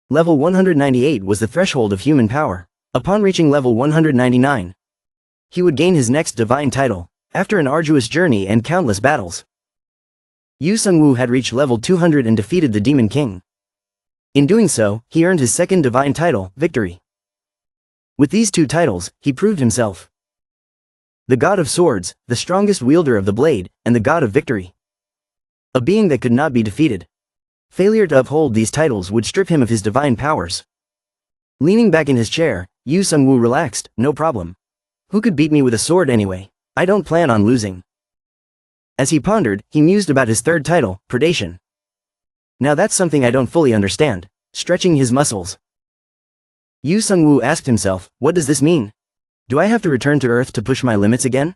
Level 198 was the threshold of human power. Upon reaching level 199, he would gain his next divine title, after an arduous journey and countless battles. Yoo Seungwoo had reached level 200 and defeated the Demon King. In doing so, he earned his second divine title, Victory. With these 2 titles, he proved himself the god of swords, the strongest wielder of the blade, and the god of victory. A being that could not be defeated. Failure to uphold these titles would strip him of his divine powers. Leaning back in his chair, Yoo Seungwoo relaxed, no problem. Who could beat me with a sword anyway? I don't plan on losing. As he pondered, he mused about his third title, Predation. Now that's something I don't fully understand. Stretching his muscles, Yoo Seungwoo asked himself, what does this mean? Do I have to return to Earth to push my limits again?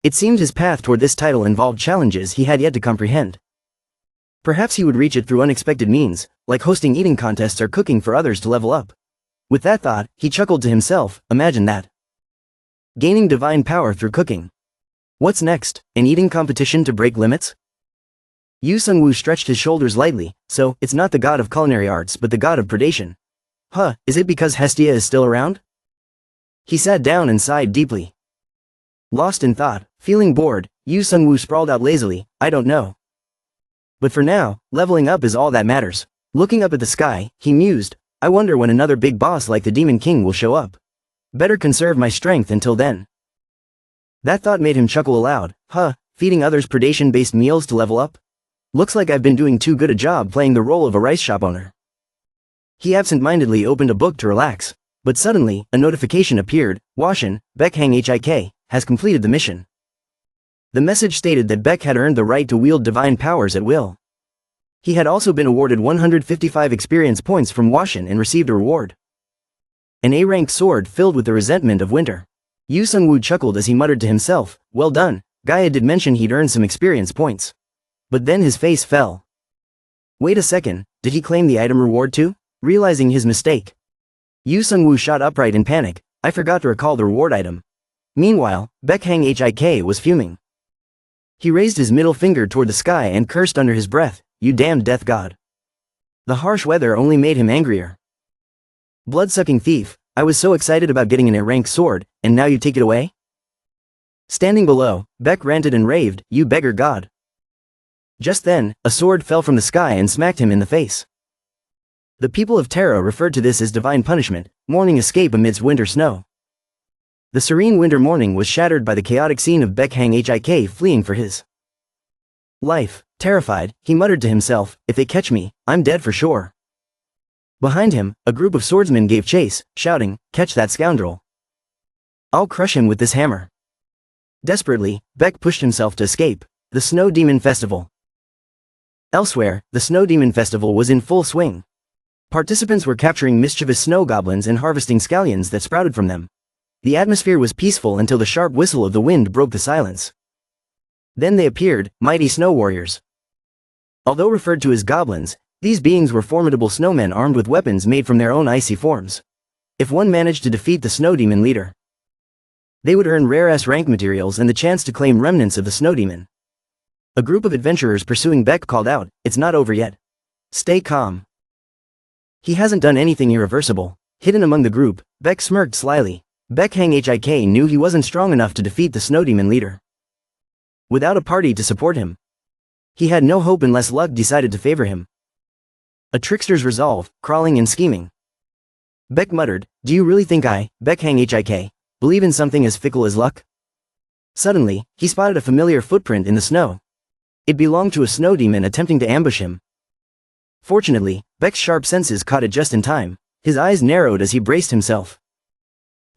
It seemed his path toward this title involved challenges he had yet to comprehend. Perhaps he would reach it through unexpected means, like hosting eating contests or cooking for others to level up. With that thought, he chuckled to himself, imagine that. Gaining divine power through cooking. What's next, an eating competition to break limits? Yoo Seungwoo stretched his shoulders lightly, so, it's not the god of culinary arts but the god of predation. Huh, is it because Hestia is still around? He sat down and sighed deeply. Lost in thought, feeling bored, Yoo Seungwoo sprawled out lazily, I don't know. But for now, leveling up is all that matters. Looking up at the sky, he mused, I wonder when another big boss like the Demon King will show up. Better conserve my strength until then. That thought made him chuckle aloud, feeding others predation-based meals to level up? Looks like I've been doing too good a job playing the role of a rice shop owner. He absent-mindedly opened a book to relax, but suddenly, a notification appeared, Washin, Beck HIK, has completed the mission. The message stated that Beck had earned the right to wield divine powers at will. He had also been awarded 155 experience points from Washin and received a reward. An A-rank sword filled with the resentment of winter. Yoo Seungwoo chuckled as he muttered to himself, well done, Gaia did mention he'd earned some experience points. But then his face fell. Wait a second, did he claim the item reward too? Realizing his mistake, Yoo Seungwoo shot upright in panic, I forgot to recall the reward item. Meanwhile, Beck HIK was fuming. He raised his middle finger toward the sky and cursed under his breath, you damned death god. The harsh weather only made him angrier. Blood-sucking thief, I was so excited about getting an A-rank sword, and now you take it away? Standing below, Beck ranted and raved, you beggar god. Just then, a sword fell from the sky and smacked him in the face. The people of TERRA referred to this as divine punishment, morning escape amidst winter snow. The serene winter morning was shattered by the chaotic scene of Beck HIK fleeing for his life. Terrified, he muttered to himself, if they catch me, I'm dead for sure. Behind him, a group of swordsmen gave chase, shouting, catch that scoundrel. I'll crush him with this hammer. Desperately, Beck pushed himself to escape. The Snow Demon Festival. Elsewhere, the Snow Demon Festival was in full swing. Participants were capturing mischievous snow goblins and harvesting scallions that sprouted from them. The atmosphere was peaceful until the sharp whistle of the wind broke the silence. Then they appeared, mighty snow warriors. Although referred to as goblins, these beings were formidable snowmen armed with weapons made from their own icy forms. If one managed to defeat the snow demon leader, They would earn rare S-rank materials and the chance to claim remnants of the snow demon. A group of adventurers pursuing Beck called out, "It's not over yet. Stay calm. He hasn't done anything irreversible." Hidden among the group, Beck smirked slyly. Beck Hang Hik knew he wasn't strong enough to defeat the snow demon leader. Without a party to support him, he had no hope unless luck decided to favor him. A trickster's resolve, crawling and scheming. Beck muttered, "Do you really think I, Beck Hang Hik, believe in something as fickle as luck?" Suddenly, he spotted a familiar footprint in the snow. It belonged to a snow demon attempting to ambush him. Fortunately, Beck's sharp senses caught it just in time. His eyes narrowed as he braced himself.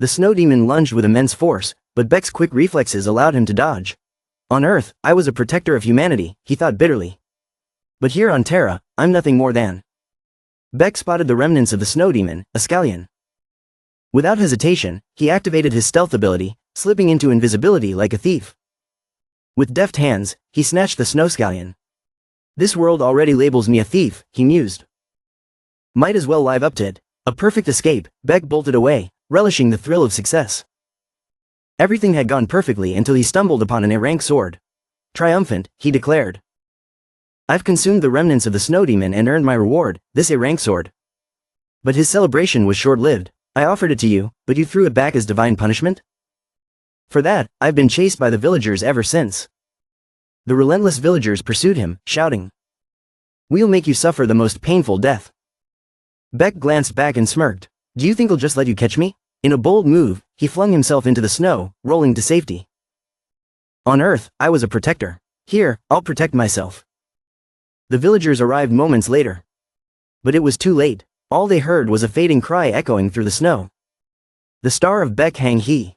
The snow demon lunged with immense force, but Beck's quick reflexes allowed him to dodge. On Earth, I was a protector of humanity, he thought bitterly. But here on Terra, I'm nothing more than. Beck spotted the remnants of the snow demon, a scallion. Without hesitation, he activated his stealth ability, slipping into invisibility like a thief. With deft hands, he snatched the snow scallion. This world already labels me a thief, he mused. Might as well live up to it. A perfect escape, Beck bolted away, relishing the thrill of success. Everything had gone perfectly until he stumbled upon an A-rank sword. Triumphant, he declared. "I've consumed the remnants of the snow demon and earned my reward, this A-rank sword." But his celebration was short-lived. "I offered it to you, but you threw it back as divine punishment? For that, I've been chased by the villagers ever since." The relentless villagers pursued him, shouting, "We'll make you suffer the most painful death." Beck glanced back and smirked. "Do you think I'll just let you catch me?" In a bold move, he flung himself into the snow, rolling to safety. On Earth, I was a protector. Here, I'll protect myself. The villagers arrived moments later. But it was too late. All they heard was a fading cry echoing through the snow. "The star of Beck Hang He."